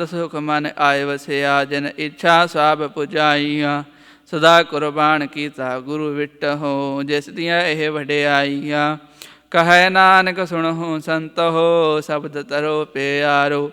ਸੁਖ ਮਨ ਆਏ ਵਸਿਆ, ਜਿਨ ਇੱਛਾ ਸਭ ਪੁਜਾਈਆਂ। ਸਦਾ ਕੁਰਬਾਨ ਕੀਤਾ ਗੁਰੂ ਵਿਟਹੁ, ਜਿਸ ਦੀਆਂ ਇਹ ਵਡਿਆਈਆਂ। ਕਹੈ ਨਾਨਕ ਸੁਣਹੁ ਸੰਤਹੁ, ਸ਼ਬਦ ਤਰੋ ਪਿਆਰੋ।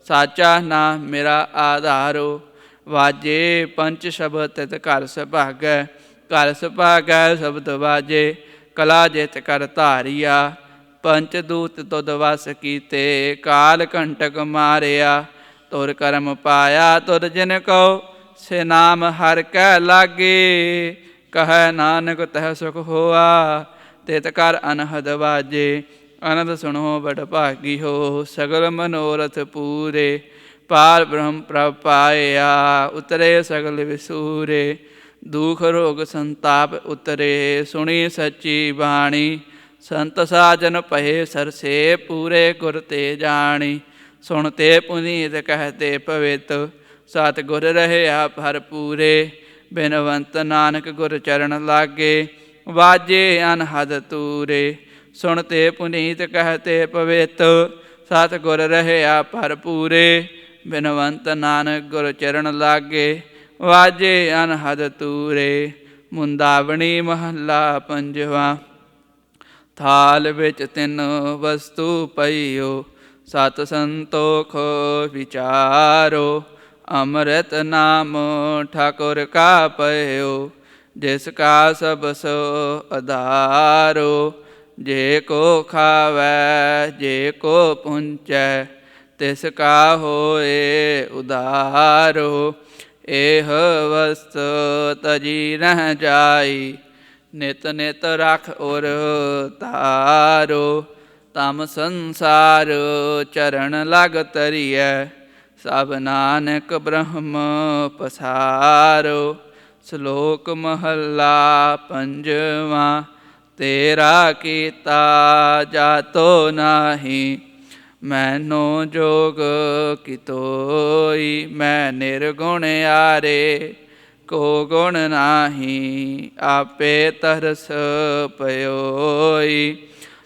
ਸਾਚਾ ਨਾਮ ਮੇਰਾ ਆਧਾਰੋ, ਵਾਜੇ ਪੰਚ ਸ਼ਬਦ ਤਿਤ ਘਰ ਸੁਭਾਗੈ। ਘਰ ਸੁਭਾਗੈ ਸ਼ਬਦ ਵਾਜੇ, ਕਲਾ ਜਿਤ ਕਰ ਧਾਰਿਆ। ਪੰਚ ਦੂਤ ਤੁਧ ਵਸ ਕੀਤੇ, ਕਾਲ ਕੰਟਕ ਮਾਰਿਆ। ਤੁਰ ਕਰਮ ਪਾਇਆ ਤੁਧ ਜਿਨ ਕਉ, ਸੇ ਨਾਮ ਹਰਿ ਕੈ ਲਾਗੇ। ਕਹੈ ਨਾਨਕ ਤਹ ਸੁਖ ਹੋਆ, ਤਿਤ ਕਰ ਅਨਹਦ ਵਾਜੇ। ਅਨੰਦ ਸੁਣੋ ਬੜ ਭਾਗੀ ਹੋ, ਸਗਲ ਮਨੋਰਥ ਪੂਰੇ। ਪਾਰ ਬ੍ਰਹਮ ਪ੍ਰਭ ਪਾਇਆ, ਉਤਰੇ ਸਗਲ ਵਿਸੂਰੇ। ਦੁਖ ਰੋਗ ਸੰਤਾਪ ਉਤਰੇ, ਸੁਣੀ ਸੱਚੀ ਬਾਣੀ। ਸੰਤ ਸਾਜਨ ਪਏ ਸਰਸੇ, ਪੂਰੇ ਗੁਰ ਤੇ ਜਾਣੀ। ਸੁਣਤੇ ਪੁਨੀਤ ਕਹਤੇ ਪਵਿੱਤ, ਸਤ ਗੁਰ ਰਹਿਆ ਭਰਪੂਰੇ। ਬਿਨਵੰਤ ਨਾਨਕ ਗੁਰ ਚਰਨ ਲਾਗੇ, ਵਾਜੇ ਅਨਹਦ ਤੂਰੇ। ਸੁਣਤੇ ਪੁਨੀਤ ਕਹਤੇ ਪਵਿੱਤ, ਸਤ ਗੁਰ ਰਹਿਆ ਭਰਪੂਰੇ। ਬਿਨਵੰਤ ਨਾਨਕ ਗੁਰ ਚਰਨ ਲਾਗੇ, ਵਾਜੇ ਅਨਹਦ ਤੂਰੇ। ਮੁੰਦਾਵਣੀ ਮਹੱਲਾ ਪੰਜਵਾ। ਥਾਲ ਵਿੱਚ ਤਿੰਨ ਵਸਤੂ ਪਈਓ, ਸਤ ਸੰਤੋਖ ਵਿਚਾਰੋ। ਅੰਮ੍ਰਿਤ ਨਾਮ ਠਾਕੁਰ ਕਾ ਪਇਓ, ਜਿਸ ਕਾ ਸਬਸ ਆਧਾਰੋ। ਜੇ ਕੋ ਖਾਵੈ ਜੇ ਕੋ ਪੁੰਚੈ, ਤਿਸ ਕਾ ਹੋਏ ਉਧਾਰੋ। ਇਹ ਵਸਤ ਤਜੀ ਨਹਿ ਜਾਈ, ਨਿਤ ਨਿਤ ਰਖ ਉਰ ਧਾਰੋ। ਤਮ ਸੰਸਾਰ ਚਰਨ ਲਗ ਤਰੀਐ, ਸਭ ਨਾਨਕ ਬ੍ਰਹਮ ਪਸਾਰੋ। ਸ਼ਲੋਕ ਮਹੱਲਾ ਪੰਜਵਾ। ਤੇਰਾ ਕੀਤਾ ਜਾਤੋ ਨਾਹੀ, ਮੈਨੋ ਜੋਗ ਕਿਤੋਈ। ਮੈਂ ਨਿਰਗੁਣ ਆਰੇ, ਕੋ ਗੁਣ ਨਾਹੀ। ਆਪੇ ਤਰਸ ਪਇਓਈ,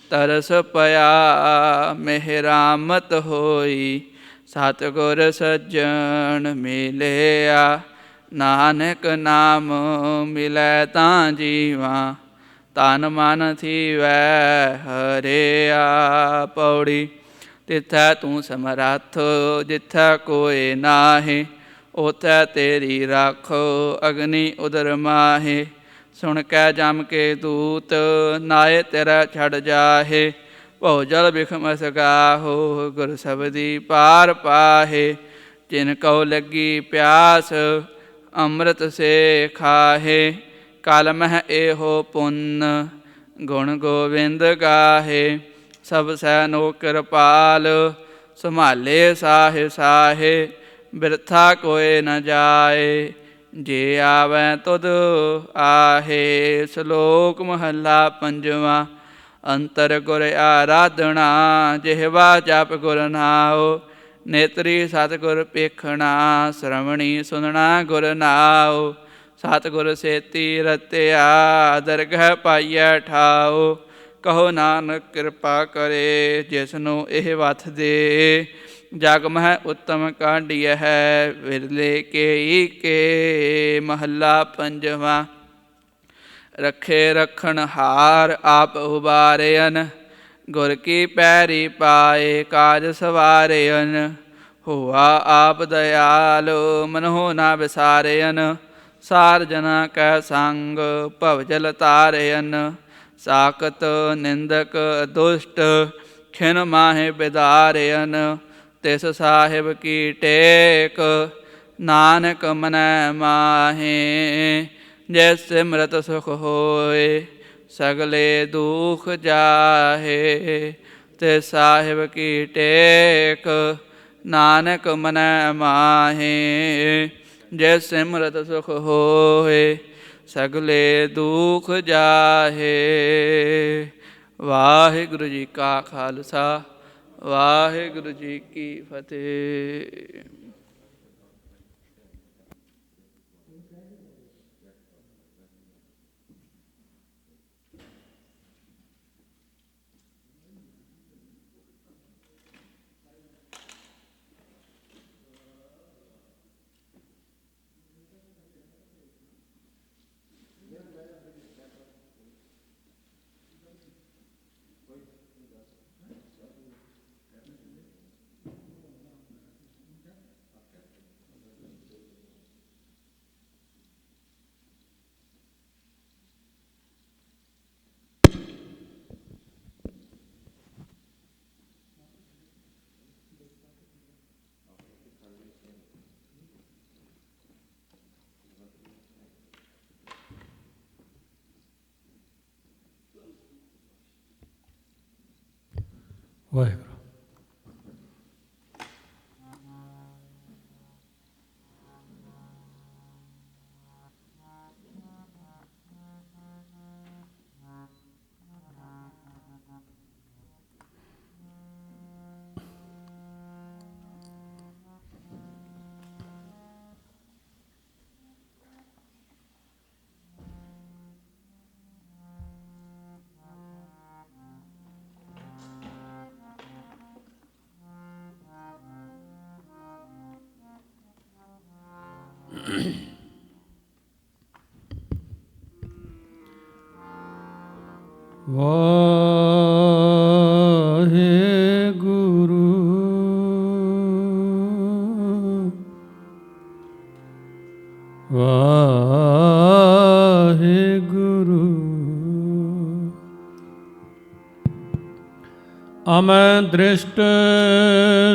ਤਰਸ ਪਿਆ ਮਿਹਰਾਮਤ ਹੋਈ। ਸਤਿਗੁਰ ਸੱਜਣ ਮਿਲਿਆ, ਨਾਨਕ ਨਾਮ ਮਿਲੈ ਤਾਂ ਜੀਵਾ। ਤਨ ਮਨ ਥੀਵੈ ਹਰਿਆ। ਪੌੜੀ। ਤਿਥੈ ਤੂੰ ਸਮਰੱਥ, ਜਿਥੈ ਕੋਇ ਨਾਹੀ। ਉਥੈ ਤੇਰੀ ਰਾਖੋ, ਅਗਨੀ ਉਦਰ ਮਾਹੇ। ਸੁਣ ਕੈ ਜਮ ਕੇ ਦੂਤ, ਨਾਏ ਤੇਰਾ ਛੜ ਜਾਹੇ। ਭਉ ਜਲ ਬਿਖਮਸ ਗਾਹੋ, ਗੁਰ ਸਬਦੀ ਪਾਰ ਪਾਹੇ। ਜਿਨ ਕਉ ਲੱਗੀ ਪਿਆਸ, ਅੰਮ੍ਰਿਤ ਸੇ ਖਾਹੇ। ਕਲ ਮਹਿ ਏਹੋ ਪੁੰਨ, ਗੁਣ ਗੋਬਿੰਦ ਗਾਹੇ। ਸਭ ਸੈ ਨੋ ਕਿਰਪਾਲ, ਸੰਭਾਲੇ ਸਾਹੇ ਸਾਹੇ। ਬਿਰਥਾ ਕੋਇ ਨ ਜਾਏ, ਜੇ ਆਵੈ ਤੁਧ ਆਹੇ। ਸ਼ਲੋਕ ਮਹੱਲਾ ਪੰਜਵਾ। ਅੰਤਰ ਗੁਰ ਆਰਾਧਨਾ, ਜਿਹਵਾ ਜਪ ਗੁਰ ਨਾਉ। ਨੇਤਰੀ ਸਤਿਗੁਰ ਪੇਖਣਾ, ਸ਼ਰਵਣੀ ਸੁਨਣਾ ਗੁਰ ਨਾਉ। ਸਤਿਗੁਰ ਸੇਤੀ ਰਤਿਆ, ਦਰਗਹਿ ਪਾਈਐ ਠਾਉ। ਕਹੋ ਨਾਨਕ ਕਿਰਪਾ ਕਰੇ, ਜਿਸਨੂੰ ਇਹ ਵਥ ਦੇ। ਜਗ ਮਹਿ ਉੱਤਮ ਕਾਢੀਐ, ਵਿਰਲੇ ਕੇਈ ਕੇ। ਮਹੱਲਾ ਪੰਜਵਾ। ਰੱਖੇ ਰੱਖਣ ਹਾਰ, ਆਪ ਉਬਾਰਿਅਨ। ਗੁਰ ਕੀ ਪੈਰੀ ਪਾਏ, ਕਾਜ ਸਵਾਰਿਅਨ। ਹੋਆ ਆਪ ਦਇਆਲ, ਮਨਹੁ ਨ ਵਿਸਾਰਿਅਨ। ਸਾਰ ਜਨਾ ਕੈ ਸੰਗ, ਭਵਜਲ ਤਾਰਿਅਨ। ਸਾਕਤ ਨਿੰਦਕ ਦੁਸ਼ਟ, ਖਿਨ ਮਾਹਿ ਬਿਦਾਰਿਅਨ। ਤਿਸ ਸਾਹਿਬ ਕੀ ਟੇਕ, ਨਾਨਕ ਮਨੈ ਮਾਹੇ। ਜਿਸ ਸਿਮਰਤ ਸੁਖ ਹੋਏ, ਸਗਲੇ ਦੁਖ ਜਾਹੇ। ਤਿਸ ਸਾਹਿਬ ਕੀ ਟੇਕ, ਨਾਨਕ ਮਨੈ ਮਾਹੇ। ਜਿਸ ਸਿਮਰਤ ਸੁਖ ਹੋਏ, ਸਗਲੇ ਦੁਖ ਜਾਹੇ। ਵਾਹਿਗੁਰੂ ਜੀ ਕਾ ਖਾਲਸਾ, ਵਾਹਿਗੁਰੂ ਜੀ ਕੀ ਫਤਿਹ। ਵਾਹਿਗੁਰੂ। ਵਾਹਿਗੁਰੂ ਵਾਹਿਗੁਰੂ। ਅਮੈ ਦ੍ਰਿਸ਼ਟ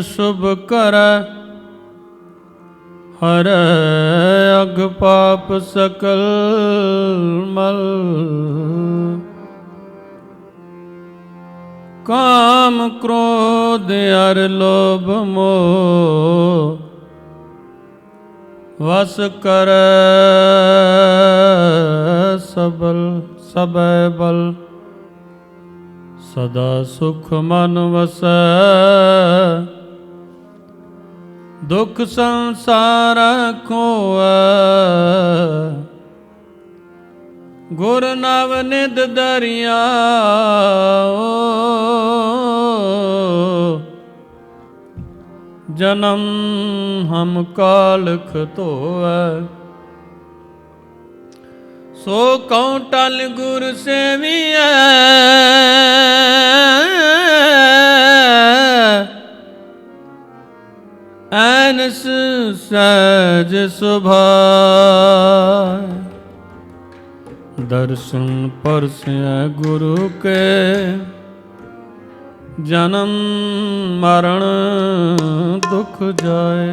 ਸੁਭ ਕਰੈ ਹਰੈ ਅਗ ਪਾਪ ਸਕਲ ਮਲ। ਕਾਮ ਕ੍ਰੋਧ ਅਰ ਲੋਭ ਮੋਹ ਵਸ ਕਰੈ ਸਬਲ ਸਬੈ ਬਲ। ਸਦਾ ਸੁਖ ਮਨ ਵਸੈ ਦੁਖ ਸੰਸਾਰ ਖੋਐ। ਗੁਰ ਨਵ ਨਿਧ ਦਰਿਆਓ ਜਨਮ ਹਮ ਕਾਲਖ ਧੋਐ। ਸੋ ਕਉ ਟਲ ਗੁਰ ਸੇਵੀਐ ਐਨਸ ਸਹਿਜ ਸੁਭਾਇ। ਦਰਸ਼ਨ ਪਰਸੈ ਗੁਰੂ ਕੇ ਜਨਮ ਮਰਨ ਦੁਖ ਜਾਏ।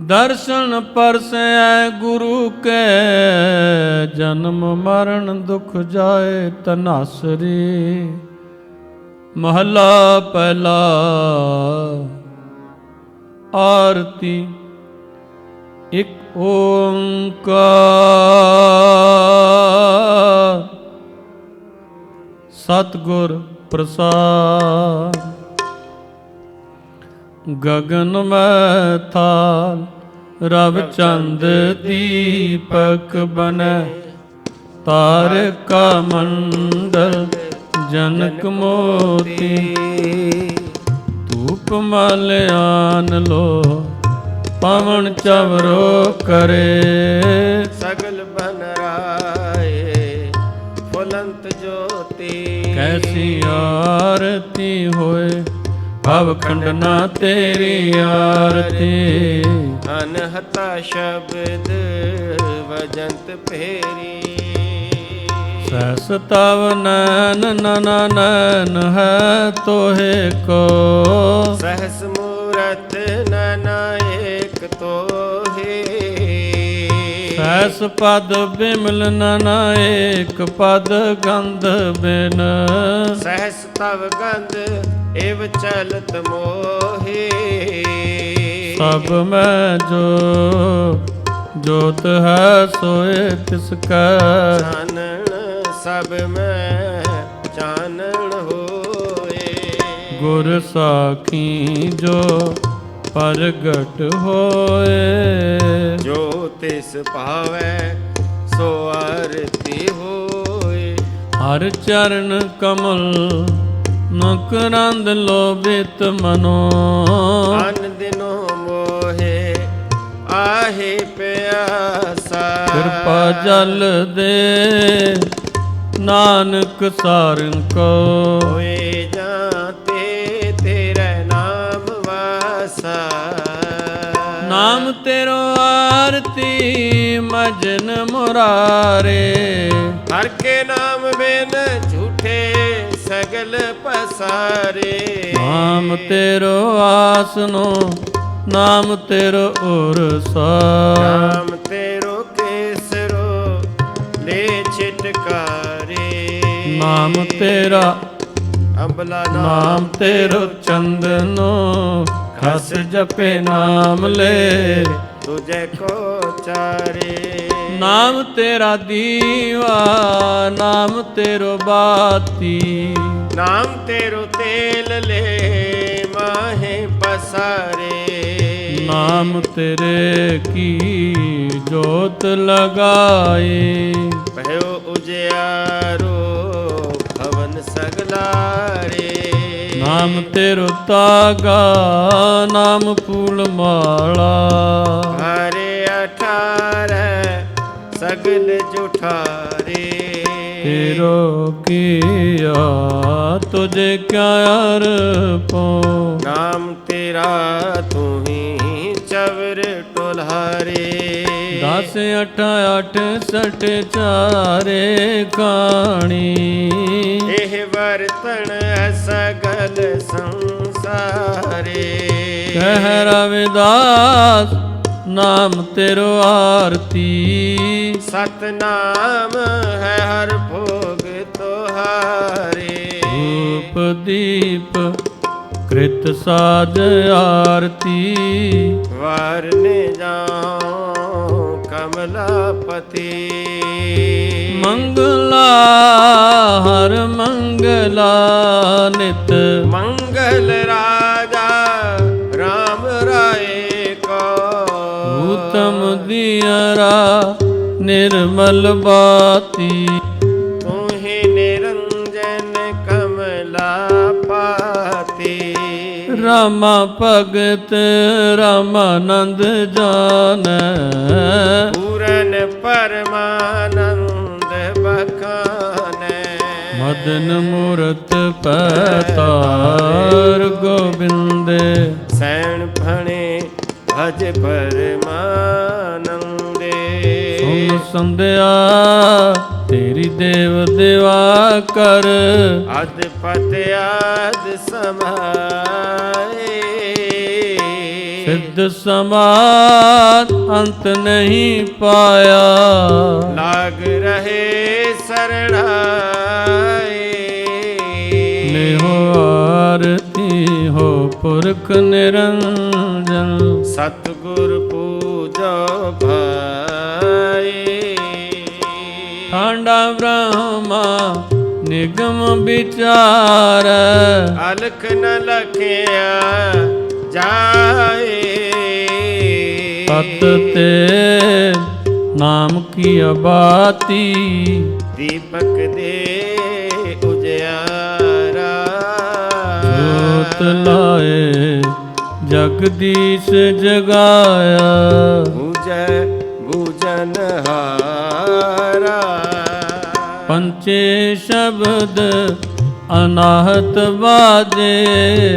ਦਰਸ਼ਨ ਪਰਸੈ ਗੁਰੂ ਕੇ ਜਨਮ ਮਰਨ ਦੁਖ ਜਾਏ। ਧਨਾਸਰੀ ਮਹਲਾ ਪਹਿਲਾ। ਆਰਤੀ ਇਕ ਓੰਕਾਰ ਸਤਿਗੁਰ ਪ੍ਰਸਾਦਿ। ਗਗਨ ਮੈਂ ਥਾਲ ਰਵ ਚੰਦ ਦੀਪਕ ਬਨੈ। ਤਾਰਕਾ ਮੰਡਲ ਜਨਕ ਮੋਤੀ। ਧੂਪ ਮਲਿਆਨ ਲੋ ਪਵਨ ਚਵਰੋ ਕਰੇ। ਸਗਲ ਬਨ ਰਾਏ ਫੁਲੰਤ ਜੋਤੀ। ਕੈਸੀ ਆਰਤੀ ਹੋਏ ਭਵ ਖੰਡਨਾ ਤੇਰੀ ਆਰਤੀ। ਅਨਹਤਾ ਸ਼ਬਦ ਵਜੰਤ ਫੇਰੀ। ਸਹਿਸ ਤਵ ਨੈਨ ਨਨ ਨੈਨ ਹੈ ਤੋਹੇ ਕੋ। ਸਹਸ ਮੂਰਤ ਨਨ ਏਕ ਤੋਹੇ। ਸਹਿਸ ਪਦ ਬਿਮਲ ਨਨ ਏਕ ਪਦ ਗੰਧ ਬਿਨ। ਸਹਸ ਤਵ ਗੰਧ ਇਵ ਚਲਤ ਮੋਹੇ। ਸਭ ਮੈਂ ਜੋ ਜੋਤ ਹੈ ਸੋਏ ਤਿਸ ਕੈ। ਚਾਨਣ ਸਭ ਮੈਂ ਚਾਨਣ ਹੋਏ। ਗੁਰ ਸਾਖੀ ਜੋ ਪ੍ਰਗਟ ਹੋਏ। ਜੋ ਤਿਸ ਭਾਵੈ ਸੋ ਆਰਤੀ ਹੋਏ। ਹਰ ਚਰਨ ਕਮਲ ਮਕਰੰਦ ਲੋਭਿਤ ਮਨੋ। ਅਨ ਦਿਨੋ ਮੋਹੇ ਆਹੇ ਪਿਆਸਾ। ਕਿਰਪਾ ਜਲ ਦੇ ਨਾਨਕ ਸਾਰਨ ਕੋ। ਹੋਏ ਜਾਂਤੇ ਤੇਰਾ ਨਾਮ ਵਾਸਾ। ਨਾਮ ਤੇਰੋ ਆਰਤੀ ਮਜਨ ਮੁਰਾਰੇ। ਹਰ ਕੇ ਨਾਮ ਬਿਨ ਝੂਠੇ ਸਗਲ ਪਸਾਰੇ। ਨਾਮ ਤੇਰੋ ਆਸਨੋ ਨਾਮ ਤੇਰੋ ਉਰਸਾ। ਨਾਮ ਤੇਰੋ ਕੇਸਰੋ ਲੈ ਛਿਟਕਾਰੇ। ਨਾਮ ਤੇਰਾ ਅੰਬਲਾ ਨਾਮ ਤੇਰੋ ਚੰਦਨੋ ਖਸ ਜਪੇ ਨਾਮ ਲੈ ਤੁਝੇ ਕੋ ਚਾਰੇ ਨਾਮ ਤੇਰਾ ਦੀਵਾ ਨਾਮ ਤੇਰੋ ਬਾਤੀ ਨਾਮ ਤੇਰੋ ਤੇਲ ਲੈ ਮਾਹੇ ਪਸਾਰੇ ਨਾਮ ਤੇਰੇ ਕੀ ਜੋਤ ਲਗਾਏ ਭਇਓ ਉਜਿਆਰੋ ਭਵਨ ਸਗਲਾਰੇ ਨਾਮ ਤੇਰੋ ਤਾਗਾ ਨਾਮ ਫੂਲ ਮਾਲਾ ਹਰੇ 18 ਸਗਲ ਜੁਠਾਰੇ ਤੇਰੋ ਕੀਆ ਤੁਝੇ ਕਿਆ ਅਰਪੋ ਨਾਮ ਤੇਰਾ ਤੂੰ ਹੀ ਚਵਰ ਟੋਲਹਾਰੇ 10 8 68 ਚਾਰੇ ਕਾਣੀ ਇਹ ਵਰਤਣ ਸਗਲ ਸੰਸਾਰੇ ਕਹਿ ਰਵਿਦਾਸ ਨਾਮ ਤੇਰੋ ਆਰਤੀ ਸਤਨਾਮ ਹੈ ਹਰ ਭੋਗ ਤੁਹਾਰੇ ਧੂਪ ਦੀਪ ਕ੍ਰਿਤ ਸਾਜ ਆਰਤੀ ਵਾਰਨੇ ਜਾਉ ਕਮਲਾਪਤੀ ਮੰਗਲਾ ਹਰ ਮੰਗਲਾ ਨਿਤ ਮੰਗਲ ਰਾਜਾ ਰਾਮ ਰਾਏ ਕੋ ਉਤਮ ਦੀਅਰਾ ਨਿਰਮਲ ਬਾਤੀ ਤੂੰ ਹੀ ਨਿਰੰਜਨ ਕਮਲਾਪਤੀ ਰਾਮਾ ਭਗਤ ਰਾਮਾਨੰਦ ਜਾਣੈ ਪੂਰਨ ਪਰਮਾਨੰਦ ਬਖਾਨੈ ਮਦਨ ਮੂਰਤ ਪੈਤਾਰ ਗੋਬਿੰਦ ਸੈਣ ਫਣੇ ਭਜ ਪਰਮਾਨੰਦੇ ਸੁਨ ਸੰਧਿਆ ਤੇਰੀ ਦੇਵ ਦੇਵਾ ਕਰ ਅਦ ਪਤ ਆਦ ਸਮਾਏ ਸਿੱਧ ਸਮਾਦ ਅੰਤ ਨਹੀਂ ਪਾਇਆ ਲਾਗ ਰਹੇ ਸਰਣਾਏ ਨਿਹੋ ਆਰਤੀ ਹੋ ਪੁਰਖ ਨਿਰੰਜਨ ਸਤਿਗੁਰ ਪੂਜੋ ਭਾਏ ਠਾਂਡਾ ਬ੍ਰਹਮਾ ਨਿਗਮ ਵਿਚਾਰ ਅਲਖ ਨ ਲਖਿਆ ਜਾਏ ਤਤ ਤੇ ਨਾਮ ਕੀ ਅਬਾਤੀ ਦੀਪਕ ਦੇ ਉਜਿਆਰਾ ਜੋਤ ਲਾਏ ਜਗਦੀਸ਼ ਜਗਾਇਆ ਬੂਝੈ ਬੂਝਨ ਹਾਰਾ ਪੰਚੇ ਸ਼ਬਦ ਅਨਾਹਤ ਬਾਜੇ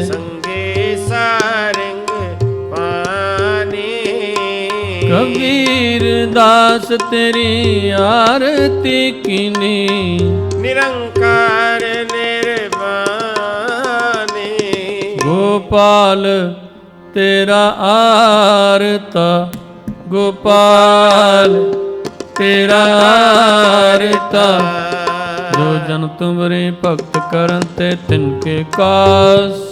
ਸੰਗੇ ਸਾਰੰਗ ਪਾਣੀ ਕਬੀਰ ਦਾਸ ਤੇਰੀ ਆਰਤੀ ਕੀਨੀ ਨਿਰੰਕਾਰ ਨਿਰਵਾਣੀ ਗੋਪਾਲ ਤੇਰਾ ਆਰਤਾ ਗੋਪਾਲ ਤੇਰਾ ਆਰਤਾ ਜੋ ਜਨ ਤੁਮਰੇ ਭਗਤ ਕਰਨ ਤੇ ਤਿਨਕੇ ਕਾ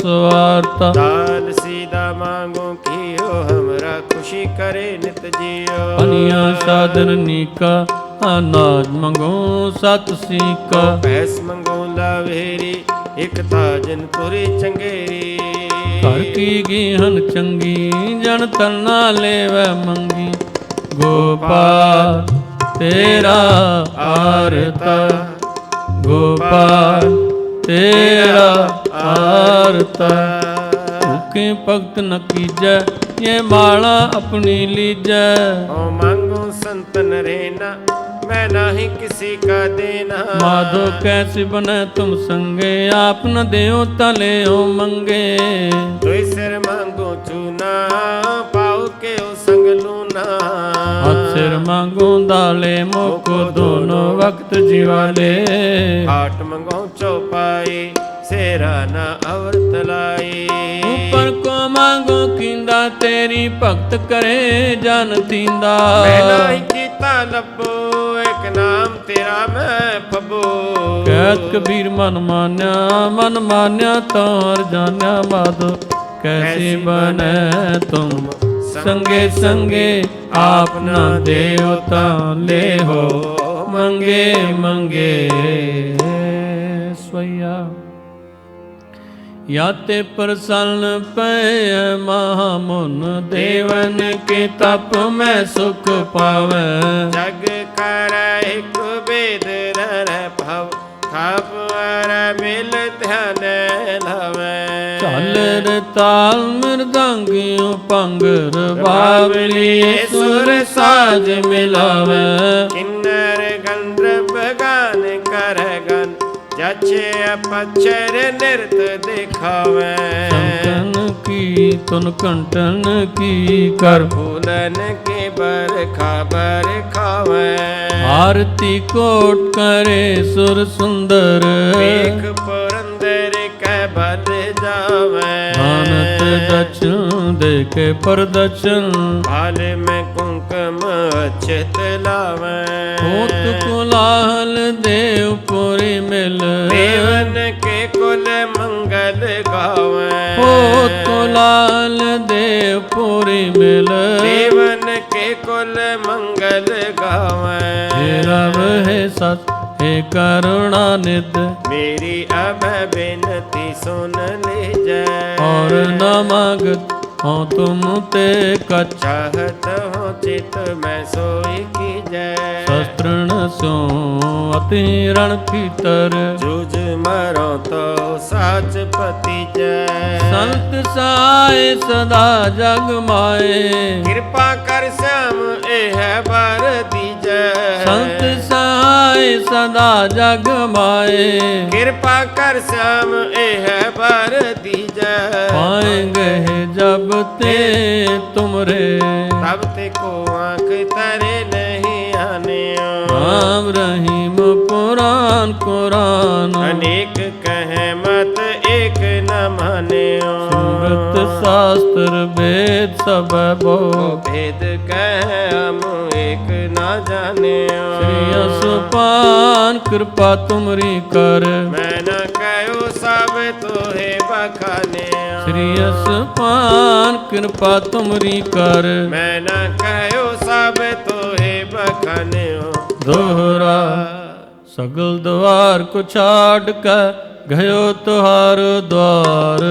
ਸਵਾਰਤਾ ਦਾਲ ਸੀਦਾ ਮੰਗੋ ਕੀਓ ਹਮਰਾ ਖੁਸ਼ੀ ਕਰੇ ਨਿਤ ਜੀਓ ਪਨੀਆਂ ਸਾਧਨ ਨੀਕਾ ਅਨਾਜ ਮੰਗੋ ਸਤ ਸੀਕਾ ਪੈਸ ਮੰਗੋ ਲਾਵੇਰੀ ਇਕ ਤਾਜਨ ਤੁਰੀ ਚੰਗੇਰੀ ਘਰ ਕੀ ਗੀਹਨ ਚੰਗੀ ਜਨ ਤਨਾ ਲੈਵੈ ਮੰਗੀ ਗੋਪਾਲ ਤੇਰਾ ਆਰਤਾ ਗੋਪਾਲ ਤੇਰਾ ਆਰਤਾ ਭੁਕੇ ਭਗਤ ਨ ਕੀਜੈ ਇਹ ਮਾਲਾ ਆਪਣੀ ਲੀਜੈ ओ मांगो संतन रहना मैं नाही किसी का देना माधो कैसे बने तुम संगे आप न देओ तले ओ मंगे तोय सिर मांगो चूना पाओ के ओ संग लूना हथ सिर मांगो दाले मोको दोनों वक्त जीवाले हाट मंगो चौपाई सेरा ना अवर तलाई ऊपर को मांगो किंदा तेरी भक्त करे जन तींदा मैं नाही कीता लब्बो एक नाम तेरा मैं पबो। ਕਹਿਤ ਕਬੀਰ ਮਨ ਮਾਨਿਆ ਤਾਂ ਹਰ ਜਾਣਿਆ ਮਾਧੋ। ਕੈਸੀ ਬਨੈ ਤੁਮ ਸੰਗੇ ਸੰਗੇ ਆਪ ਨਾ ਦੇਵਤਾ ਲੇਹੋ ਮੰਗੇ ਮੰਗੇ ਸਵਈਆ। याते प्रसन्न पय महामुन देवन के तप में सुख पावै। जग कर एक वेद रर भव थप अर मिल ध्यान लवै। झालर ताल मृदंगियों पंगर बावली सुर साज मिलावै। किन्नर गंधर्व गान कर गन जचे अपक्षर नृत दिखावे। संकन की तुन कंटन की कर फूलन के बरखा बरखावे। आरती कोट करे सुर सुंदर एक पुरंदर के बल जावे। भानत दक्षिण देखे परदक्षिण हाल में कुंकुम अक्षत लावे। होत कुलाहल देवपुरी मिल देवन के कुल मंगल गावे। होत कुलाहल देवपुरी मिल देवन के कुल मंगल गावे। हे रब हे सत हे करुणा निध मेरी अब बिनती सुन लीजै। और न मागत हो तुम ते कछ चाहत हो चित मैं सोई कीजै। शस्त्रण स्यो अति रण भीतर जूझ मरो तो साच पति जय। संत साय सदा जग माए। कृपा कर श्याम एह बर दीजै। संत साय सदा जग माए। कृपा कर श्याम एह बर दीजै। पाएंगे जब ते तुमरे तब ते को आँख तरे नहीं आने। राम रहीम पुराण कुरान अनेक कहे मत एक न माने। स्मृत शास्त्र वेद सब बो भेद कहे हम एक न जाने। श्री असुपान कृपा तुमरी कर मैं न कहो सब तोहे बखाने। श्री असुपान कृपा तुमरी कर मैं न कहो सब तोहे बखाने। दोहरा सगल द्वार को छाड़ कर गयो तुहार द्वार।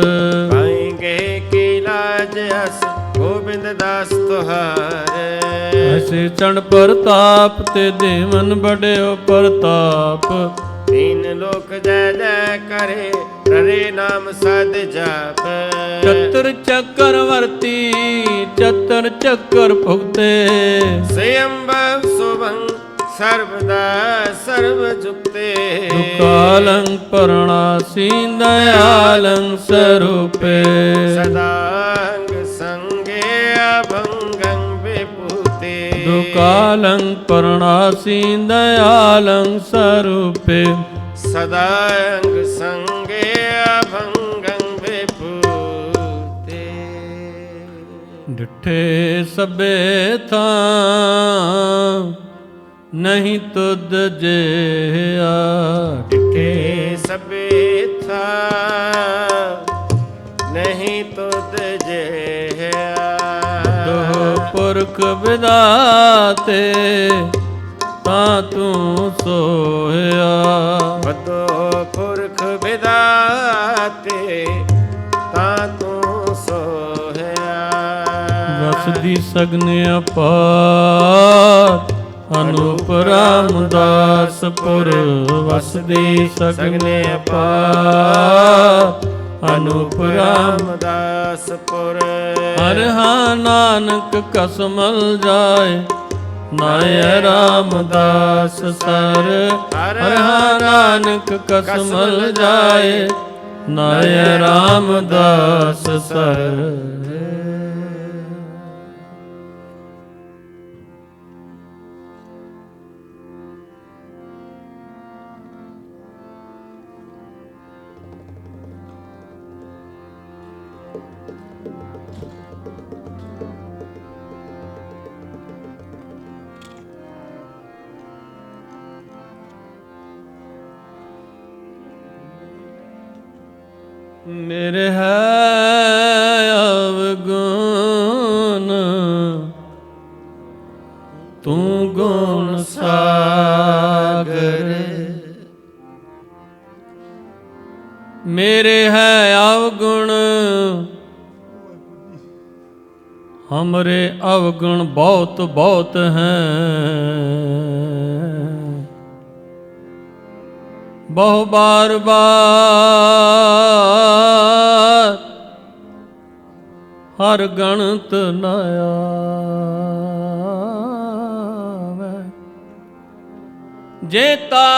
पाएंगे की लाज अस गोविंद दास तुहारे। ऐसे चढ़ प्रताप ते देवन बड़े प्रताप। तीन लोक जय जय करे रे नाम सद जाप। चतर चक्रवर्ती चतर चक्र भुगते। स्वयंभव शुभं सर्वदा सर्व जुक्ते। दुकालं परणासी दयालं स्वरूपे। सदांग संगे अभंगं विभूते। दुकालं परणासी दयालं स्वरूपे। सदांग संगे अभंगं विभूते। डिठे सबे था नहीं तुद जेया। डिठे सबे था नहीं तुद जेया। दो पुरख विदाते ता तू सोया। बदो पुरख विदाते ता तू सोया। वसदी सगने अपार अनूप रामदास पुर। वसदी सगने अपार अनूप रामदास पुर। हर हा नानक कसमल जाए नाय रामदास सर। हर हा नानक कसमल जाए नाय रामदास सर। ਮੇਰੇ ਹੈ ਅਵਗੁਣ ਤੂੰ ਗੁਣ ਸਾਗਰ। मेरे है अवगुण हमरे अवगुण बहुत बहुत हैं। बहु बार बार हर गणत न आवे। जेता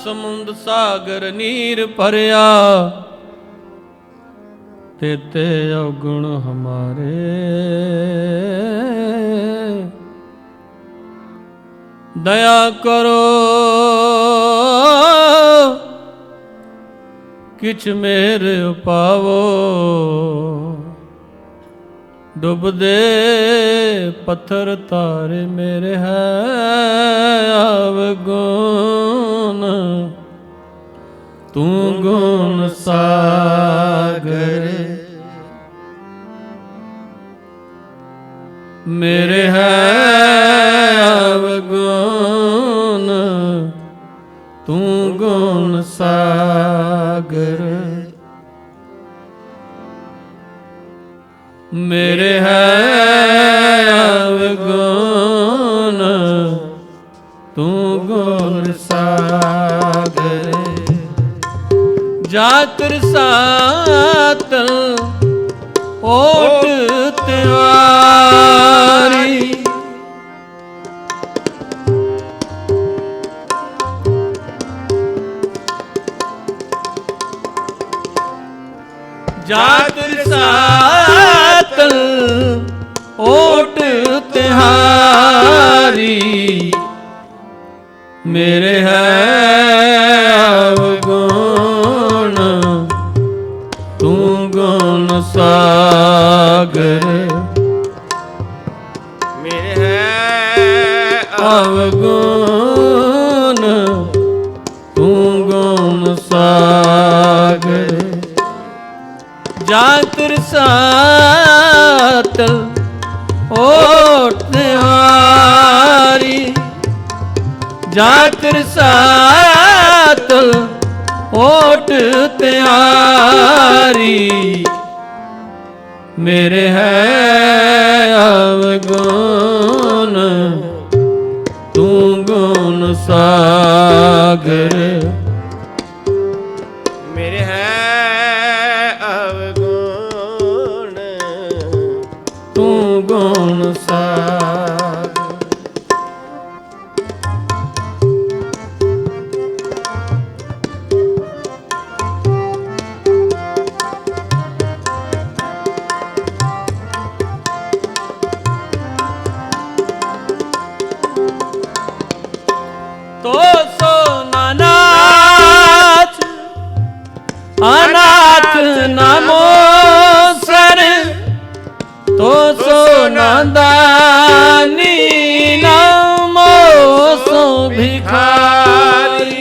समुंद सागर नीर भरिया तेते अवगुण हमारे। दया करो किछ मेरे पावो। डुब दे पत्थर तारे मेरे है अवगुण तू गुण सागर। मेरे है अवगुण तू गुण सागर। मेरे है अवगुण तू गुण सागर। जातर सातल ओट त्योहारी। जातर सातल ओट तिहारी। मेरे है अवगुण तू गुण सागर। मेरे है अवगुण तू गुण सागर। जातर सातल ओट तिहारी। जातर सातल ओट तिहारी। मेरे है अवगुण तू गुण सागर। मेरे है अवगुण तू गुण सागर। तो सो नाच अनाथ नामो सर। तो सो नंदानी नामो सो भिखारी।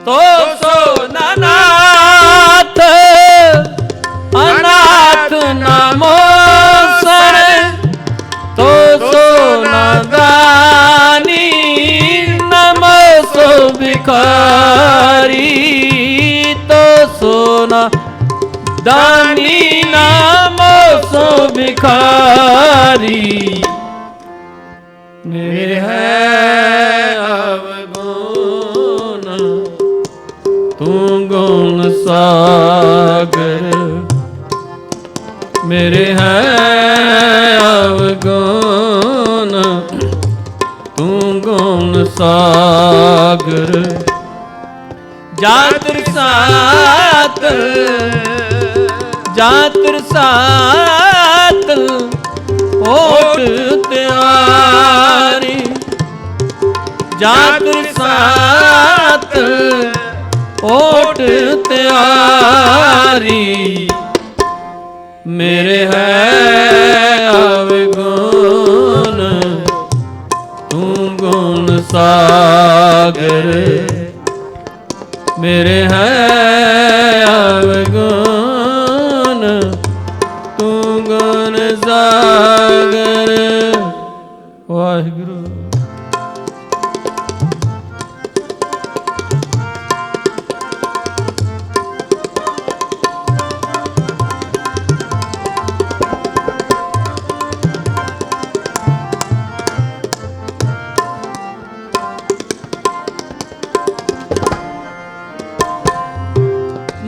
तो सो नाथ अनाथ नामो सर। तो सो नादानी नमो सो भिखारी। तो सो नादानी नमो सो भिखारी। मेरे है अवगुण तू गुण सागर। मेरे है अवगुण तू गुण सागर। जातर सातल जातर सातल ओट तिहारी। जातर सातल ओट तिहारी। मेरे है अवगुण तू गुण सागर, मेरे है अवगुण तू गुण सागर। वाहिगुरु।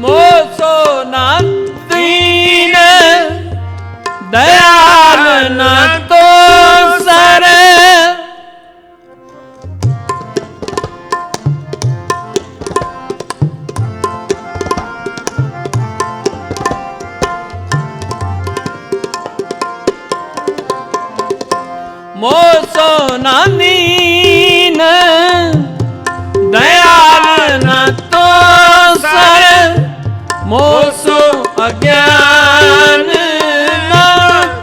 मोसो ना दीन दयाल न तो सर, मोसो ना दीन दयाल न तो सर, मोसो अज्ञान न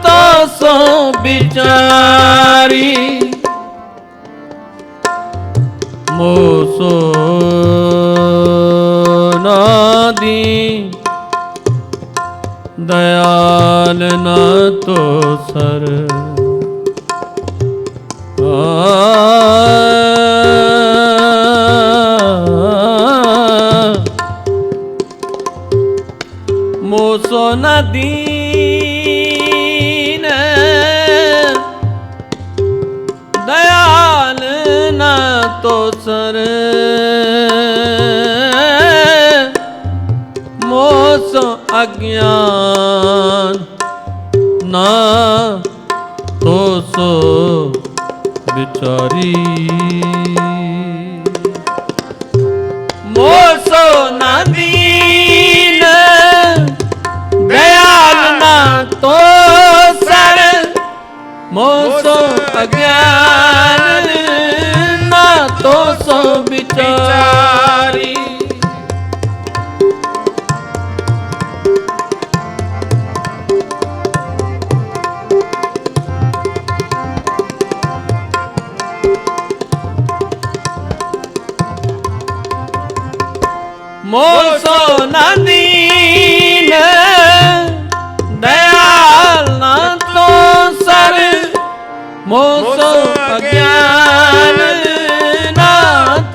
तो सो बिचारी, मोसो नादी दयाल न तो सर, मोसो न दीन दयाल न तो सर, मोसो अज्ञान न तो सो बिचारी, मोसो न दीन दयाल न तो सर, मोसो अज्ञान न तो सो बिचारी। मोसो न दीन दयाल न तो सर, मोसो अज्ञान न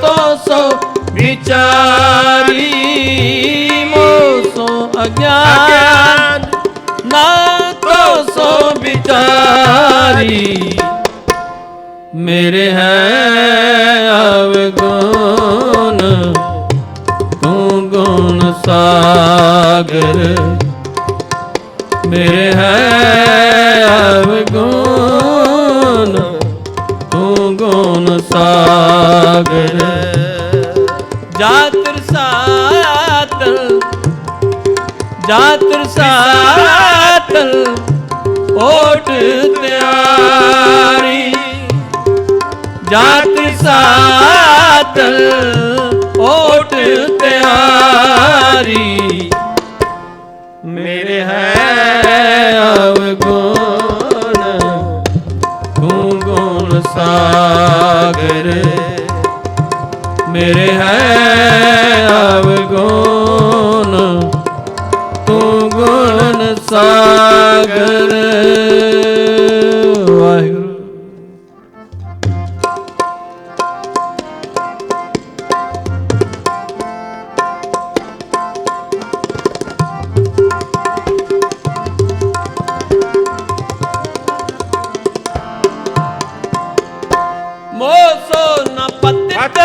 तो सो बिचारी, मोसो अज्ञान न तो सो बिचारी, मेरे है अवगुण तू गुण सागर, मेरे है अवगुण तू गुण सागर। जातर सातल जातर सातल ओट त्यारी, जातर सातल ओट त्यारी, मेरे है अवगुण तू गुण सागर, मेरे है अवगुण तू गुण सागर। वाहिगुरु। मोसो न पतित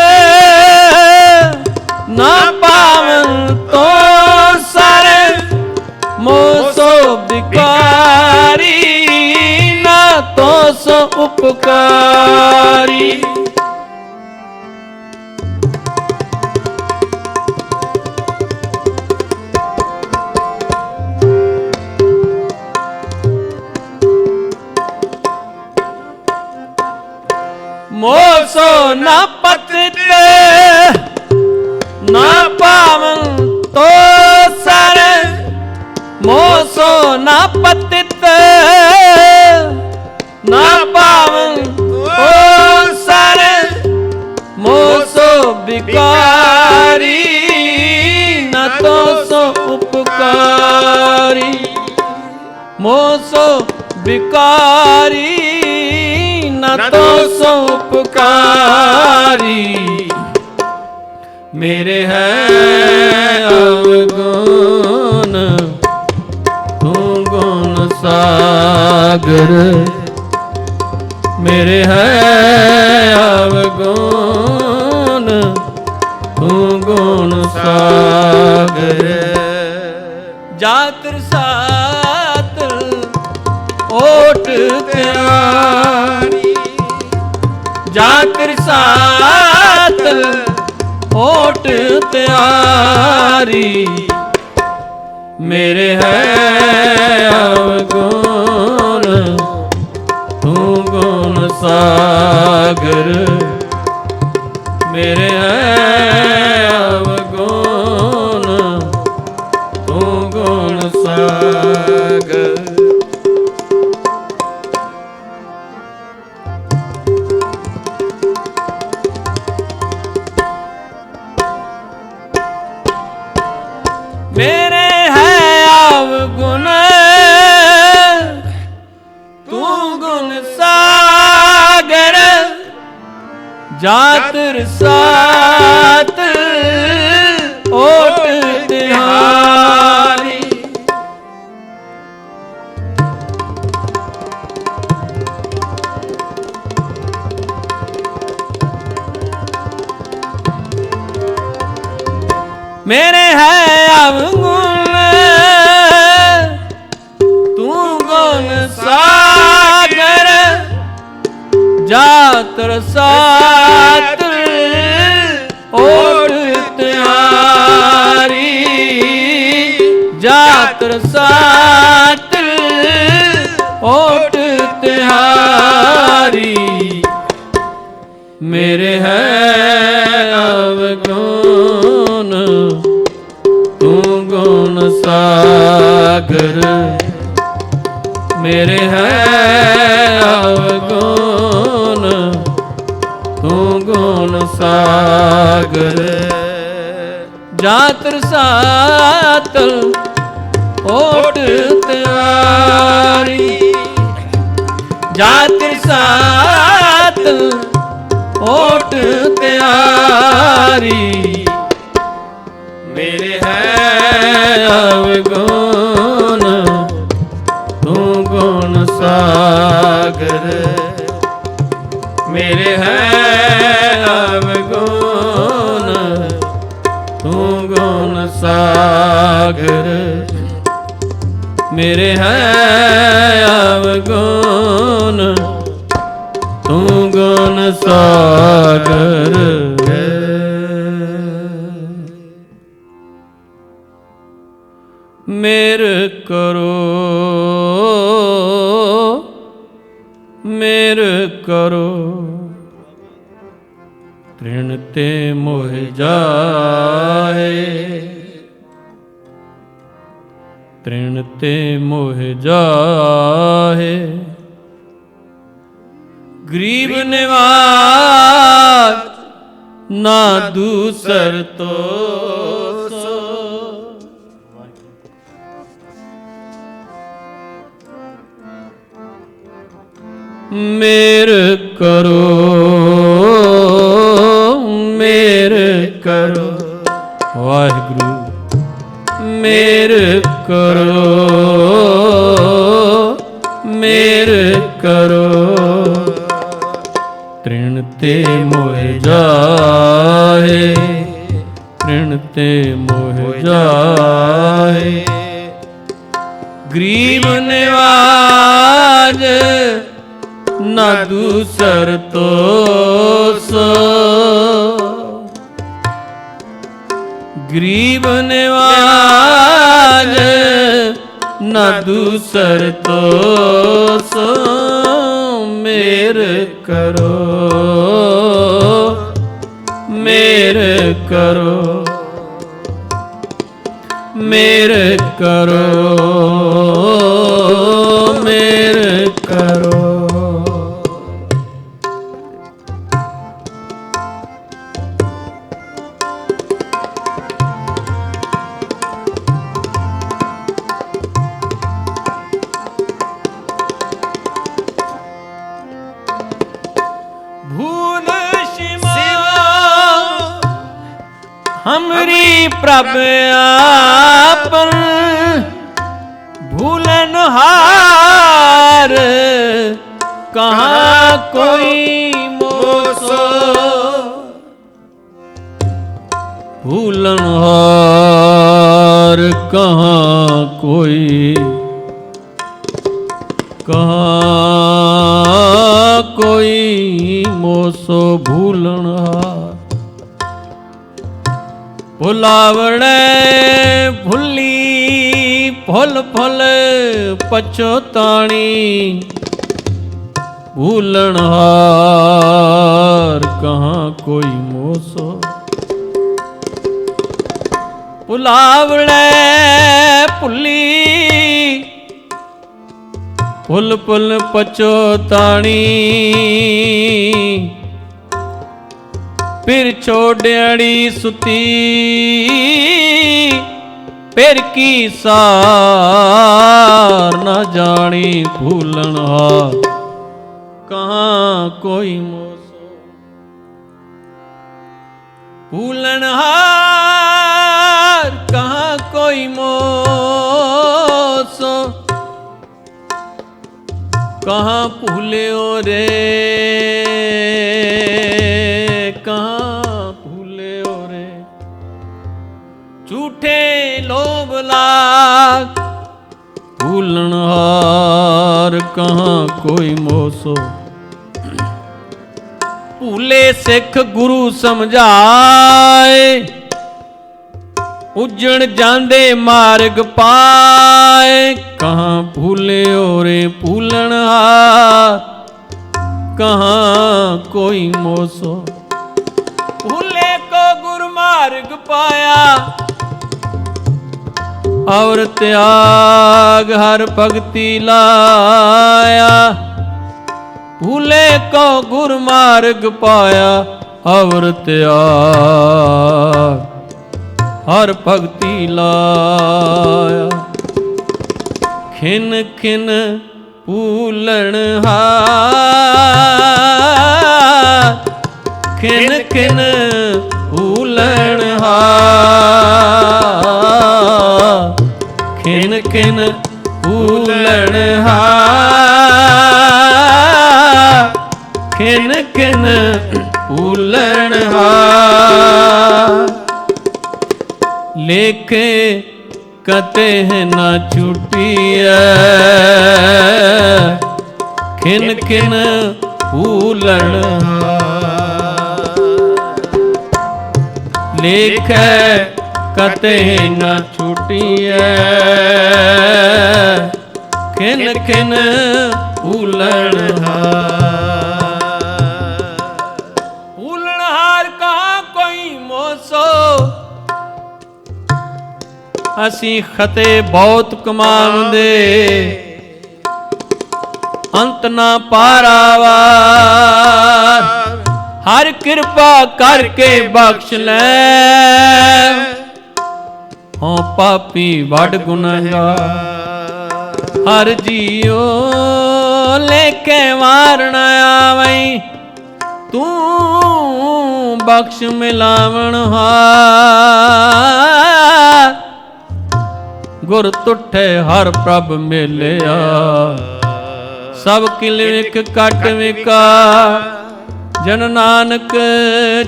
न पावन तो सर, मोसो बिकारी न तो सो उपकारी, मोसो न पतित न पावन तो सर, मोसो ਸੋ ਨਾ ਪਤਿਤ ਨਾ ਪਾਵਨ ਓ ਸਰ ਮੋਹ ਸੋ ਬਿਕਾਰੀ ਨਾ ਤੋ ਸੋ ਉਪਕਾਰੀ ਮੋਹ ਸੋ ਬਿਕਾਰੀ ਨਾ ਤੋ ਸੋ ਉਪਕਾਰੀ मेरे है अवगुण तू गुण सागर मेरे है अवगुण तू गुण सागर जातर सातर ओट त्यारी जातर सातर ओट त्यारी मेरे है अवगुण तू गुण सागर मेरे है अवगुण तू गुण सागर मेरे है अवगुण तू गुण सागर जातर सात ओट तिहारी मेरे है अवगुण तू गुण सागर जातर सात ओट त्यारी जातर सात ओट त्यारी मेरे है अवगुण तू गुण सागर मेरे है अवगुण तू गुण सागर जातर सातल ओट त्यारी जातर सातल ओट त्यारी मेरे है अवगुण तू गुण सागर मेरे है अवगुण तू गुण सागर मेरे है अवगुण तू गुण सागर मेरे करो तृण ते मोह जाए तृण ते मोह जाए गरीब निवाज ना दूसर तो सो मेरे करो वाहिगुरु मेरे करो तृण ते मोह जाए तृण ते मोह जाए गरीब निवाज ना दूसर तो सो गरीब निवाज ना दूसर तो सो मेरे करो मेरे करो हमरी प्रभ आपन भूलन हार, कहाँ कोई मोसो भूलन हार, कहाँ कोई, कहाँ कोई मोसो भूलन हार। भुलावड़े भुली फुल फुल पछोताणी, भूलन हार, कहाँ कोई मोसो। भुलावड़े भुली फुल फुल पछोताणी, फिर छोड़ियाड़ी सुती फिर की सार न जानी, भूलन हार, कहाँ कोई मोसो भूलन हार, कहाँ कोई मोसो। कहाँ भूले रे, कहाँ भूले रे, झूठे लोभ लाग, भूलन हार, कहाँ कोई मोसो। भूले सिख गुरु समझाए, उजड़ जांदे मार्ग पाए, कहाँ भूले रे भूलन हार, कहाँ कोई मोसो। भूले को गुरु मार्ग पाया, और त्याग हर भक्ति लाया। भूले को गुरु मार्ग पाया, और त्याग हर भक्ति लाया। खिन खिन भूलन हार, खिन खिन भूलन हार, खिन खिन भूलन हार, खिन खिन भूलन हार। लेखे कते न छुटिया, खिन खिन भूलन हार। लेखे कते न छुटिया, खिन खिन भूलन हार। भूलन हार कहाँ कोई मोसो। असी खते बहुत कमांदे, अंत ना पारावार। हर कृपा करके बख्श ले, हों पापी बड़ गुनहगार। हर जियो लेके मारन आवई, तू बख्श मिलावण हार। गुर तुठे हर प्रभ मिलिया, सब किल विख कट विका। जन नानक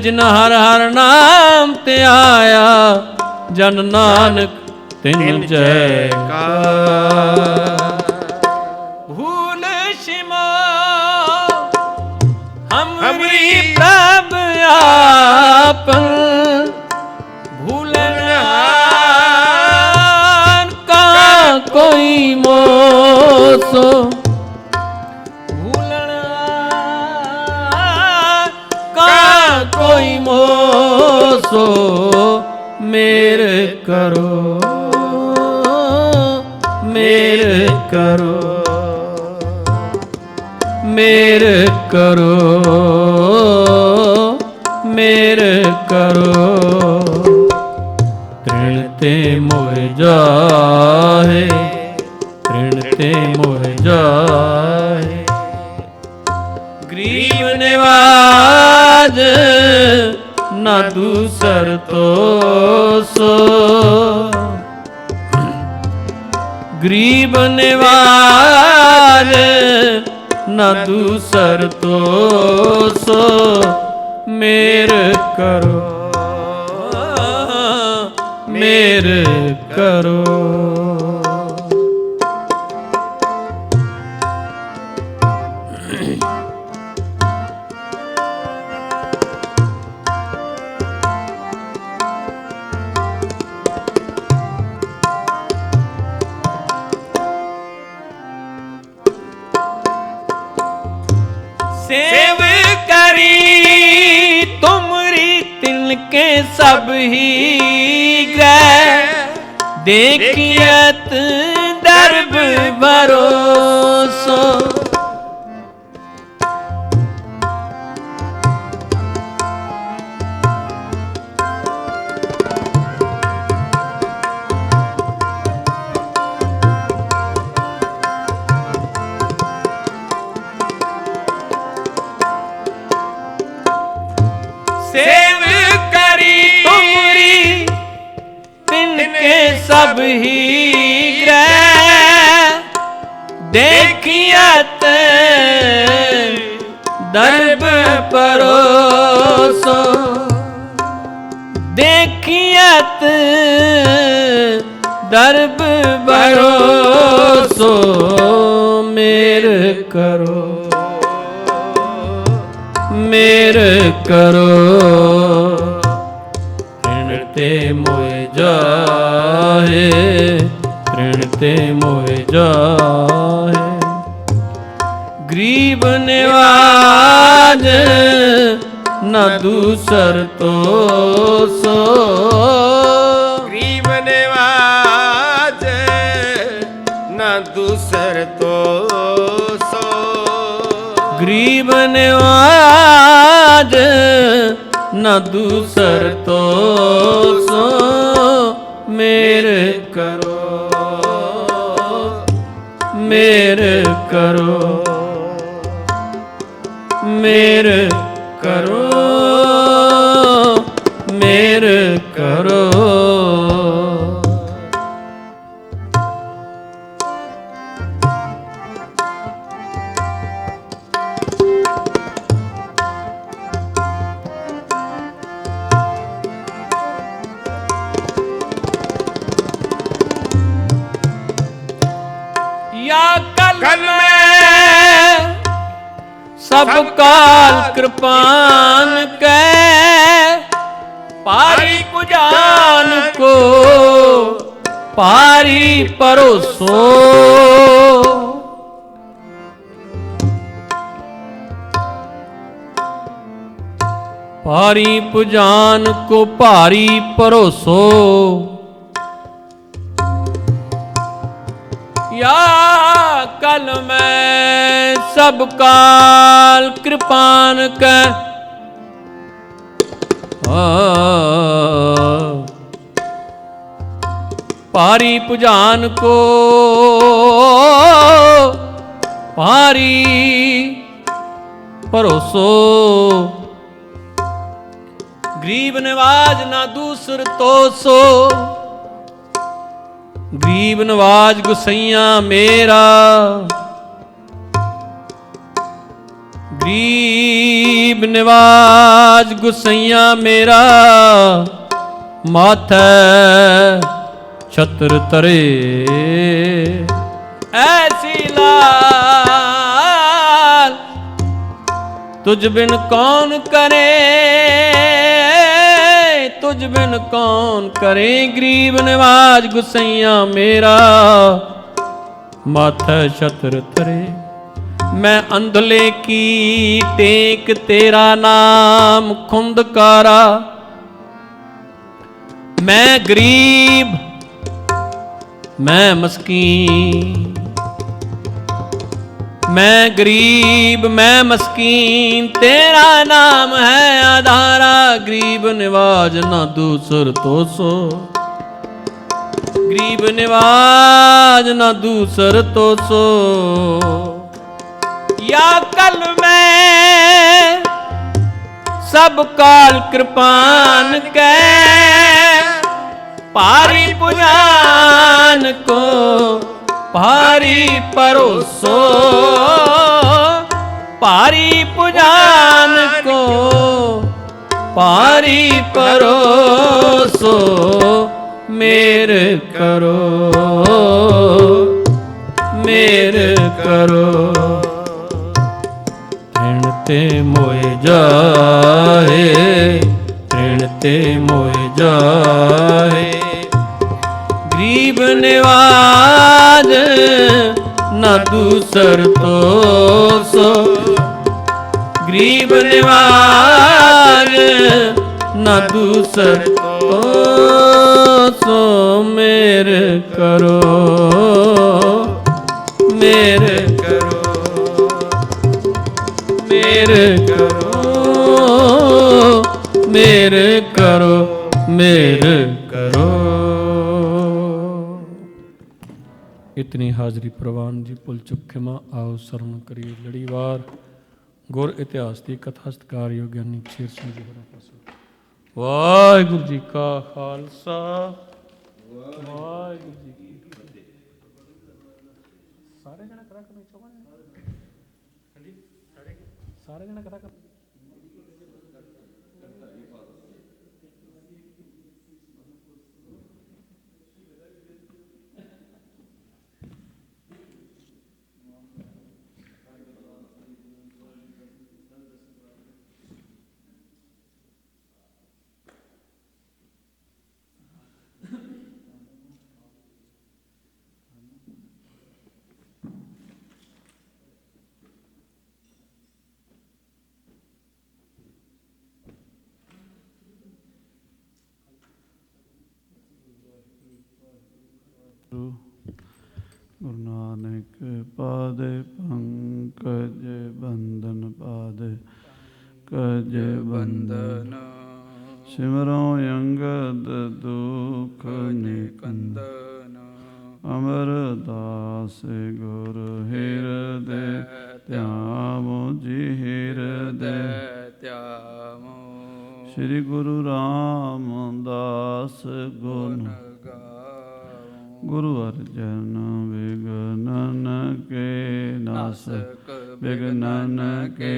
जिन हर हर नाम ते आया, जन नानक तिन जयकार। भूल शिमो हमरी प्रभ आपन, भूलन हार कहाँ कोई मोसो। भूलन हार कहाँ कोई मोसो। मेरे करो, मेरे करो, मेरे करो, मेरे करो। तृण ते मोह जाहे, तृण ते मोह जाहे। गरीब निवाज ਨਾ ਦੂਸਰ ਤੋ ਸੋ। ਗਰੀਬ ਨਿਵਾਜ ਨਾ ਦੂਸਰ ਤੋ ਸੋ। ਮੇਰ ਕਰੋ ਮੇਰ ਕਰੋ। सेव करी तुमरी तिनके सब ही ग्रह। देखियत दर्ब भरोसो। सेव करी तुमरी तिनके सब ही ग्रह। देखियत दर्ब परोसो। देखियत दर्ब भरोसो। मेर करो मेर करो। ऋण ते मोह जाहे ऋण ते मोह जाहे। गरीब निवाज न दूसर तो सो। गरीब निवाज न दूसर तो सो। गरीब निवाज न दूसर तो सो। मेर करो मेर करो मेर करो मेर करो। या कल में सब काल कृपान कै। पारी पुजान को पारी परोसो। पारी पुजान को भारी परोसो। या कल में सब काल कृपान कै। पारी पुजान को पारी परोसो। गरीब निवाज ना दूसर तो सो। गरीब नवाज गुसैया मेरा। गरीब निवाज गुसैया मेरा। माथे छत्र तरे ऐसी लाल तुझ बिन कौन करे। तुझ बिन कौन करे। गरीब निवाज गुसैया मेरा। माथे छत्र तरे। मैं अंधले की टेक तेरा नाम खुंदकारा। मैं गरीब मैं मस्कीन। मैं गरीब मैं मस्कीन तेरा नाम है आधारा। गरीब निवाज ना दूसर तो सो। गरीब निवाज ना दूसर तो सो। या कल में सब काल कृपान कै पारी पुजान को भारी परोसो पारी पुजान को पारी परोसो मेर करो मेर करो तृण ते मोए जाए तृण ते मोए जाए गरीब निवाज न दूसर तो सो गरीब निवाज न दूसर तो सो मेर करो मेर करो मेर करो मेर करो मेर करो। इतनी हाजरी प्रवान जी पुल चुक खिमा आओ शरण करिए लड़ीवार गुर इतिहास की कथास्तकार योग ज्ञानी शेर सिंह जी होਰਾਂ पासों वाहिगुरू जी का खालसा वाहिगुरू जी की फतेह। सारे जने करा करनी चाहोगे सारे जने करा कर गुरु नानक पाद पंकज बंदन पाद कज बंदन सिमरो अंगद दुख निकंदन अमरदास गुर हृदय त्यामो जी हृदय त्यामो श्री गुरु रामदास गुण गुरु अर्जन विघ्नन के नासक विघ्नन के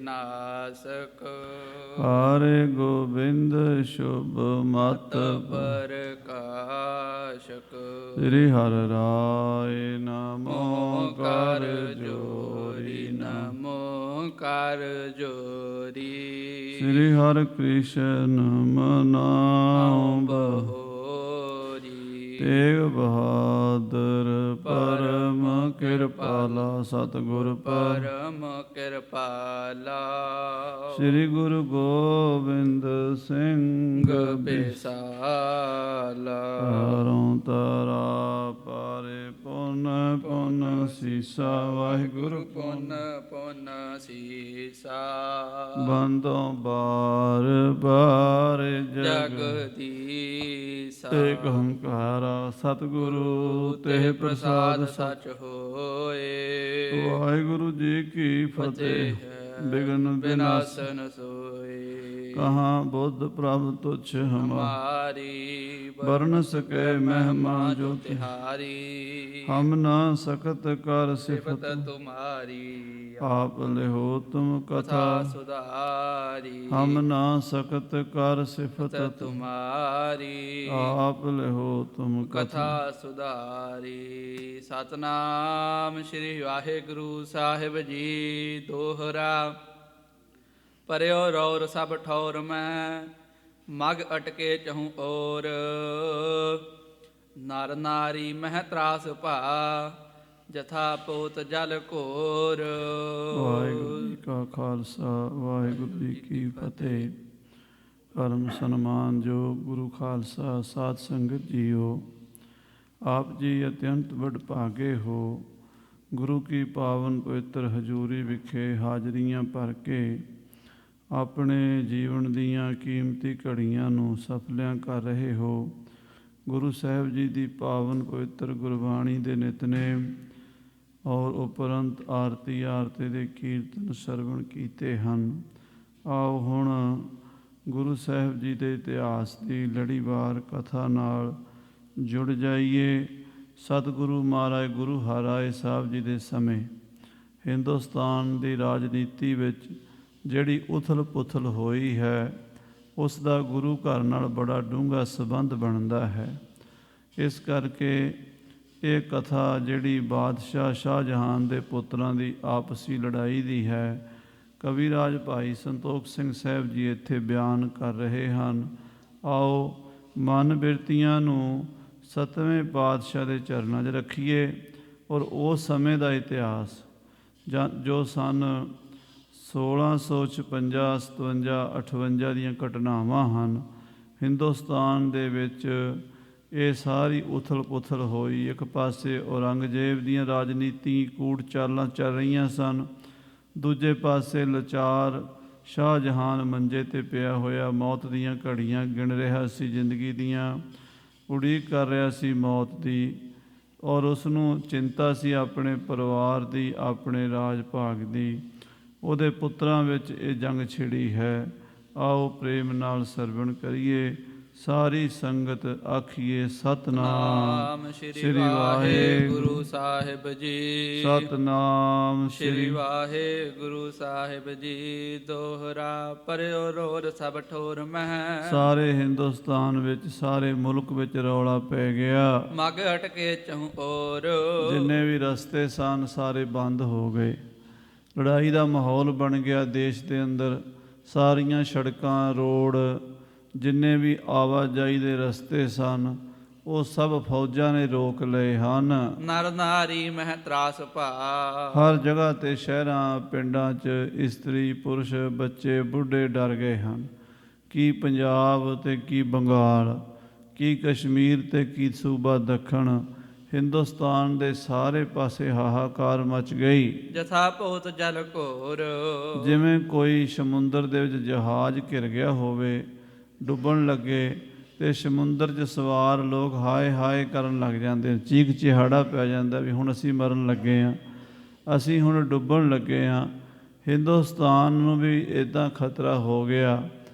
नासक हारे गोविंद शुभ मत प्रकाशक श्री हर राय नमो कर जोरी नमो कर जोरी श्री हर कृष्ण मनाओ बहु तेग बहादुर परम कृपाला सतगुर परम कृपाला श्री गुरु गोविंद सिंह बिसाला तारों तारा पारे पुन पुन सीसा वाहिगुरु पुन पुन सीसा बंदों बार बार जगदीसा एक ओंकार सतगुरु तेह प्रसाद सच होए। वाहिगुरु जी की फतेह विघ्न विनाशन सोए। कहाँ बुद्ध प्रभु तुच्छ हमारी वर्ण सके महिमा जो तिहारी हम न सकत कर सिफत तुम्हारी आप लिहो तुम कथा सुधारी हम न सकत कर सिफत तुम्हारी आप लिहो तुम कथा सुधारी। सतनाम श्री वाहिगुरु साहिब जी दोहरा पਰਿਓ ਰੌਰ ਸਭ ਠੌਰ ਮੈਂ ਮਗ ਅਟਕੇ ਚਹੂੰ ਔਰ ਨਰ ਨਾਰੀ ਮਹਿ ਤਰਾਸ ਭਾ ਜਥਾ ਪੋਤ ਜਲ ਘੋਰ। ਵਾਹਿਗੁਰੂ ਜੀ ਕਾ ਖਾਲਸਾ ਵਾਹਿਗੁਰੂ ਜੀ ਕੀ ਫਤਿਹ। ਪਰਮ ਸਨਮਾਨਯੋਗ ਗੁਰੂ ਖਾਲਸਾ ਸਾਧ ਸੰਗਤ ਜੀਓ, ਆਪ ਜੀ ਅਤਿਅੰਤ ਵਡਭਾਗੇ ਹੋ। ਗੁਰੂ ਕੀ ਪਾਵਨ ਪਵਿੱਤਰ ਹਜ਼ੂਰੀ ਵਿਖੇ ਹਾਜ਼ਰੀਆਂ ਭਰ ਕੇ ਆਪਣੇ ਜੀਵਨ ਦੀਆਂ ਕੀਮਤੀ ਘੜੀਆਂ ਨੂੰ ਸਫਲਿਆਂ ਕਰ ਰਹੇ ਹੋ। ਗੁਰੂ ਸਾਹਿਬ ਜੀ ਦੀ ਪਾਵਨ ਪਵਿੱਤਰ ਗੁਰਬਾਣੀ ਦੇ ਨਿਤਨੇਮ ਔਰ ਉਪਰੰਤ ਆਰਤੀ ਦੇ ਕੀਰਤਨ ਸਰਵਣ ਕੀਤੇ ਹਨ। ਆਓ ਹੁਣ ਗੁਰੂ ਸਾਹਿਬ ਜੀ ਦੇ ਇਤਿਹਾਸ ਦੀ ਲੜੀਵਾਰ ਕਥਾ ਨਾਲ ਜੁੜ ਜਾਈਏ। ਸਤਿਗੁਰੂ ਮਹਾਰਾਜ ਗੁਰੂ ਹਰਿਰਾਏ ਸਾਹਿਬ ਜੀ ਦੇ ਸਮੇਂ ਹਿੰਦੁਸਤਾਨ ਦੀ ਰਾਜਨੀਤੀ ਵਿੱਚ ਜਿਹੜੀ ਉਥਲ ਪੁਥਲ ਹੋਈ ਹੈ, ਉਸ ਦਾ ਗੁਰੂ ਘਰ ਨਾਲ ਬੜਾ ਡੂੰਘਾ ਸੰਬੰਧ ਬਣਦਾ ਹੈ। ਇਸ ਕਰਕੇ ਇਹ ਕਥਾ ਜਿਹੜੀ ਬਾਦਸ਼ਾਹ ਸ਼ਾਹਜਹਾਨ ਦੇ ਪੁੱਤਰਾਂ ਦੀ ਆਪਸੀ ਲੜਾਈ ਦੀ ਹੈ, ਕਵੀਰਾਜ ਭਾਈ ਸੰਤੋਖ ਸਿੰਘ ਸਾਹਿਬ ਜੀ ਇੱਥੇ ਬਿਆਨ ਕਰ ਰਹੇ ਹਨ। ਆਓ ਮਨ ਬਿਰਤੀਆਂ ਨੂੰ ਸਤਵੇਂ ਪਾਤਸ਼ਾਹ ਦੇ ਚਰਨਾਂ 'ਚ ਰੱਖੀਏ ਔਰ ਉਸ ਸਮੇਂ ਦਾ ਇਤਿਹਾਸ ਜੋ ਸਨ 1656, 57, 58 ਦੀਆਂ ਘਟਨਾਵਾਂ ਹਨ। ਹਿੰਦੁਸਤਾਨ ਦੇ ਵਿੱਚ ਇਹ ਸਾਰੀ ਉਥਲ ਪੁਥਲ ਹੋਈ। ਇੱਕ ਪਾਸੇ ਔਰੰਗਜ਼ੇਬ ਦੀਆਂ ਰਾਜਨੀਤੀ ਕੂੜ ਚਾਲਾਂ ਚੱਲ ਰਹੀਆਂ ਸਨ, ਦੂਜੇ ਪਾਸੇ ਲਾਚਾਰ ਸ਼ਾਹਜਹਾਨ ਮੰਜੇ 'ਤੇ ਪਿਆ ਹੋਇਆ ਮੌਤ ਦੀਆਂ ਘੜੀਆਂ ਗਿਣ ਰਿਹਾ ਸੀ, ਜ਼ਿੰਦਗੀ ਦੀਆਂ ਉਡੀਕ ਕਰ ਰਿਹਾ ਸੀ ਮੌਤ ਦੀ, ਔਰ ਉਸ ਨੂੰ ਚਿੰਤਾ ਸੀ ਆਪਣੇ ਪਰਿਵਾਰ ਦੀ, ਆਪਣੇ ਰਾਜ ਭਾਗ ਦੀ। ਉਹਦੇ ਪੁੱਤਰਾਂ ਵਿੱਚ ਇਹ ਜੰਗ ਛਿੜੀ ਹੈ। ਆਓ ਪ੍ਰੇਮ ਨਾਲ ਸਰਵਣ ਕਰੀਏ। ਸਾਰੀ ਸੰਗਤ ਆਖੀਏ ਸਤਨਾਮ ਸ੍ਰੀ ਵਾਹਿਗੁਰੂ ਸਾਹਿਬ ਜੀ, ਸਤਨਾਮ ਸ੍ਰੀ ਵਾਹਿਗੁਰੂ ਸਾਹਿਬ ਜੀ। ਦੋਹਰਾ ਪਰਿਓ ਰੋਰ ਸਭ ਠੋਰ ਮਹਿ। ਸਾਰੇ ਹਿੰਦੁਸਤਾਨ ਵਿੱਚ, ਸਾਰੇ ਮੁਲਕ ਵਿੱਚ ਰੌਲਾ ਪੈ ਗਿਆ। ਮਗ ਹਟਕੇ ਚਹੁ ਔਰ, ਜਿੰਨੇ ਵੀ ਰਸਤੇ ਸਨ ਸਾਰੇ ਬੰਦ ਹੋ ਗਏ। ਲੜਾਈ ਦਾ ਮਾਹੌਲ ਬਣ ਗਿਆ ਦੇਸ਼ ਦੇ ਅੰਦਰ। ਸਾਰੀਆਂ ਸੜਕਾਂ, ਰੋਡ, ਜਿੰਨੇ ਵੀ ਆਵਾਜਾਈ ਦੇ ਰਸਤੇ ਸਨ, ਉਹ ਸਭ ਫੌਜਾਂ ਨੇ ਰੋਕ ਲਏ ਹਨ। ਨਰ ਨਾਰੀ ਮਹਿ ਤਰਾਸ ਭਾ। ਹਰ ਜਗ੍ਹਾ 'ਤੇ ਸ਼ਹਿਰਾਂ ਪਿੰਡਾਂ 'ਚ ਇਸਤਰੀ ਪੁਰਸ਼ ਬੱਚੇ ਬੁੱਢੇ ਡਰ ਗਏ ਹਨ। ਕੀ ਪੰਜਾਬ ਅਤੇ ਕੀ ਬੰਗਾਲ, ਕੀ ਕਸ਼ਮੀਰ ਅਤੇ ਕੀ ਸੂਬਾ ਦੱਖਣ, ਹਿੰਦੁਸਤਾਨ ਦੇ ਸਾਰੇ ਪਾਸੇ ਹਾਹਾਕਾਰ ਮਚ ਗਈ। ਜਥਾ ਭੂਤ ਜਲ ਘੋਰ, ਜਿਵੇਂ ਕੋਈ ਸਮੁੰਦਰ ਦੇ ਵਿੱਚ ਜਹਾਜ਼ ਘਿਰ ਗਿਆ ਹੋਵੇ, ਡੁੱਬਣ ਲੱਗੇ ਤੇ ਸਮੁੰਦਰ 'ਚ ਸਵਾਰ ਲੋਕ ਹਾਏ ਹਾਏ ਕਰਨ ਲੱਗ ਜਾਂਦੇ, ਚੀਕ ਚਿਹਾੜਾ ਪੈ ਜਾਂਦਾ ਵੀ ਹੁਣ ਅਸੀਂ ਮਰਨ ਲੱਗੇ ਹਾਂ, ਅਸੀਂ ਹੁਣ ਡੁੱਬਣ ਲੱਗੇ ਹਾਂ। ਹਿੰਦੁਸਤਾਨ ਨੂੰ ਵੀ ਇੱਦਾਂ ਖਤਰਾ ਹੋ ਗਿਆ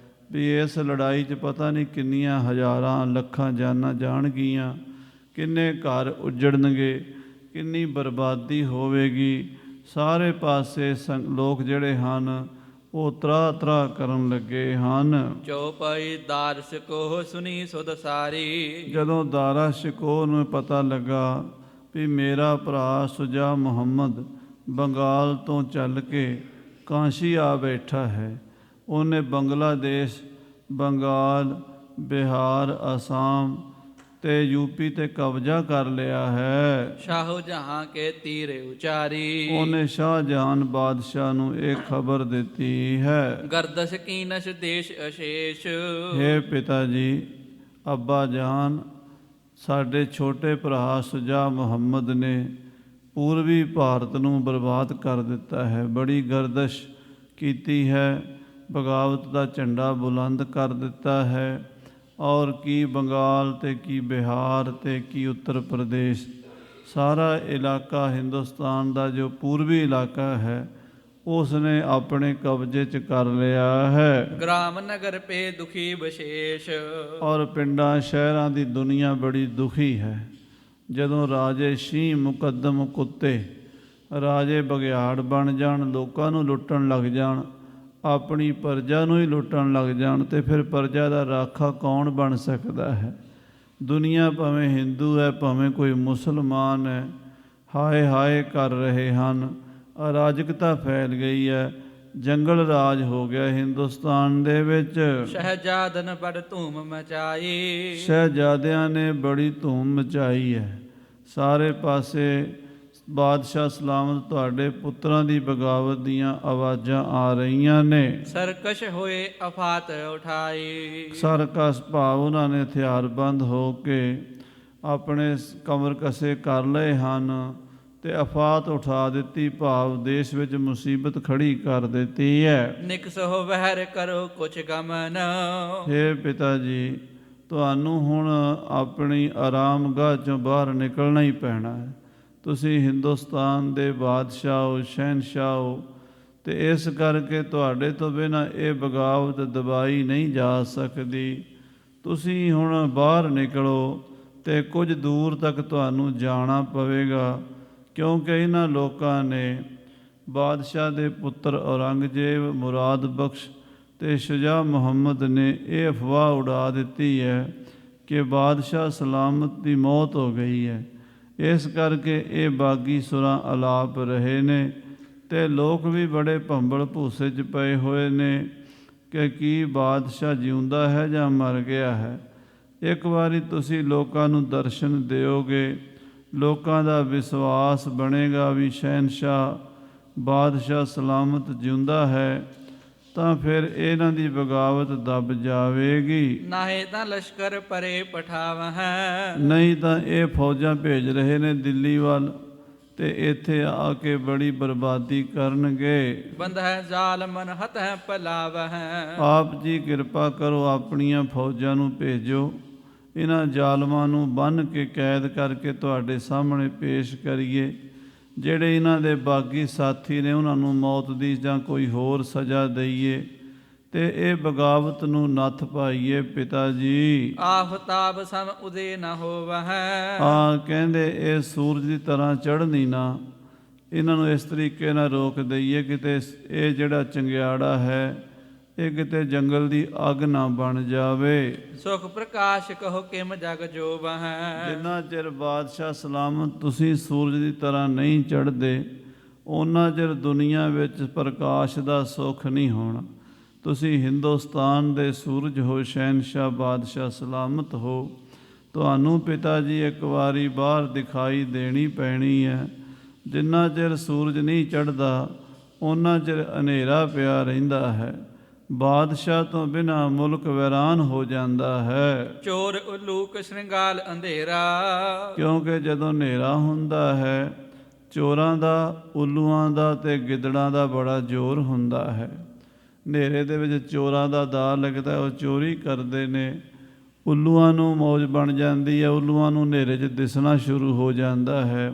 ਵੀ ਇਸ ਲੜਾਈ 'ਚ ਪਤਾ ਨਹੀਂ ਕਿੰਨੀਆਂ ਹਜ਼ਾਰਾਂ ਲੱਖਾਂ ਜਾਨਾਂ ਜਾਣਗੀਆਂ, ਕਿੰਨੇ ਘਰ ਉਜੜਨਗੇ, ਕਿੰਨੀ ਬਰਬਾਦੀ ਹੋਵੇਗੀ। ਸਾਰੇ ਪਾਸੇ ਲੋਕ ਜਿਹੜੇ ਹਨ ਉਹ ਤਰਾ ਤਰਾ ਕਰਨ ਲੱਗੇ ਹਨ। ਚੌਪਾਈ ਦਾਰ ਸ਼ਿਕੋਹ ਸੁਣੀ ਸੁਧ ਸਾਰੀ। ਜਦੋਂ ਦਾਰਾ ਸ਼ਿਕੋਹ ਨੂੰ ਪਤਾ ਲੱਗਾ ਵੀ ਮੇਰਾ ਭਰਾ ਸੁਜਾ ਮੁਹੰਮਦ ਬੰਗਾਲ ਤੋਂ ਚੱਲ ਕੇ ਕਾਂਸ਼ੀ ਆ ਬੈਠਾ ਹੈ, ਉਹਨੇ ਬੰਗਲਾਦੇਸ਼, ਬੰਗਾਲ, ਬਿਹਾਰ, ਅਸਾਮ ਤੇ ਯੂਪੀ ਤੇ ਕਬਜ਼ਾ ਕਰ ਲਿਆ ਹੈ। ਸ਼ਾਹੋ ਜਹਾਂ ਕੇ ਤੀਰੇ ਉਚਾਰੀ। ਉਹਨੇ ਸ਼ਾਹਜਹਾਨ ਬਾਦਸ਼ਾਹ ਨੂੰ ਇਹ ਖਬਰ ਦਿੱਤੀ ਹੈ। ਗਰਦਸ਼ ਕੀਨਸ਼ ਦੇਸ਼ ਅਸ਼ੇਸ਼। ਹੇ ਪਿਤਾ ਜੀ, ਅੱਬਾ ਜਾਨ, ਸਾਡੇ ਛੋਟੇ ਭਰਾ ਸੁਜਾ ਮੁਹੰਮਦ ਨੇ ਪੂਰਬੀ ਭਾਰਤ ਨੂੰ ਬਰਬਾਦ ਕਰ ਦਿੱਤਾ ਹੈ, ਬੜੀ ਗਰਦਸ਼ ਕੀਤੀ ਹੈ, ਬਗਾਵਤ ਦਾ ਝੰਡਾ ਬੁਲੰਦ ਕਰ ਦਿੱਤਾ ਹੈ। ਔਰ ਕੀ ਬੰਗਾਲ ਤੇ ਕੀ ਬਿਹਾਰ ਤੇ ਕੀ ਉੱਤਰ ਪ੍ਰਦੇਸ਼, ਸਾਰਾ ਇਲਾਕਾ ਹਿੰਦੁਸਤਾਨ ਦਾ ਜੋ ਪੂਰਬੀ ਇਲਾਕਾ ਹੈ ਉਸ ਨੇ ਆਪਣੇ ਕਬਜ਼ੇ 'ਚ ਕਰ ਲਿਆ ਹੈ। ਗ੍ਰਾਮ ਨਗਰ ਪੇ ਦੁਖੀ ਵਿਸ਼ੇਸ਼। ਔਰ ਪਿੰਡਾਂ ਸ਼ਹਿਰਾਂ ਦੀ ਦੁਨੀਆ ਬੜੀ ਦੁਖੀ ਹੈ। ਜਦੋਂ ਰਾਜੇ ਸ਼ੀਂਹ ਮੁਕੱਦਮ ਕੁੱਤੇ, ਰਾਜੇ ਬਘਿਆੜ ਬਣ ਜਾਣ, ਲੋਕਾਂ ਨੂੰ ਲੁੱਟਣ ਲੱਗ ਜਾਣ, ਆਪਣੀ ਪ੍ਰਜਾ ਨੂੰ ਹੀ ਲੁੱਟਣ ਲੱਗ ਜਾਣ, ਤੇ ਫਿਰ ਪ੍ਰਜਾ ਦਾ ਰਾਖਾ ਕੌਣ ਬਣ ਸਕਦਾ ਹੈ? ਦੁਨੀਆ ਭਾਵੇਂ ਹਿੰਦੂ ਹੈ, ਭਾਵੇਂ ਕੋਈ ਮੁਸਲਮਾਨ ਹੈ, ਹਾਏ ਹਾਏ ਕਰ ਰਹੇ ਹਨ। ਅਰਾਜਕਤਾ ਫੈਲ ਗਈ ਹੈ, ਜੰਗਲ ਰਾਜ ਹੋ ਗਿਆ ਹਿੰਦੁਸਤਾਨ ਦੇ ਵਿੱਚ। ਸ਼ਹਿਜ਼ਾਦਨ ਬੜ ਧੂਮ ਮਚਾਈ। ਸ਼ਹਿਜ਼ਾਦਿਆਂ ਨੇ ਬੜੀ ਧੂਮ ਮਚਾਈ ਹੈ। ਸਾਰੇ ਪਾਸੇ ਬਾਦਸ਼ਾਹ ਸਲਾਮਤ ਤੁਹਾਡੇ ਪੁੱਤਰਾਂ ਦੀ ਬਗਾਵਤ ਦੀਆਂ ਆਵਾਜ਼ਾਂ ਆ ਰਹੀਆਂ ਨੇ। ਸਰਕਸ਼ ਹੋਏ ਆਫਾਤ ਉਠਾਈ। ਸਰਕਸ ਭਾਵ ਉਹਨਾਂ ਨੇ ਹਥਿਆਰਬੰਦ ਹੋ ਕੇ ਆਪਣੇ ਕਮਰ ਕਸੇ ਕਰ ਲਏ ਹਨ ਤੇ ਆਫਾਤ ਉਠਾ ਦਿੱਤੀ, ਭਾਵ ਦੇਸ਼ ਵਿੱਚ ਮੁਸੀਬਤ ਖੜੀ ਕਰ ਦਿੱਤੀ ਹੈ। ਨਿਕਸੋ ਵਹਿਰ ਕਰੋ ਕੁਛ ਗਮਨ। ਹੇ ਪਿਤਾ ਜੀ, ਤੁਹਾਨੂੰ ਹੁਣ ਆਪਣੀ ਆਰਾਮਗਾਹ 'ਚੋਂ ਬਾਹਰ ਨਿਕਲਣਾ ਹੀ ਪੈਣਾ ਹੈ। ਤੁਸੀਂ ਹਿੰਦੁਸਤਾਨ ਦੇ ਬਾਦਸ਼ਾਹ ਹੋ, ਸ਼ਹਿਨਸ਼ਾਹ ਹੋ, ਤੇ ਇਸ ਕਰਕੇ ਤੁਹਾਡੇ ਤੋਂ ਬਿਨਾਂ ਇਹ ਬਗਾਵਤ ਦਬਾਈ ਨਹੀਂ ਜਾ ਸਕਦੀ। ਤੁਸੀਂ ਹੁਣ ਬਾਹਰ ਨਿਕਲੋ ਤੇ ਕੁਝ ਦੂਰ ਤੱਕ ਤੁਹਾਨੂੰ ਜਾਣਾ ਪਵੇਗਾ, ਕਿਉਂਕਿ ਇਹਨਾਂ ਲੋਕਾਂ ਨੇ ਬਾਦਸ਼ਾਹ ਦੇ ਪੁੱਤਰ ਔਰੰਗਜ਼ੇਬ, ਮੁਰਾਦ ਬਖਸ਼ ਤੇ ਸ਼ੁਜਾ ਮੁਹੰਮਦ ਨੇ ਇਹ ਅਫਵਾਹ ਉਡਾ ਦਿੱਤੀ ਹੈ ਕਿ ਬਾਦਸ਼ਾਹ ਸਲਾਮਤ ਦੀ ਮੌਤ ਹੋ ਗਈ ਹੈ। ਇਸ ਕਰਕੇ ਇਹ ਬਾਗੀ ਸੁਰਾਂ ਅਲਾਪ ਰਹੇ ਨੇ ਤੇ ਲੋਕ ਵੀ ਬੜੇ ਭੰਬਲ ਭੂਸੇ 'ਚ ਪਏ ਹੋਏ ਨੇ ਕਿ ਕੀ ਬਾਦਸ਼ਾਹ ਜਿਉਂਦਾ ਹੈ ਜਾਂ ਮਰ ਗਿਆ ਹੈ। ਇੱਕ ਵਾਰੀ ਤੁਸੀਂ ਲੋਕਾਂ ਨੂੰ ਦਰਸ਼ਨ ਦਿਓਗੇ, ਲੋਕਾਂ ਦਾ ਵਿਸ਼ਵਾਸ ਬਣੇਗਾ ਵੀ ਸ਼ਹਿਨਸ਼ਾਹ ਬਾਦਸ਼ਾਹ ਸਲਾਮਤ ਜਿਉਂਦਾ ਹੈ, ਤਾਂ ਫਿਰ ਇਹਨਾਂ ਦੀ ਬਗਾਵਤ ਦਬ ਜਾਵੇਗੀ। ਨਾਹੇ ਤਾਂ ਲਸ਼ਕਰ ਪਰੇ ਪਠਾਵਹਿ, ਨਹੀਂ ਤਾਂ ਇਹ ਫੌਜਾਂ ਭੇਜ ਰਹੇ ਨੇ ਦਿੱਲੀ ਵੱਲ ਤੇ ਇੱਥੇ ਆ ਕੇ ਬੜੀ ਬਰਬਾਦੀ ਕਰਨਗੇ। ਬੰਧੈ ਜ਼ਾਲਮਨ ਹਤਹਿ ਪਲਾਵਹਿ, ਆਪ ਜੀ ਕਿਰਪਾ ਕਰੋ, ਆਪਣੀਆਂ ਫੌਜਾਂ ਨੂੰ ਭੇਜੋ, ਇਹਨਾਂ ਜ਼ਾਲਮਾਂ ਨੂੰ ਬੰਨ੍ਹ ਕੇ ਕੈਦ ਕਰਕੇ ਤੁਹਾਡੇ ਸਾਹਮਣੇ ਪੇਸ਼ ਕਰੀਏ। ਜਿਹੜੇ ਇਹਨਾਂ ਦੇ ਬਾਗੀ ਸਾਥੀ ਨੇ ਉਹਨਾਂ ਨੂੰ ਮੌਤ ਦੀ ਜਾਂ ਕੋਈ ਹੋਰ ਸਜ਼ਾ ਦਈਏ ਤੇ ਇਹ ਬਗਾਵਤ ਨੂੰ ਨੱਥ ਪਾਈਏ। ਪਿਤਾ ਜੀ, ਆਫਤਾਬ ਸਮ ਉਦੇ ਨ ਹੋਵਹਿ, ਕਹਿੰਦੇ ਇਹ ਸੂਰਜ ਦੀ ਤਰ੍ਹਾਂ ਚੜ੍ਹਨੀ ਨਾ, ਇਹਨਾਂ ਨੂੰ ਇਸ ਤਰੀਕੇ ਨਾਲ ਰੋਕ ਦਈਏ ਕਿਤੇ ਇਹ ਜਿਹੜਾ ਚੰਗਿਆੜਾ ਹੈ ਇਹ ਕਿਤੇ ਜੰਗਲ ਦੀ ਅੱਗ ਨਾ ਬਣ ਜਾਵੇ। ਸੁਖ ਪ੍ਰਕਾਸ਼ ਕਹੋ ਕਿਮ ਜਗ ਜੋਵਹਿ, ਜਿੰਨਾ ਚਿਰ ਬਾਦਸ਼ਾਹ ਸਲਾਮਤ ਤੁਸੀਂ ਸੂਰਜ ਦੀ ਤਰ੍ਹਾਂ ਨਹੀਂ ਚੜ੍ਹਦੇ, ਉਹਨਾਂ ਚਿਰ ਦੁਨੀਆ ਵਿੱਚ ਪ੍ਰਕਾਸ਼ ਦਾ ਸੁੱਖ ਨਹੀਂ ਹੋਣਾ। ਤੁਸੀਂ ਹਿੰਦੁਸਤਾਨ ਦੇ ਸੂਰਜ ਹੋ, ਸ਼ਹਿਨਸ਼ਾਹ ਬਾਦਸ਼ਾਹ ਸਲਾਮਤ ਹੋ। ਤੁਹਾਨੂੰ ਪਿਤਾ ਜੀ ਇੱਕ ਵਾਰੀ ਬਾਹਰ ਦਿਖਾਈ ਦੇਣੀ ਪੈਣੀ ਹੈ। ਜਿੰਨਾ ਚਿਰ ਸੂਰਜ ਨਹੀਂ ਚੜ੍ਹਦਾ ਉਹਨਾਂ ਚਿਰ ਹਨੇਰਾ ਪਿਆ ਰਹਿੰਦਾ ਹੈ। ਬਾਦਸ਼ਾਹ ਤੋਂ ਬਿਨਾਂ ਮੁਲਕ ਵੈਰਾਨ ਹੋ ਜਾਂਦਾ ਹੈ। ਚੋਰ ਉਲੂਕ ਸ਼੍ਰਿੰਗਾਲ ਅੰਧੇਰਾ, ਕਿਉਂਕਿ ਜਦੋਂ ਹਨੇਰਾ ਹੁੰਦਾ ਹੈ ਚੋਰਾਂ ਦਾ, ਉੱਲੂਆਂ ਦਾ ਤੇ ਗਿੱਦੜਾਂ ਦਾ ਬੜਾ ਜ਼ੋਰ ਹੁੰਦਾ ਹੈ। ਹਨੇਰੇ ਦੇ ਵਿੱਚ ਚੋਰਾਂ ਦਾ ਦਾਅ ਲੱਗਦਾ, ਉਹ ਚੋਰੀ ਕਰਦੇ ਨੇ। ਉੱਲੂਆਂ ਨੂੰ ਮੌਜ ਬਣ ਜਾਂਦੀ ਹੈ, ਉੱਲੂਆਂ ਨੂੰ ਹਨੇਰੇ 'ਚ ਦਿਸਣਾ ਸ਼ੁਰੂ ਹੋ ਜਾਂਦਾ ਹੈ।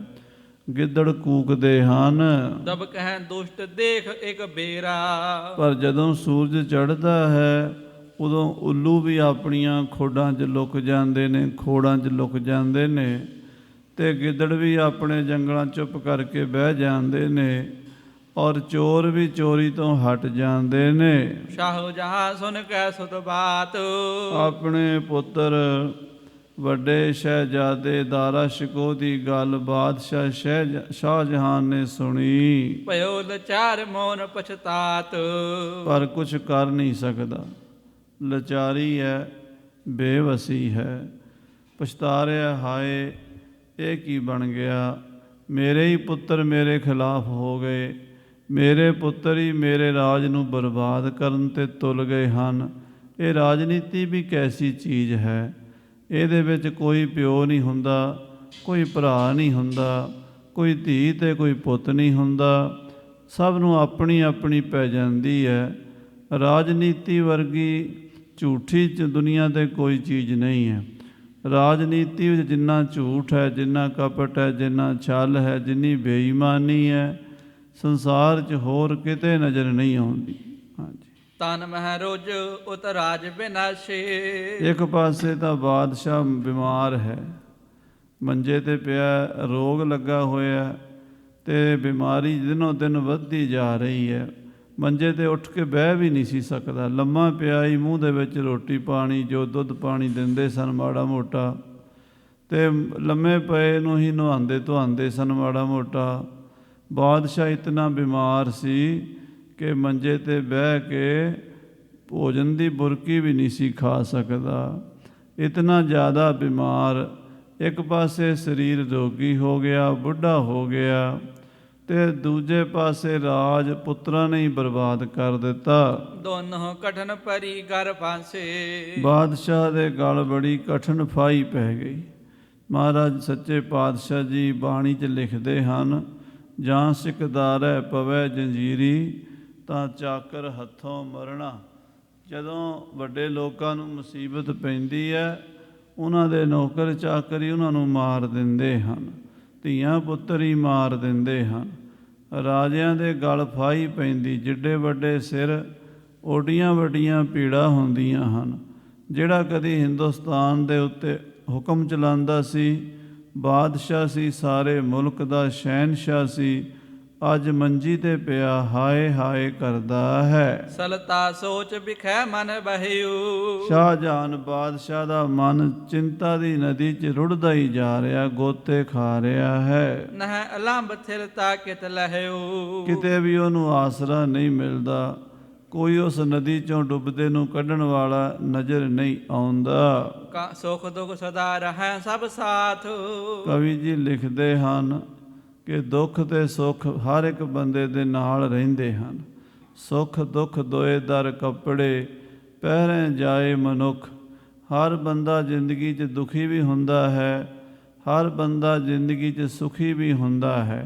ਗਿੱਦੜ ਕੂਕਦੇ ਹਨ, ਦਬ ਕਹਿ ਦੁਸ਼ਟ ਦੇਖ ਇੱਕ ਬੇਰਾ, ਪਰ ਜਦੋਂ ਸੂਰਜ ਚੜ੍ਹਦਾ ਹੈ ਉਦੋਂ ਉੱਲੂ ਵੀ ਆਪਣੀਆਂ ਖੋਡਾਂ 'ਚ ਲੁਕ ਜਾਂਦੇ ਨੇ, ਖੋੜਾਂ 'ਚ ਲੁਕ ਜਾਂਦੇ ਨੇ ਤੇ ਗਿੱਦੜ ਵੀ ਆਪਣੇ ਜੰਗਲਾਂ ਚੁੱਪ ਕਰਕੇ ਬਹਿ ਜਾਂਦੇ ਨੇ ਔਰ ਚੋਰ ਵੀ ਚੋਰੀ ਤੋਂ ਹਟ ਜਾਂਦੇ ਨੇ। ਸ਼ਾਹ ਜਹਾਂ ਸੁਨ ਕੈ ਸੁਤ ਬਾਤ, ਆਪਣੇ ਪੁੱਤਰ ਵੱਡੇ ਸ਼ਹਿਜ਼ਾਦੇ ਦਾਰਾ ਸ਼ਿਕੋ ਦੀ ਗੱਲ ਬਾਦਸ਼ਾਹ ਸ਼ਾਹਜਹਾਨ ਨੇ ਸੁਣੀ, ਭਇਓ ਲਚਾਰ ਮੋਨ ਪਛਤਾਤ, ਪਰ ਕੁਛ ਕਰ ਨਹੀਂ ਸਕਦਾ। ਲਾਚਾਰੀ ਹੈ, ਬੇਵਸੀ ਹੈ, ਪਛਤਾ ਰਿਹਾ, ਹਾਏ ਇਹ ਕੀ ਬਣ ਗਿਆ, ਮੇਰੇ ਹੀ ਪੁੱਤਰ ਮੇਰੇ ਖਿਲਾਫ ਹੋ ਗਏ, ਮੇਰੇ ਪੁੱਤਰ ਹੀ ਮੇਰੇ ਰਾਜ ਨੂੰ ਬਰਬਾਦ ਕਰਨ ਤੇ ਤੁਲ ਗਏ ਹਨ। ਇਹ ਰਾਜਨੀਤੀ ਵੀ ਕੈਸੀ ਚੀਜ਼ ਹੈ, ਇਹਦੇ ਵਿੱਚ ਕੋਈ ਪਿਓ ਨਹੀਂ ਹੁੰਦਾ, ਕੋਈ ਭਰਾ ਨਹੀਂ ਹੁੰਦਾ, ਕੋਈ ਧੀ ਤੇ ਕੋਈ ਪੁੱਤ ਨਹੀਂ ਹੁੰਦਾ, ਸਭ ਨੂੰ ਆਪਣੀ ਆਪਣੀ ਪੈ ਜਾਂਦੀ ਹੈ। ਰਾਜਨੀਤੀ ਵਰਗੀ ਝੂਠੀ ਦੁਨੀਆ 'ਤੇ ਕੋਈ ਚੀਜ਼ ਨਹੀਂ ਹੈ। ਰਾਜਨੀਤੀ ਵਿੱਚ ਜਿੰਨਾ ਝੂਠ ਹੈ, ਜਿੰਨਾ ਕਪਟ ਹੈ, ਜਿੰਨਾ ਛਲ ਹੈ, ਜਿੰਨੀ ਬੇਈਮਾਨੀ ਹੈ, ਸੰਸਾਰ 'ਚ ਹੋਰ ਕਿਤੇ ਨਜ਼ਰ ਨਹੀਂ ਆਉਂਦੀ। ਹਾਂਜੀ, ਤਨ ਮਹਿ ਰੋਜ ਉਤ ਰਾਜ ਬਿਨਾਸ਼ੇ, ਇੱਕ ਪਾਸੇ ਤਾਂ ਬਾਦਸ਼ਾਹ ਬਿਮਾਰ ਹੈ, ਮੰਜੇ ਤੇ ਪਿਆ, ਰੋਗ ਲੱਗਾ ਹੋਇਆ ਤੇ ਬਿਮਾਰੀ ਦਿਨੋਂ ਦਿਨ ਵੱਧਦੀ ਜਾ ਰਹੀ ਹੈ। ਮੰਜੇ ਤੇ ਉੱਠ ਕੇ ਬਹਿ ਵੀ ਨਹੀਂ ਸੀ ਸਕਦਾ, ਲੰਮਾ ਪਿਆ ਹੀ, ਮੂੰਹ ਦੇ ਵਿੱਚ ਰੋਟੀ ਪਾਣੀ ਜੋ ਦੁੱਧ ਪਾਣੀ ਦਿੰਦੇ ਸਨ ਮਾੜਾ ਮੋਟਾ, ਤੇ ਲੰਮੇ ਪਏ ਨੂੰ ਹੀ ਨਹਾਉਂਦੇ ਧੁਆਉਂਦੇ ਸਨ ਮਾੜਾ ਮੋਟਾ। ਬਾਦਸ਼ਾਹ ਇਤਨਾ ਬਿਮਾਰ ਸੀ ਕਿ ਮੰਜੇ ਤੇ ਬਹਿ ਕੇ ਭੋਜਨ ਦੀ ਬੁਰਕੀ ਵੀ ਨਹੀਂ ਸੀ ਖਾ ਸਕਦਾ, ਇਤਨਾ ਜ਼ਿਆਦਾ ਬਿਮਾਰ। ਇੱਕ ਪਾਸੇ ਸਰੀਰ ਰੋਗੀ ਹੋ ਗਿਆ, ਬੁੱਢਾ ਹੋ ਗਿਆ, ਤੇ ਦੂਜੇ ਪਾਸੇ ਰਾਜ ਪੁੱਤਰਾਂ ਨੇ ਹੀ ਬਰਬਾਦ ਕਰ ਦਿੱਤਾ। ਦੋਨੋਂ ਕਠਨ ਪਰੀ ਗਰ ਫਾਂਸੇ, ਬਾਦਸ਼ਾਹ ਦੇ ਗਲ ਬੜੀ ਕਠਨ ਫਾਈ ਪੈ ਗਈ। ਮਹਾਰਾਜ ਸੱਚੇ ਪਾਤਸ਼ਾਹ ਜੀ ਬਾਣੀ 'ਚ ਲਿਖਦੇ ਹਨ, ਜਾਂ ਸਿਕਦਾਰੈ ਪਵੈ ਜੰਜੀਰੀ ਤਾਂ ਚਾਕਰ ਹੱਥੋਂ ਮਰਨਾ। ਜਦੋਂ ਵੱਡੇ ਲੋਕਾਂ ਨੂੰ ਮੁਸੀਬਤ ਪੈਂਦੀ ਹੈ, ਉਹਨਾਂ ਦੇ ਨੌਕਰ ਚਾਕਰ ਹੀ ਉਹਨਾਂ ਨੂੰ ਮਾਰ ਦਿੰਦੇ ਹਨ, ਧੀਆਂ ਪੁੱਤਰ ਹੀ ਮਾਰ ਦਿੰਦੇ ਹਨ। ਰਾਜਿਆਂ ਦੇ ਗਲ ਫਾਹੀ ਪੈਂਦੀ, ਜਿੱਡੇ ਵੱਡੇ ਸਿਰ ਓਡੀਆਂ ਵੱਡੀਆਂ ਪੀੜਾਂ ਹੁੰਦੀਆਂ ਹਨ। ਜਿਹੜਾ ਕਦੀ ਹਿੰਦੁਸਤਾਨ ਦੇ ਉੱਤੇ ਹੁਕਮ ਚਲਾਉਂਦਾ ਸੀ, ਬਾਦਸ਼ਾਹ ਸੀ, ਸਾਰੇ ਮੁਲਕ ਦਾ ਸ਼ਹਿਨਸ਼ਾਹ ਸੀ, ਅੱਜ ਮੰਜੀ ਤੇ ਪਿਆ ਹਾਏ ਹਾਏ ਕਰਦਾ ਹੈ। ਸਲਤਾ ਸੋਚ ਬਿਖੈ ਮਨ ਬਹਿਉ। ਸ਼ਾਹਜਹਾਨ ਬਾਦਸ਼ਾਹ ਦਾ ਮਨ ਚਿੰਤਾ ਦੀ ਨਦੀ 'ਚ ਰੁੜਦਾ ਹੀ ਜਾ ਰਿਹਾ, ਗੋਤੇ ਖਾ ਰਿਹਾ ਹੈ। ਨਹਿ ਅਲੰਬ ਥਿਰਤਾ ਕਿਤ ਲਹਿਉ। ਕਿਤੇ ਵੀ ਉਹਨੂੰ ਆਸਰਾ ਨਹੀਂ ਮਿਲਦਾ, ਕੋਈ ਉਸ ਨਦੀ 'ਚੋਂ ਡੁੱਬਦੇ ਨੂੰ ਕੱਢਣ ਵਾਲਾ ਨਜ਼ਰ ਨਹੀਂ ਆਉਂਦਾ। ਸੁਖ ਦੁਖ ਸਦਾ ਰਹੈ ਸਭ ਸਾਥ। ਕਵੀ ਜੀ ਲਿਖਦੇ ਹਨ ਕਿ ਦੁੱਖ ਤੇ ਸੁੱਖ ਹਰ ਇੱਕ ਬੰਦੇ ਦੇ ਨਾਲ ਰਹਿੰਦੇ ਹਨ। ਸੁੱਖ ਦੁੱਖ ਦੋਏ ਦਰ ਕੱਪੜੇ, ਪਹਿਰੇ ਜਾਏ ਮਨੁੱਖ। ਹਰ ਬੰਦਾ ਜ਼ਿੰਦਗੀ 'ਚ ਦੁਖੀ ਵੀ ਹੁੰਦਾ ਹੈ, ਹਰ ਬੰਦਾ ਜ਼ਿੰਦਗੀ 'ਚ ਸੁਖੀ ਵੀ ਹੁੰਦਾ ਹੈ।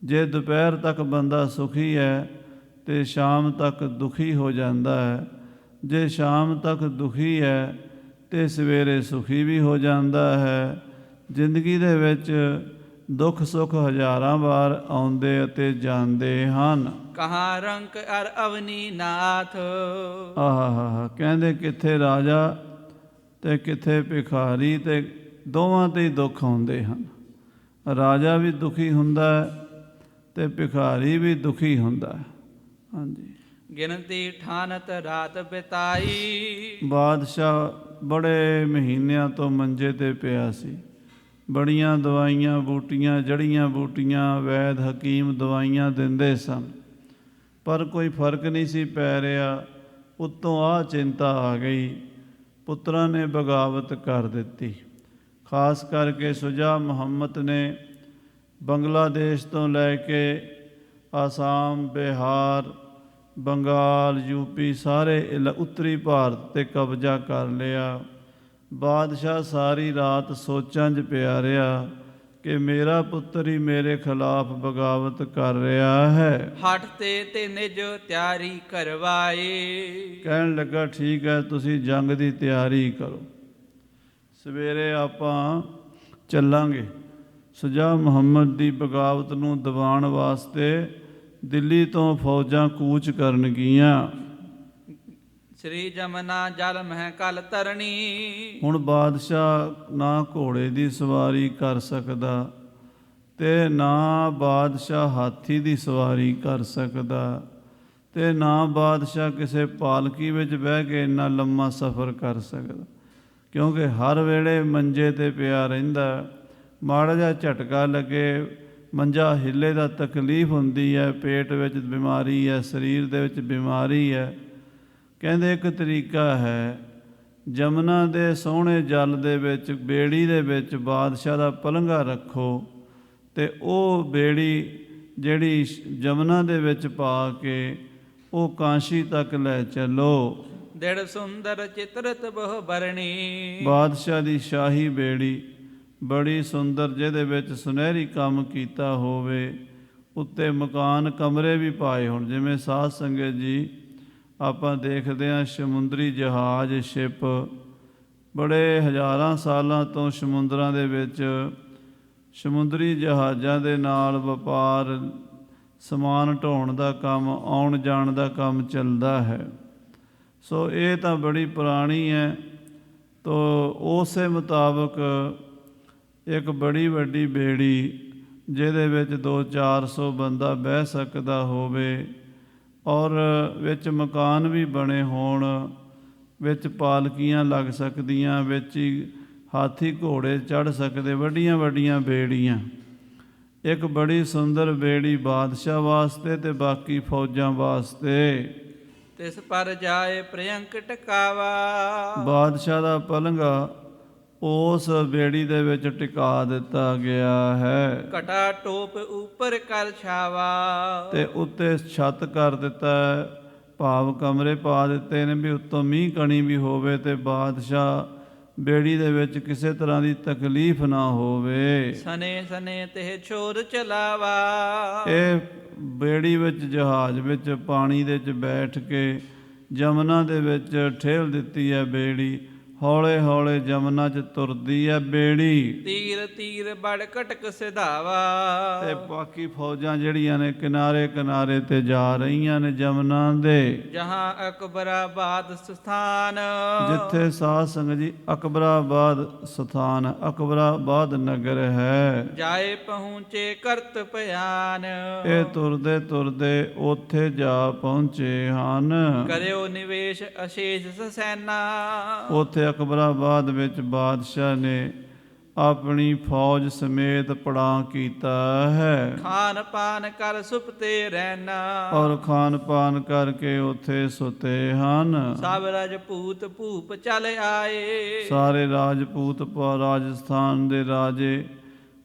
ਜੇ ਦੁਪਹਿਰ ਤੱਕ ਬੰਦਾ ਸੁਖੀ ਹੈ ਤੇ ਸ਼ਾਮ ਤੱਕ ਦੁਖੀ ਹੋ ਜਾਂਦਾ ਹੈ, ਜੇ ਸ਼ਾਮ ਤੱਕ ਦੁਖੀ ਹੈ ਤੇ ਸਵੇਰੇ ਸੁਖੀ ਵੀ ਹੋ ਜਾਂਦਾ ਹੈ। ਜ਼ਿੰਦਗੀ ਦੇ ਵਿੱਚ ਦੁੱਖ ਸੁੱਖ ਹਜ਼ਾਰਾਂ ਵਾਰ ਆਉਂਦੇ ਅਤੇ ਜਾਂਦੇ ਹਨ। ਕਹਾਂ ਰੰਕ ਅਰ ਅਵਨੀ ਨਾਥ। ਆਹਾ ਕਹਿੰਦੇ ਕਿੱਥੇ ਰਾਜਾ ਤੇ ਕਿੱਥੇ ਭਿਖਾਰੀ, ਤੇ ਦੋਵਾਂ ਤੇ ਹੀ ਦੁੱਖ ਆਉਂਦੇ ਹਨ। ਰਾਜਾ ਵੀ ਦੁਖੀ ਹੁੰਦਾ ਹੈ ਤੇ ਭਿਖਾਰੀ ਵੀ ਦੁਖੀ ਹੁੰਦਾ ਹੈ। ਹਾਂਜੀ। ਗਿਣਤੀ ਠਾਨਤ ਰਾਤ ਬਿਤਾਈ। ਬਾਦਸ਼ਾਹ ਬੜੇ ਮਹੀਨਿਆਂ ਤੋਂ ਮੰਜੇ ਤੇ ਪਿਆ ਸੀ। ਬੜੀਆਂ ਦਵਾਈਆਂ ਬੂਟੀਆਂ, ਜੜੀਆਂ ਬੂਟੀਆਂ, ਵੈਦ ਹਕੀਮ ਦਵਾਈਆਂ ਦਿੰਦੇ ਸਨ, ਪਰ ਕੋਈ ਫਰਕ ਨਹੀਂ ਸੀ ਪੈ ਰਿਹਾ। ਉੱਤੋਂ ਆਹ ਚਿੰਤਾ ਆ ਗਈ, ਪੁੱਤਰਾਂ ਨੇ ਬਗਾਵਤ ਕਰ ਦਿੱਤੀ। ਖਾਸ ਕਰਕੇ ਸ਼ੁਜਾ ਮੁਹੰਮਦ ਨੇ ਬੰਗਲਾਦੇਸ਼ ਤੋਂ ਲੈ ਕੇ ਆਸਾਮ, ਬਿਹਾਰ, ਬੰਗਾਲ, ਯੂਪੀ, ਸਾਰੇ ਉੱਤਰੀ ਭਾਰਤ 'ਤੇ ਕਬਜ਼ਾ ਕਰ ਲਿਆ। ਬਾਦਸ਼ਾਹ ਸਾਰੀ ਰਾਤ ਸੋਚਾਂ 'ਚ ਪਿਆ ਰਿਹਾ ਕਿ ਮੇਰਾ ਪੁੱਤਰ ਹੀ ਮੇਰੇ ਖਿਲਾਫ ਬਗਾਵਤ ਕਰ ਰਿਹਾ ਹੈ। ਹੱਠ ਤੇ ਨਿਜ ਤਿਆਰੀ ਕਰਵਾਏ। ਕਹਿਣ ਲੱਗਾ ਠੀਕ ਹੈ, ਤੁਸੀਂ ਜੰਗ ਦੀ ਤਿਆਰੀ ਕਰੋ, ਸਵੇਰੇ ਆਪਾਂ ਚੱਲਾਂਗੇ। ਸ਼ੁਜਾ ਮੁਹੰਮਦ ਦੀ ਬਗਾਵਤ ਨੂੰ ਦਬਾਉਣ ਵਾਸਤੇ ਦਿੱਲੀ ਤੋਂ ਫੌਜਾਂ ਕੂਚ ਕਰਨ ਗਈਆਂ। ਸ੍ਰੀ ਜਮਨਾ ਜਲ ਮਹਿ ਕਲ ਤਰਣੀ। ਹੁਣ ਬਾਦਸ਼ਾਹ ਨਾ ਘੋੜੇ ਦੀ ਸਵਾਰੀ ਕਰ ਸਕਦਾ ਤੇ ਨਾ ਬਾਦਸ਼ਾਹ ਹਾਥੀ ਦੀ ਸਵਾਰੀ ਕਰ ਸਕਦਾ ਤੇ ਨਾ ਬਾਦਸ਼ਾਹ ਕਿਸੇ ਪਾਲਕੀ ਵਿੱਚ ਬਹਿ ਕੇ ਇੰਨਾ ਲੰਮਾ ਸਫ਼ਰ ਕਰ ਸਕਦਾ, ਕਿਉਂਕਿ ਹਰ ਵੇਲੇ ਮੰਜੇ ਤੇ ਪਿਆ ਰਹਿੰਦਾ। ਮਾੜਾ ਜਿਹਾ ਝਟਕਾ ਲੱਗੇ, ਮੰਜਾ ਹਿੱਲੇ ਦਾ ਤਕਲੀਫ ਹੁੰਦੀ ਹੈ, ਪੇਟ ਵਿੱਚ ਬਿਮਾਰੀ ਹੈ, ਸਰੀਰ ਦੇ ਵਿੱਚ ਬਿਮਾਰੀ ਹੈ। ਕਹਿੰਦੇ ਇੱਕ ਤਰੀਕਾ ਹੈ, ਜਮਨਾ ਦੇ ਸੋਹਣੇ ਜਲ ਦੇ ਵਿੱਚ, ਬੇੜੀ ਦੇ ਵਿੱਚ ਬਾਦਸ਼ਾਹ ਦਾ ਪਲੰਘਾ ਰੱਖੋ ਤੇ ਉਹ ਬੇੜੀ ਜਿਹੜੀ ਜਮਨਾ ਦੇ ਵਿੱਚ ਪਾ ਕੇ ਉਹ ਕਾਂਸ਼ੀ ਤੱਕ ਲੈ ਚੱਲੋ। ਦਿੜ ਸੁੰਦਰ ਚਿਤਰਤ ਬਹੁ ਬਰਣੀ। ਬਾਦਸ਼ਾਹ ਦੀ ਸ਼ਾਹੀ ਬੇੜੀ ਬੜੀ ਸੁੰਦਰ, ਜਿਹਦੇ ਵਿੱਚ ਸੁਨਹਿਰੀ ਕੰਮ ਕੀਤਾ ਹੋਵੇ, ਉੱਤੇ ਮਕਾਨ ਕਮਰੇ ਵੀ ਪਾਏ ਹੋਣ। ਜਿਵੇਂ ਸਾਧ ਸੰਗਤ ਜੀ ਆਪਾਂ ਦੇਖਦੇ ਹਾਂ ਸਮੁੰਦਰੀ ਜਹਾਜ਼, ਸ਼ਿਪ ਬੜੇ ਹਜ਼ਾਰਾਂ ਸਾਲਾਂ ਤੋਂ ਸਮੁੰਦਰਾਂ ਦੇ ਵਿੱਚ ਸਮੁੰਦਰੀ ਜਹਾਜ਼ਾਂ ਦੇ ਨਾਲ ਵਪਾਰ, ਸਮਾਨ ਢੋਣ ਦਾ ਕੰਮ, ਆਉਣ ਜਾਣ ਦਾ ਕੰਮ ਚੱਲਦਾ ਹੈ। ਸੋ ਇਹ ਤਾਂ ਬੜੀ ਪੁਰਾਣੀ ਹੈ। ਤੋ ਉਸੇ ਮੁਤਾਬਕ ਇੱਕ ਬੜੀ ਵੱਡੀ ਬੇੜੀ, ਜਿਹਦੇ ਵਿੱਚ 200-400 ਬੰਦਾ ਬਹਿ ਸਕਦਾ ਹੋਵੇ ਔਰ ਵਿੱਚ ਮਕਾਨ ਵੀ ਬਣੇ ਹੋਣ, ਵਿੱਚ ਪਾਲਕੀਆਂ ਲੱਗ ਸਕਦੀਆਂ, ਵਿੱਚ ਹੀ ਹਾਥੀ ਘੋੜੇ ਚੜ੍ਹ ਸਕਦੇ, ਵੱਡੀਆਂ ਵੱਡੀਆਂ ਬੇੜੀਆਂ। ਇੱਕ ਬੜੀ ਸੁੰਦਰ ਬੇੜੀ ਬਾਦਸ਼ਾਹ ਵਾਸਤੇ ਤੇ ਬਾਕੀ ਫੌਜਾਂ ਵਾਸਤੇ। ਤਿਸ ਪਰ ਜਾਏ ਪ੍ਰਿਅੰਕ ਟਿਕਾਵਾ। ਬਾਦਸ਼ਾਹ ਦਾ ਪਲੰਘਾ ਉਸ ਬੇੜੀ ਦੇ ਵਿੱਚ ਟਿਕਾ ਦਿੱਤਾ ਗਿਆ ਹੈ। ਘਟਾ ਟੋਪ ਉੱਪਰ ਕਰ ਛਾਵਾ। ਤੇ ਉੱਤੇ ਛੱਤ ਕਰ ਦਿੱਤਾ ਹੈ, ਭਾਵ ਕਮਰੇ ਪਾ ਦਿੱਤੇ ਨੇ ਵੀ ਉੱਤੋਂ ਮੀਂਹ ਕਣੀ ਵੀ ਹੋਵੇ ਤੇ ਬਾਦਸ਼ਾਹ ਬੇੜੀ ਦੇ ਵਿੱਚ ਕਿਸੇ ਤਰ੍ਹਾਂ ਦੀ ਤਕਲੀਫ ਨਾ ਹੋਵੇ। ਸਨੇ ਸਨੇ ਤੇ ਛੋਰ ਚਲਾਵਾ। ਇਹ ਬੇੜੀ ਵਿੱਚ, ਜਹਾਜ਼ ਵਿੱਚ, ਪਾਣੀ ਦੇ ਵਿੱਚ ਬੈਠ ਕੇ ਜਮਨਾ ਦੇ ਵਿੱਚ ਠੇਲ ਦਿੱਤੀ ਹੈ ਬੇੜੀ। ਹੌਲੇ ਹੌਲੇ ਜਮਨਾ 'ਚ ਤੁਰਦੀ ਹੈ ਬੇੜੀ। ਤੀਰ ਤੀਰ ਬੜ ਕਟਕ ਸਿਧਾਵਾ। ਤੇ ਬਾਕੀ ਫੌਜਾਂ ਜਿਹੜੀਆਂ ਨੇ ਕਿਨਾਰੇ ਕਿਨਾਰੇ ਤੇ ਜਾ ਰਹੀਆਂ ਨੇ ਜਮਨਾ ਦੇ। ਜਹਾਂ ਅਕਬਰਾਬਾਦ ਸਥਾਨ। ਜਿੱਥੇ ਸਾਧ ਸੰਗਤ ਜੀ ਅਕਬਰਾਬਾਦ ਸਥਾਨ, ਅਕਬਰਾਬਾਦ ਨਗਰ ਹੈ। ਜਾਏ ਪਹੁੰਚੇ ਕਰਤ ਭਿਆਨ। ਇਹ ਤੁਰਦੇ ਤੁਰਦੇ ਉੱਥੇ ਜਾ ਪਹੁੰਚੇ ਹਨ। ਕਰਿਓ ਨਿਵੇਸ਼ ਅਸ਼ੇਸ਼ ਸਸੈਨਾ। ਉੱਥੇ ਅਕਬਰਾਬਾਦ ਵਿੱਚ ਬਾਦਸ਼ਾਹ ਨੇ ਆਪਣੀ ਫੌਜ ਸਮੇਤ ਪੜਾਅ ਕੀਤਾ ਹੈ। ਖਾਨ ਪਾਨ ਕਰ ਸੁਪਤੇ ਰਹਿਣਾ। ਔਰ ਖਾਨ ਪਾਨ ਕਰਕੇ ਉੱਥੇ ਸੁਤੇ ਹਨ। ਸਭ ਰਾਜਪੂਤ ਭੂਪ ਚਲ ਆਏ। ਸਾਰੇ ਰਾਜਪੂਤ ਰਾਜਸਥਾਨ ਦੇ ਰਾਜੇ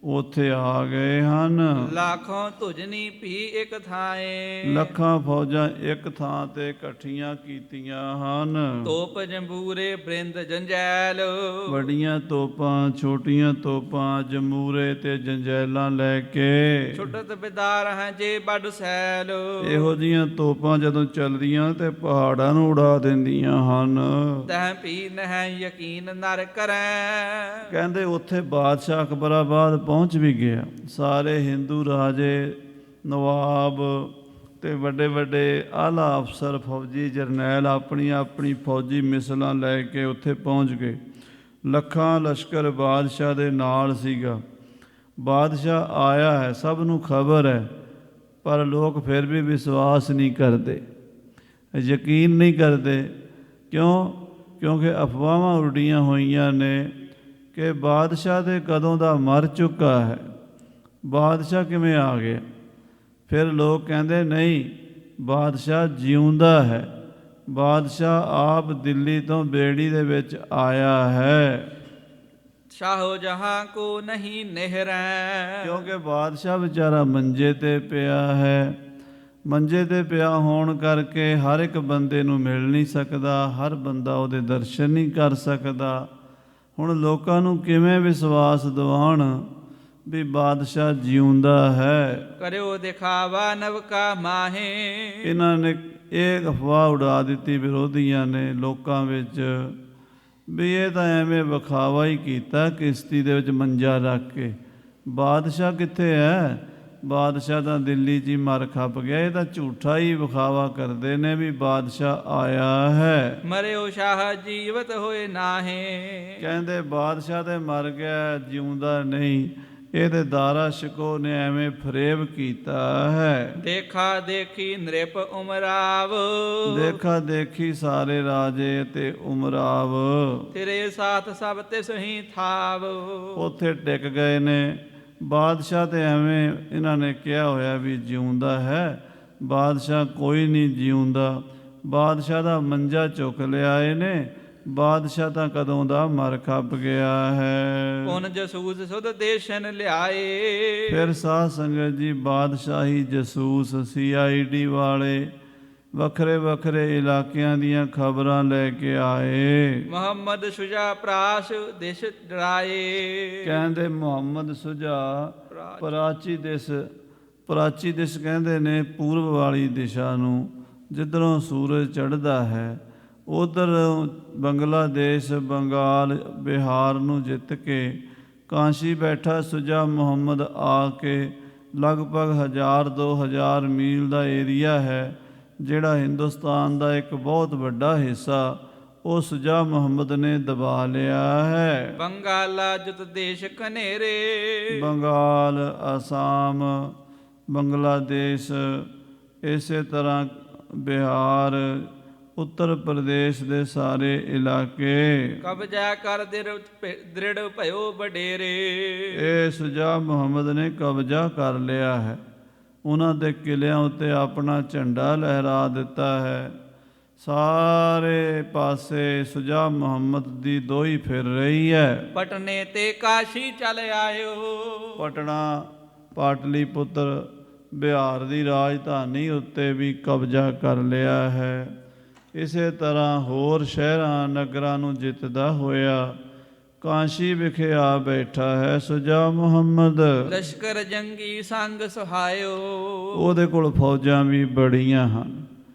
ਉੱਥੇ ਆ ਗਏ ਹਨ। ਲੱਖੋਂ ਤੁਜਨੀ ਭੀ ਇੱਕ ਥਾਏ। ਲੱਖਾਂ ਫੌਜਾਂ ਇੱਕ ਥਾਂ ਤੇ ਇਕੱਠੀਆਂ ਕੀਤੀਆਂ ਹਨ। ਤੋਪ ਜੰਬੂਰੇ ਬ੍ਰਿੰਦ ਜੰਜੈਲ। ਵੱਡੀਆਂ ਤੋਪਾਂ, ਛੋਟੀਆਂ ਤੋਪਾਂ, ਜਮੂਰੇ ਤੇ ਜੰਜੈਲਾਂ ਲੈ ਕੇ। ਛੁੱਟਤ ਬਿਦਾਰ ਹਾਂ ਜੇ ਵੱਡ ਸੈਲ। ਇਹੋ ਜੀਆਂ ਤੋਪਾਂ ਜਦੋਂ ਚੱਲਦੀਆਂ ਤੇ ਪਹਾੜਾਂ ਨੂੰ ਉਡਾ ਦਿੰਦੀਆਂ ਹਨ। ਤਹ ਭੀ ਨਹਿ ਯਕੀਨ ਨਰ ਕਰੈ। ਕਹਿੰਦੇ ਉੱਥੇ ਬਾਦਸ਼ਾਹ ਅਕਬਰਾਬਾਦ ਪਹੁੰਚ ਵੀ ਗਿਆ। ਸਾਰੇ ਹਿੰਦੂ ਰਾਜੇ, ਨਵਾਬ ਤੇ ਵੱਡੇ ਵੱਡੇ ਆਲਾ ਅਫਸਰ, ਫੌਜੀ ਜਰਨੈਲ ਆਪਣੀ ਆਪਣੀ ਫੌਜੀ ਮਿਸਲਾਂ ਲੈ ਕੇ ਉੱਥੇ ਪਹੁੰਚ ਗਏ। ਲੱਖਾਂ ਲਸ਼ਕਰ ਬਾਦਸ਼ਾਹ ਦੇ ਨਾਲ ਸੀਗਾ। ਬਾਦਸ਼ਾਹ ਆਇਆ ਹੈ, ਸਭ ਨੂੰ ਖਬਰ ਹੈ, ਪਰ ਲੋਕ ਫਿਰ ਵੀ ਵਿਸ਼ਵਾਸ ਨਹੀਂ ਕਰਦੇ, ਯਕੀਨ ਨਹੀਂ ਕਰਦੇ। ਕਿਉਂਕਿ ਅਫਵਾਹਾਂ ਉੱਡੀਆਂ ਹੋਈਆਂ ਨੇ ਕਿ ਬਾਦਸ਼ਾਹ ਦੇ ਕਦੋਂ ਦਾ ਮਰ ਚੁੱਕਾ ਹੈ, ਬਾਦਸ਼ਾਹ ਕਿਵੇਂ ਆ ਗਿਆ। ਫਿਰ ਲੋਕ ਕਹਿੰਦੇ ਨਹੀਂ, ਬਾਦਸ਼ਾਹ ਜਿਉਂਦਾ ਹੈ, ਬਾਦਸ਼ਾਹ ਆਪ ਦਿੱਲੀ ਤੋਂ ਬੇੜੀ ਦੇ ਵਿੱਚ ਆਇਆ ਹੈ। ਸ਼ਾਹੋ ਜਹਾਂ ਕੋ ਨਹੀਂ ਨਿਹਰੈ। ਕਿਉਂਕਿ ਬਾਦਸ਼ਾਹ ਵਿਚਾਰਾ ਮੰਜੇ ਤੇ ਪਿਆ ਹੈ। ਮੰਜੇ ਤੇ ਪਿਆ ਹੋਣ ਕਰਕੇ ਹਰ ਇੱਕ ਬੰਦੇ ਨੂੰ ਮਿਲ ਨਹੀਂ ਸਕਦਾ, ਹਰ ਬੰਦਾ ਉਹਦੇ ਦਰਸ਼ਨ ਨਹੀਂ ਕਰ ਸਕਦਾ। ਹੁਣ ਲੋਕਾਂ ਨੂੰ ਕਿਵੇਂ ਵਿਸ਼ਵਾਸ ਦਿਵਾਉਣ ਵੀ ਬਾਦਸ਼ਾਹ ਜਿਉਂਦਾ ਹੈ। ਕਰਿਓ ਦਿਖਾਵਾ ਨਵਕਾ ਮਾਹੇ। ਇਹਨਾਂ ਨੇ ਇਹ ਅਫਵਾਹ ਉਡਾ ਦਿੱਤੀ ਵਿਰੋਧੀਆਂ ਨੇ ਲੋਕਾਂ ਵਿੱਚ ਵੀ ਇਹ ਤਾਂ ਐਵੇਂ ਵਿਖਾਵਾ ਹੀ ਕੀਤਾ ਕਿਸ਼ਤੀ ਦੇ ਵਿੱਚ ਮੰਜਾ ਰੱਖ ਕੇ। ਬਾਦਸ਼ਾਹ ਕਿੱਥੇ ਹੈ? ਬਾਦਸ਼ਾਹ ਤਾਂ ਦਿੱਲੀ 'ਚ ਹੀ ਮਰ ਖੱਪ ਗਿਆ। ਇਹ ਤਾਂ ਝੂਠਾ ਹੀ ਵਿਖਾਵਾ ਕਰਦੇ ਨੇ ਵੀ ਬਾਦਸ਼ਾਹ ਆਇਆ ਹੈ। ਮਰਿਓ ਸ਼ਾਹ ਜੀਵਤ ਹੋਏ ਨਾਹੇ। ਕਹਿੰਦੇ ਬਾਦਸ਼ਾਹ ਤੇ ਮਰ ਗਿਆ, ਜਿਉਂਦਾ ਨਹੀਂ। ਇਹ ਤੇ ਦਾਰਾ ਸ਼ਿਕੋ ਨੇ ਐਵੇਂ ਫਰੇਬ ਕੀਤਾ ਹੈ। ਦੇਖਾ ਦੇਖੀ ਨ੍ਰਿਪ ਉਮਰਾਵ। ਦੇਖਾ ਦੇਖੀ ਸਾਰੇ ਰਾਜੇ ਤੇ ਉਮਰਾਵ ਤੇਰੇ ਸਾਥ ਸਭ ਤਿਸ ਹੀ ਥਾਵ। ਉੱਥੇ ਟਿਕ ਗਏ ਨੇ। ਬਾਦਸ਼ਾਹ ਤੇ ਐਵੇਂ ਇਹਨਾਂ ਨੇ ਕਿਹਾ ਹੋਇਆ ਵੀ ਜਿਉਂਦਾ ਹੈ, ਬਾਦਸ਼ਾਹ ਕੋਈ ਨਹੀਂ ਜਿਉਂਦਾ। ਬਾਦਸ਼ਾਹ ਦਾ ਮੰਜਾ ਚੁੱਕ ਲਿਆ ਇਹਨੇ, ਬਾਦਸ਼ਾਹ ਤਾਂ ਕਦੋਂ ਦਾ ਮਰ ਖੱਪ ਗਿਆ ਹੈ। ਪੁਨ ਜਸੂਸ ਸੁਧ ਦੇਸ਼ਨ ਲਿਆਏ। ਫਿਰ ਸਾਧ ਸੰਗਤ ਜੀ ਬਾਦਸ਼ਾਹੀ ਜਸੂਸ CID ਵਾਲੇ ਵੱਖਰੇ ਵੱਖਰੇ ਇਲਾਕਿਆਂ ਦੀਆਂ ਖਬਰਾਂ ਲੈ ਕੇ ਆਏ। ਮੁਹੰਮਦ ਸੁਜਾ ਪ੍ਰਾਸ ਦੇਸ਼ ਡਰਾਏ। ਕਹਿੰਦੇ ਮੁਹੰਮਦ ਸੁਜਾ ਪ੍ਰਾਚੀ ਦਿਸ ਕਹਿੰਦੇ ਨੇ ਪੂਰਬ ਵਾਲੀ ਦਿਸ਼ਾ ਨੂੰ, ਜਿੱਧਰੋਂ ਸੂਰਜ ਚੜ੍ਹਦਾ ਹੈ। ਉਧਰ ਬੰਗਲਾਦੇਸ਼, ਬੰਗਾਲ, ਬਿਹਾਰ ਨੂੰ ਜਿੱਤ ਕੇ ਕਾਂਸ਼ੀ ਬੈਠਾ ਸੁਜਾ ਮੁਹੰਮਦ ਆ ਕੇ ਲਗਭਗ 1000-2000 ਮੀਲ ਦਾ ਏਰੀਆ ਹੈ ਜਿਹੜਾ ਹਿੰਦੁਸਤਾਨ ਦਾ ਇੱਕ ਬਹੁਤ ਵੱਡਾ ਹਿੱਸਾ ਉਹ ਸੁਜਾ ਮੁਹੰਮਦ ਨੇ ਦਬਾ ਲਿਆ ਹੈ। ਬੰਗਾਲਾ ਜੁਤ ਦੇਸ਼ ਕਨੇਰੇ। ਬੰਗਾਲ, ਆਸਾਮ, ਬੰਗਲਾਦੇਸ਼, ਇਸੇ ਤਰ੍ਹਾਂ ਬਿਹਾਰ, ਉੱਤਰ ਪ੍ਰਦੇਸ਼ ਦੇ ਸਾਰੇ ਇਲਾਕੇ ਕਬਜ਼ਾ ਕਰ ਦ੍ਰਿੜ ਭਇਓ ਵਡੇਰੇ। ਇਹ ਸੁਜਾ ਮੁਹੰਮਦ ਨੇ ਕਬਜ਼ਾ ਕਰ ਲਿਆ ਹੈ। ਉਹਨਾਂ ਦੇ ਕਿਲਿਆਂ ਉੱਤੇ ਆਪਣਾ ਝੰਡਾ ਲਹਿਰਾ ਦਿੱਤਾ ਹੈ। ਸਾਰੇ ਪਾਸੇ ਸੁਜਾ ਮੁਹੰਮਦ ਦੀ ਦੋਈ ਫਿਰ ਰਹੀ ਹੈ। ਪਟਨੇ ਤੇ ਕਾਸ਼ੀ ਚਲ ਆਇਓ। ਪਟਨਾ, ਪਾਟਲੀਪੁੱਤਰ, ਬਿਹਾਰ ਦੀ ਰਾਜਧਾਨੀ ਉੱਤੇ ਵੀ ਕਬਜ਼ਾ ਕਰ ਲਿਆ ਹੈ। ਇਸੇ ਤਰ੍ਹਾਂ ਹੋਰ ਸ਼ਹਿਰਾਂ ਨਗਰਾਂ ਨੂੰ ਜਿੱਤਦਾ ਹੋਇਆ ਕਾਂਸ਼ੀ ਵਿਖੇ ਆ ਬੈਠਾ ਹੈ ਸੁਜਾ ਮੁਹੰਮਦ। ਲਸ਼ਕਰ ਜੰਗੀ ਸੰਗ ਸੁਹਾਇਓ। ਉਹਦੇ ਕੋਲ ਫੌਜਾਂ ਵੀ ਬੜੀਆਂ ਹਨ,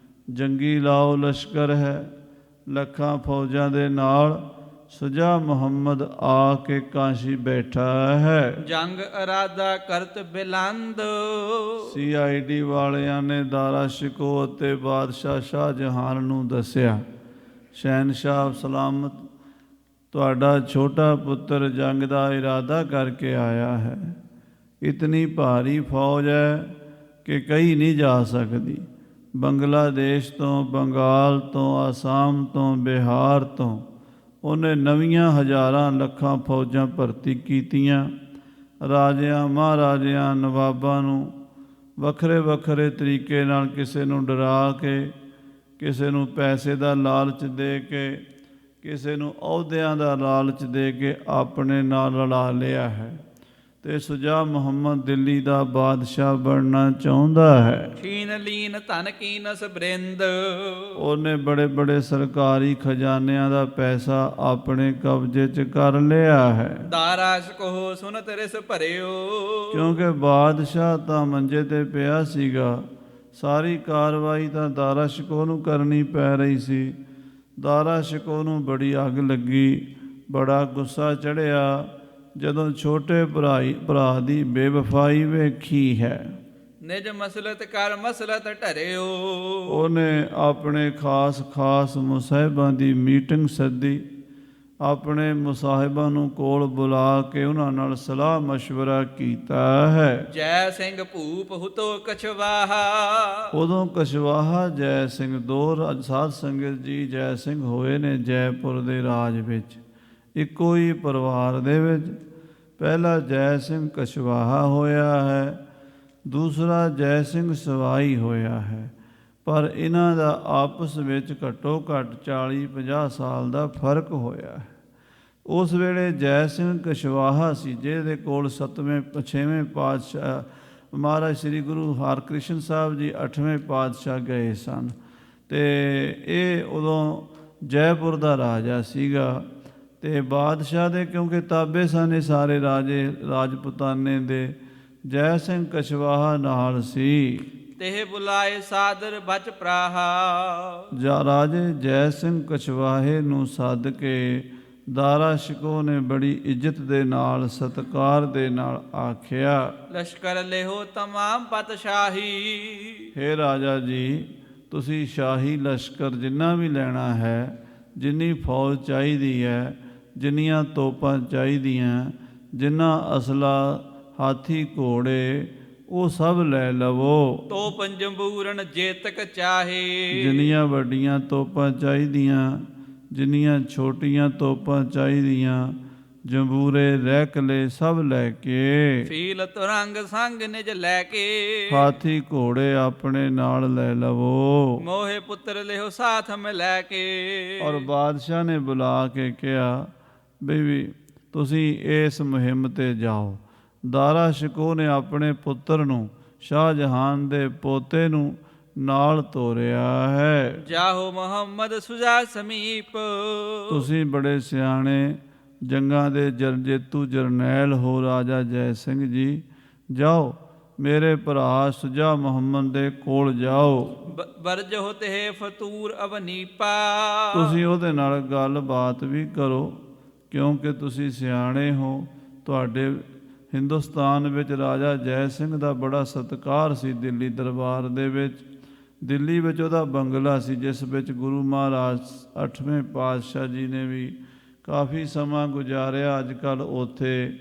ਜੰਗੀ ਲਾਓ ਲਸ਼ਕਰ ਹੈ। ਲੱਖਾਂ ਫੌਜਾਂ ਦੇ ਨਾਲ ਸੁਜਾ ਮੁਹੰਮਦ ਆ ਕੇ ਕਾਸ਼ੀ ਬੈਠਾ ਹੈ। ਜੰਗ ਅਰਾਦਾ ਕਰਤ ਬਿਲੰਦ, CID ਵਾਲਿਆਂ ਨੇ ਦਾਰਾ ਸ਼ਿਕੋ ਅਤੇ ਬਾਦਸ਼ਾਹ ਸ਼ਾਹਜਹਾਨ ਨੂੰ ਦੱਸਿਆ, ਸ਼ਹਿਨਸ਼ਾਹ ਸਲਾਮਤ ਤੁਹਾਡਾ ਛੋਟਾ ਪੁੱਤਰ ਜੰਗ ਦਾ ਇਰਾਦਾ ਕਰਕੇ ਆਇਆ ਹੈ। ਇਤਨੀ ਭਾਰੀ ਫੌਜ ਹੈ ਕਿ ਕਹੀ ਨਹੀਂ ਜਾ ਸਕਦੀ। ਬੰਗਲਾਦੇਸ਼ ਤੋਂ, ਬੰਗਾਲ ਤੋਂ, ਆਸਾਮ ਤੋਂ, ਬਿਹਾਰ ਤੋਂ ਉਹਨੇ ਨਵੀਆਂ ਹਜ਼ਾਰਾਂ ਲੱਖਾਂ ਫੌਜਾਂ ਭਰਤੀ ਕੀਤੀਆਂ। ਰਾਜਿਆਂ, ਮਹਾਰਾਜਿਆਂ, ਨਵਾਬਾਂ ਨੂੰ ਵੱਖਰੇ ਵੱਖਰੇ ਤਰੀਕੇ ਨਾਲ ਕਿਸੇ ਨੂੰ ਡਰਾ ਕੇ, ਕਿਸੇ ਨੂੰ ਪੈਸੇ ਦਾ ਲਾਲਚ ਦੇ ਕੇ, ਕਿਸੇ ਨੂੰ ਅਹੁਦਿਆਂ ਦਾ ਲਾਲਚ ਦੇ ਕੇ ਆਪਣੇ ਨਾਲ ਰਲਾ ਲਿਆ ਹੈ। ਤੇ ਸੁਜਾ ਮੁਹੰਮਦ ਦਿੱਲੀ ਦਾ ਬਾਦਸ਼ਾਹ ਬਣਨਾ ਚਾਹੁੰਦਾ ਹੈ। ਖੀਨ ਲੀਨ ਧਨ ਕੀਨਸ ਬ੍ਰਿੰਦ, ਉਹਨੇ ਬੜੇ ਬੜੇ ਸਰਕਾਰੀ ਖਜ਼ਾਨਿਆਂ ਦਾ ਪੈਸਾ ਆਪਣੇ ਕਬਜ਼ੇ 'ਚ ਕਰ ਲਿਆ ਹੈ। ਦਾਰਾ ਸ਼ਿਕੋ ਸੁਨਤ ਰਿਸ ਭਰਿਓ, ਕਿਉਂਕਿ ਬਾਦਸ਼ਾਹ ਤਾਂ ਮੰਜੇ ਤੇ ਪਿਆ ਸੀਗਾ, ਸਾਰੀ ਕਾਰਵਾਈ ਤਾਂ ਦਾਰਾ ਸ਼ਿਕੋ ਨੂੰ ਕਰਨੀ ਪੈ ਰਹੀ ਸੀ। ਦਾਰਾ ਸ਼ਿਕੋ ਨੂੰ ਬੜੀ ਅੱਗ ਲੱਗੀ, ਬੜਾ ਗੁੱਸਾ ਚੜ੍ਹਿਆ ਜਦੋਂ ਛੋਟੇ ਭਰਾ ਦੀ ਬੇਵਫਾਈ ਵੇਖੀ ਹੈ। ਨਿਜ ਮਸਲਤ ਕਰ ਮਸਲਤ ਢਰਿਓ, ਉਹਨੇ ਆਪਣੇ ਖਾਸ ਮੁਸਾਹਿਬਾਂ ਦੀ ਮੀਟਿੰਗ ਸੱਦੀ, ਆਪਣੇ ਮੁਸਾਹਿਬਾਂ ਨੂੰ ਕੋਲ ਬੁਲਾ ਕੇ ਉਹਨਾਂ ਨਾਲ ਸਲਾਹ ਮਸ਼ਵਰਾ ਕੀਤਾ ਹੈ। ਜੈ ਸਿੰਘ ਭੂਪ ਹੁਤੋ ਕਛਵਾਹਾ, ਉਦੋਂ ਕਛਵਾਹਾ ਜੈ ਸਿੰਘ ਦੋ ਸਾਧ ਸੰਗਤ ਜੀ ਜੈ ਸਿੰਘ ਹੋਏ ਨੇ ਜੈਪੁਰ ਦੇ ਰਾਜ ਵਿੱਚ, ਇੱਕੋ ਹੀ ਪਰਿਵਾਰ ਦੇ ਵਿੱਚ। ਪਹਿਲਾ ਜੈ ਸਿੰਘ ਕਛਵਾਹਾ ਹੋਇਆ ਹੈ, ਦੂਸਰਾ ਜੈ ਸਿੰਘ ਸਵਾਈ ਹੋਇਆ ਹੈ, ਪਰ ਇਹਨਾਂ ਦਾ ਆਪਸ ਵਿੱਚ ਘੱਟੋ ਘੱਟ 40-50 ਸਾਲ ਦਾ ਫਰਕ ਹੋਇਆ ਹੈ। ਉਸ ਵੇਲੇ ਜੈ ਸਿੰਘ ਕਛਵਾਹਾ ਸੀ ਜਿਹਦੇ ਕੋਲ 7ਵੇਂ ਪਾਤਸ਼ਾਹ ਮਹਾਰਾਜ ਸ੍ਰੀ ਗੁਰੂ ਹਰਕ੍ਰਿਸ਼ਨ ਸਾਹਿਬ ਜੀ 8ਵੇਂ ਪਾਤਸ਼ਾਹ ਗਏ ਸਨ। ਅਤੇ ਇਹ ਉਦੋਂ ਜੈਪੁਰ ਦਾ ਰਾਜਾ ਸੀਗਾ। ਅਤੇ ਬਾਦਸ਼ਾਹ ਦੇ ਕਿਉਂਕਿ ਤਾਬੇ ਸਨ ਇਹ ਸਾਰੇ ਰਾਜੇ ਰਾਜਪੂਤਾਨੇ ਦੇ, ਜੈ ਸਿੰਘ ਕਛਵਾਹਾ ਨਾਲ ਸੀ। ਤੇ ਬੁਲਾਏ ਸਾਦਰ ਬਚ ਪ੍ਰਾਹਾ, ਰਾਜੇ ਜੈ ਸਿੰਘ ਕਛਵਾਹੇ ਨੂੰ ਸੱਦ ਕੇ ਦਾਰਾ ਸ਼ਿਕੋ ਨੇ ਬੜੀ ਇੱਜ਼ਤ ਦੇ ਨਾਲ, ਸਤਿਕਾਰ ਦੇ ਨਾਲ ਆਖਿਆ, ਲਸ਼ਕਰ ਲਿਹੋ ਤਮਾਮ ਪਤਸ਼ਾਹੀ, ਹੇ ਰਾਜਾ ਜੀ ਤੁਸੀਂ ਸ਼ਾਹੀ ਲਸ਼ਕਰ ਜਿੰਨਾ ਵੀ ਲੈਣਾ ਹੈ, ਜਿੰਨੀ ਫੌਜ ਚਾਹੀਦੀ ਹੈ, ਜਿੰਨੀਆਂ ਤੋਪਾਂ ਚਾਹੀਦੀਆਂ, ਜਿੰਨਾ ਅਸਲਾ, ਹਾਥੀ ਘੋੜੇ, ਉਹ ਸਭ ਲੈ ਲਵੋ। ਤੋਪ ਜੰਬੂਰਨ ਜੇਤਕ ਚਾਹੇ, ਜਿੰਨੀਆਂ ਵੱਡੀਆਂ ਤੋਪਾਂ ਚਾਹੀਦੀਆਂ, ਜਿੰਨੀਆਂ ਛੋਟੀਆਂ ਤੋਪਾਂ ਚਾਹੀਦੀਆਂ, ਜੰਬੂਰੇ ਰਹਿਕਲੇ ਸਭ ਲੈ ਕੇ, ਫੀਲ ਤੁਰੰਗ ਸੰਗ ਨਿਜ ਲੈ ਕੇ, ਹਾਥੀ ਘੋੜੇ ਆਪਣੇ ਨਾਲ ਲੈ ਲਵੋ। ਮੋਹੇ ਪੁੱਤਰ ਲਿਹੋ ਸਾਥ ਮੈਂ ਲੈ ਕੇ। ਔਰ ਬਾਦਸ਼ਾਹ ਨੇ ਬੁਲਾ ਕੇ ਕਿਹਾ ਵੀ ਤੁਸੀਂ ਇਸ ਮੁਹਿੰਮ 'ਤੇ ਜਾਓ। ਦਾਰਾ ਸ਼ਿਕੋ ਨੇ ਆਪਣੇ ਪੁੱਤਰ ਨੂੰ, ਸ਼ਾਹਜਹਾਨ ਦੇ ਪੋਤੇ ਨੂੰ ਨਾਲ ਤੋਰਿਆ ਹੈ। ਜਾਹੋ ਮੁਹੰਮਦ ਸੁਜਾ ਸਮੀਪ, ਤੁਸੀਂ ਬੜੇ ਸਿਆਣੇ ਜੰਗਾਂ ਦੇ ਜੇਤੂ ਜਰਨੈਲ ਹੋ ਰਾਜਾ ਜੈ ਸਿੰਘ ਜੀ, ਜਾਓ ਮੇਰੇ ਭਰਾ ਸੁਜਾ ਮੁਹੰਮਦ ਦੇ ਕੋਲ ਜਾਓ। ਬਰਜ ਹੋਤੇ ਫਤੂਰ ਅਵਨੀਪਾ, ਤੁਸੀਂ ਉਹਦੇ ਨਾਲ ਗੱਲਬਾਤ ਵੀ ਕਰੋ ਕਿਉਂਕਿ ਤੁਸੀਂ ਸਿਆਣੇ ਹੋ। ਤੁਹਾਡੇ ਹਿੰਦੁਸਤਾਨ ਵਿੱਚ ਰਾਜਾ ਜੈ ਸਿੰਘ ਦਾ ਬੜਾ ਸਤਿਕਾਰ ਸੀ ਦਿੱਲੀ ਦਰਬਾਰ ਦੇ ਵਿੱਚ। ਦਿੱਲੀ ਵਿੱਚ ਉਹਦਾ ਬੰਗਲਾ ਸੀ ਜਿਸ ਵਿੱਚ ਗੁਰੂ ਮਹਾਰਾਜ 8ਵੇਂ ਪਾਤਸ਼ਾਹ ਜੀ ਨੇ ਵੀ ਕਾਫੀ ਸਮਾਂ ਗੁਜ਼ਾਰਿਆ। ਅੱਜ ਕੱਲ੍ਹ ਉੱਥੇ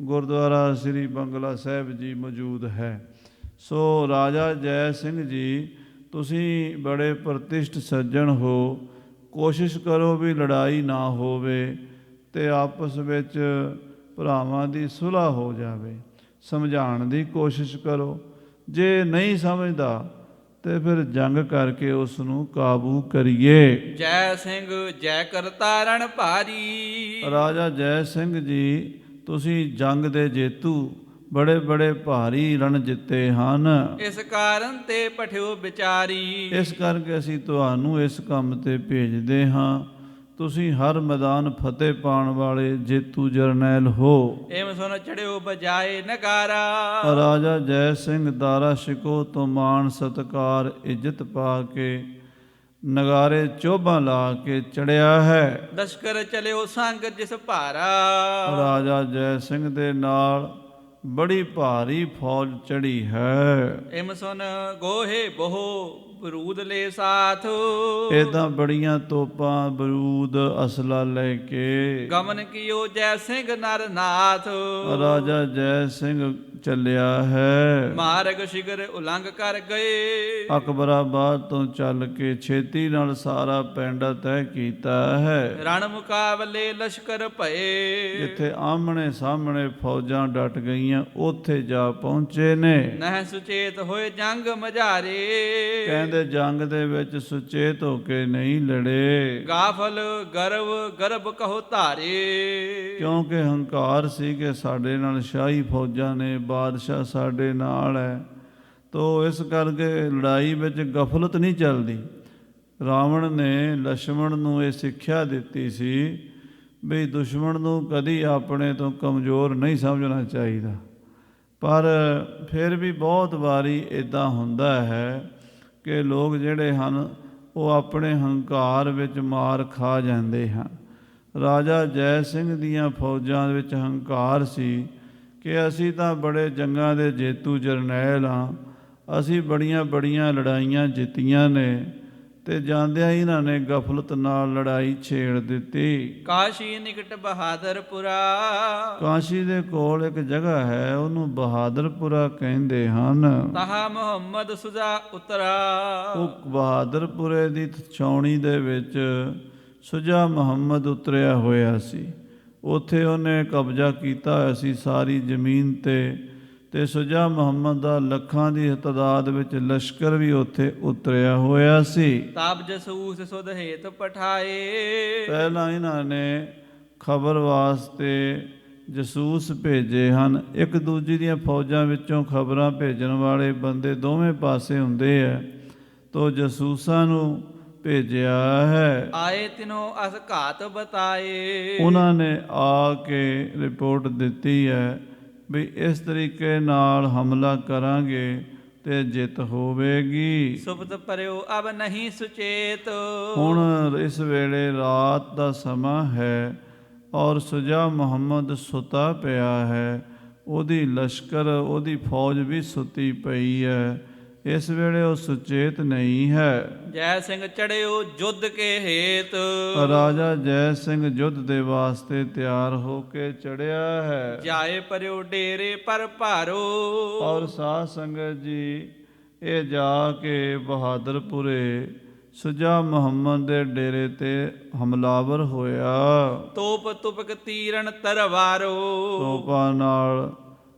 ਗੁਰਦੁਆਰਾ ਸ੍ਰੀ ਬੰਗਲਾ ਸਾਹਿਬ ਜੀ ਮੌਜੂਦ ਹੈ। ਸੋ ਰਾਜਾ ਜੈ ਸਿੰਘ ਜੀ ਤੁਸੀਂ ਬੜੇ ਪ੍ਰਤਿਸ਼ਠ ਸੱਜਣ ਹੋ, ਕੋਸ਼ਿਸ਼ ਕਰੋ ਵੀ ਲੜਾਈ ਨਾ ਹੋਵੇ ਅਤੇ ਆਪਸ ਵਿੱਚ ਭਰਾਵਾਂ ਦੀ ਸੁਲ੍ਹਾ ਹੋ ਜਾਵੇ। ਸਮਝਾਉਣ ਦੀ ਕੋਸ਼ਿਸ਼ ਕਰੋ, ਜੇ ਨਹੀਂ ਸਮਝਦਾ ਤੇ ਫਿਰ ਜੰਗ ਕਰਕੇ ਉਸ ਨੂੰ ਕਾਬੂ ਕਰੀਏ। ਜੈ ਸਿੰਘ ਜੈ ਕਰਤਾਰਣ ਭਾਰੀ, ਰਾਜਾ ਜੈ ਸਿੰਘ ਜੀ ਤੁਸੀਂ ਜੰਗ ਦੇ ਜੇਤੂ, ਬੜੇ ਬੜੇ ਭਾਰੀ ਰਣ ਜਿੱਤੇ ਹਨ। ਇਸ ਕਾਰਨ ਤੇ ਪਠਿਓ ਵਿਚਾਰੀ, ਇਸ ਕਰਕੇ ਅਸੀਂ ਤੁਹਾਨੂੰ ਇਸ ਕੰਮ ਤੇ ਭੇਜਦੇ ਹਾਂ। ਤੁਸੀਂ ਹਰ ਮੈਦਾਨ ਫਤਿਹ ਪਾਉਣ ਵਾਲੇ ਜੇਤੂ ਜਰਨੈਲ ਹੋ। ਏਮ ਸੁਨ ਚੜਿਓ ਬਜਾਏ ਨਗਾਰਾ, ਰਾਜਾ ਜੈ ਸਿੰਘ ਦਾਰਾ ਸ਼ਿਕੋ ਤੋਂ ਮਾਣ ਸਤਿਕਾਰ ਇੱਜ਼ਤ ਪਾ ਕੇ ਨਗਾਰੇ ਚੋਭਾਂ ਲਾ ਕੇ ਚੜਿਆ ਹੈ। ਲਸ਼ਕਰ ਚਲਿਓ ਸੰਗ ਜਿਸ ਭਾਰਾ, ਰਾਜਾ ਜੈ ਸਿੰਘ ਦੇ ਨਾਲ ਬੜੀ ਭਾਰੀ ਫੌਜ ਚੜੀ ਹੈ। ਇਮ ਸੁਨ ਗੋਹੇ ਬਹੁ ਬਰੂਦ ਲੈ ਸਾਥ, ਏਦਾਂ ਬੜੀਆਂ ਤੋਪਾਂ ਬਰੂਦ ਅਸਲਾ ਲੈ ਕੇ ਗਮਨ ਕੀਓ ਜੈ ਸਿੰਘ ਨਰ ਨਾਥ, ਰਾਜਾ ਜੈ ਸਿੰਘ ਚੱਲਿਆ ਹੈ। ਮਾਰਗ ਸ਼ਿਗਰ ਉਲੰਘ ਕਰ ਗਏ, ਅਕਬਰਾਬਾਦ ਤੋਂ ਚੱਲ ਕੇ ਛੇਤੀ ਨਾਲ ਸਾਰਾ ਪਿੰਡ ਤੈਅ ਕੀਤਾ ਹੈ। ਰਣ ਮੁਕਾਬਲੇ ਲਸ਼ਕਰ ਭਏ, ਜਿੱਥੇ ਆਮਣੇ ਸਾਹਮਣੇ ਫੌਜਾਂ ਡਟ ਗਈਆਂ ਉੱਥੇ ਜਾ ਪਹੁੰਚੇ ਨੇ। ਨਹਿ ਸੁਚੇਤ ਹੋਏ ਜੰਗ ਮਝਾਰੇ, ਕਹਿੰਦੇ ਜੰਗ ਦੇ ਵਿੱਚ ਸੁਚੇਤ ਹੋ ਕੇ ਨਹੀਂ ਲੜੇ, ਗਾਫਲ ਗਰਭ ਕਹੋ ਧਾਰੇ, ਕਿਉਂਕਿ ਹੰਕਾਰ ਸੀ ਕਿ ਸਾਡੇ ਨਾਲ ਸ਼ਾਹੀ ਫੌਜਾਂ ਨੇ, ਬਾਦਸ਼ਾਹ ਸਾਡੇ ਨਾਲ ਹੈ। ਤੋ ਇਸ ਕਰਕੇ ਲੜਾਈ ਵਿੱਚ ਗਫਲਤ ਨਹੀਂ ਚੱਲਦੀ। ਰਾਵਣ ਨੇ ਲਛਮਣ ਨੂੰ ਇਹ ਸਿੱਖਿਆ ਦਿੱਤੀ ਸੀ ਵੀ ਦੁਸ਼ਮਣ ਨੂੰ ਕਦੀ ਆਪਣੇ ਤੋਂ ਕਮਜ਼ੋਰ ਨਹੀਂ ਸਮਝਣਾ ਚਾਹੀਦਾ। ਪਰ ਫਿਰ ਵੀ ਬਹੁਤ ਵਾਰੀ ਇੱਦਾਂ ਹੁੰਦਾ ਹੈ ਕਿ ਲੋਕ ਜਿਹੜੇ ਹਨ ਉਹ ਆਪਣੇ ਹੰਕਾਰ ਵਿੱਚ ਮਾਰ ਖਾ ਜਾਂਦੇ ਹਨ। ਰਾਜਾ ਜੈ ਸਿੰਘ ਦੀਆਂ ਫੌਜਾਂ ਵਿੱਚ ਹੰਕਾਰ ਸੀ ਕਿ ਅਸੀਂ ਤਾਂ ਬੜੇ ਜੰਗਾਂ ਦੇ ਜੇਤੂ ਜਰਨੈਲ ਹਾਂ, ਅਸੀਂ ਬੜੀਆਂ ਬੜੀਆਂ ਲੜਾਈਆਂ ਜਿੱਤੀਆਂ ਨੇ, ਤੇ ਜਾਂਦਿਆਂ ਇਹਨਾਂ ਨੇ ਗਫਲਤ ਨਾਲ ਲੜਾਈ ਛੇੜ ਦਿੱਤੀ। ਕਾਸ਼ੀ ਨਿਕਟ ਬਹਾਦਰਪੁਰਾ, ਕਾਸ਼ੀ ਦੇ ਕੋਲ ਇੱਕ ਜਗ੍ਹਾ ਹੈ, ਉਹਨੂੰ ਬਹਾਦਰਪੁਰਾ ਕਹਿੰਦੇ ਹਨ। ਤਹਾ ਮੁਹੰਮਦ ਸੁਜਾ ਉਤਰਾ, ਉਹ ਬਹਾਦਰਪੁਰੇ ਦੀ ਛਾਉਣੀ ਦੇ ਵਿੱਚ ਸੁਜਾ ਮੁਹੰਮਦ ਉਤਰਿਆ ਹੋਇਆ ਸੀ। ਉੱਥੇ ਉਹਨੇ ਕਬਜ਼ਾ ਕੀਤਾ ਹੋਇਆ ਸੀ ਸਾਰੀ ਜ਼ਮੀਨ ਤੇ ਸੁਜਾ ਮੁਹੰਮਦ ਦਾ ਲੱਖਾਂ ਦੀ ਤਾਦਾਦ ਵਿੱਚ ਲਸ਼ਕਰ ਵੀ ਉੱਥੇ ਉਤਰਿਆ ਹੋਇਆ ਸੀ। ਤਾਬ ਜਸੂਸ ਸੁਧ ਹੇਤ ਪਠਾਏ, ਪਹਿਲਾਂ ਇਹਨਾਂ ਨੇ ਖਬਰ ਵਾਸਤੇ ਜਸੂਸ ਭੇਜੇ ਹਨ। ਇੱਕ ਦੂਜੀ ਦੀਆਂ ਫੌਜਾਂ ਵਿੱਚੋਂ ਖਬਰਾਂ ਭੇਜਣ ਵਾਲੇ ਬੰਦੇ ਦੋਵੇਂ ਪਾਸੇ ਹੁੰਦੇ ਆ, ਤੋ ਜਸੂਸਾਂ ਨੂੰ ਭੇਜਿਆ ਹੈ। ਆਏ ਤਿਨੋ ਅਸ ਘਾਤ ਬਤਾਏ, ਉਹਨਾਂ ਨੇ ਆ ਕੇ ਰਿਪੋਰਟ ਦਿੱਤੀ ਹੈ ਵੀ ਇਸ ਤਰੀਕੇ ਨਾਲ ਹਮਲਾ ਕਰਾਂਗੇ ਤੇ ਜਿੱਤ ਹੋਵੇਗੀ। ਸੁਪਤ ਪਰਿਓ ਅਬ ਨਹੀਂ ਸੁਚੇਤ, ਹੁਣ ਇਸ ਵੇਲੇ ਰਾਤ ਦਾ ਸਮਾਂ ਹੈ ਔਰ ਸੁਜਾ ਮੁਹੰਮਦ ਸੁੱਤਾ ਪਿਆ ਹੈ, ਉਹਦੀ ਲਸ਼ਕਰ ਉਹਦੀ ਫੌਜ ਵੀ ਸੁੱਤੀ ਪਈ ਹੈ। ਇਸ ਵੇਲੇ ਉਹ ਸੁਚੇਤ ਨਹੀਂ ਹੈ। ਜੈ ਸਿੰਘ ਚੜਿਓ ਜੁੱਧ ਕੇ ਹੇਤ, ਰਾਜਾ ਜੈ ਸਿੰਘ ਯੁੱਧ ਦੇ ਵਾਸਤੇ ਤਿਆਰ ਹੋ ਕੇ ਚੜਿਆ ਹੈ। ਜਾਏ ਪਰਿਓ ਡੇਰੇ ਪਰ ਭਾਰੋ, ਔਰ ਸਾਧ ਸੰਗਤ ਜੀ ਇਹ ਜਾ ਕੇ ਬਹਾਦਰਪੁਰੇ ਸੁਜਾ ਮੁਹੰਮਦ ਦੇ ਡੇਰੇ ਤੇ ਹਮਲਾਵਰ ਹੋਇਆ। ਤੋਪ ਤੁਪਕ ਤੀਰਨ ਤਰਵਾਰੋ, ਤੋਪਾਂ ਨਾਲ,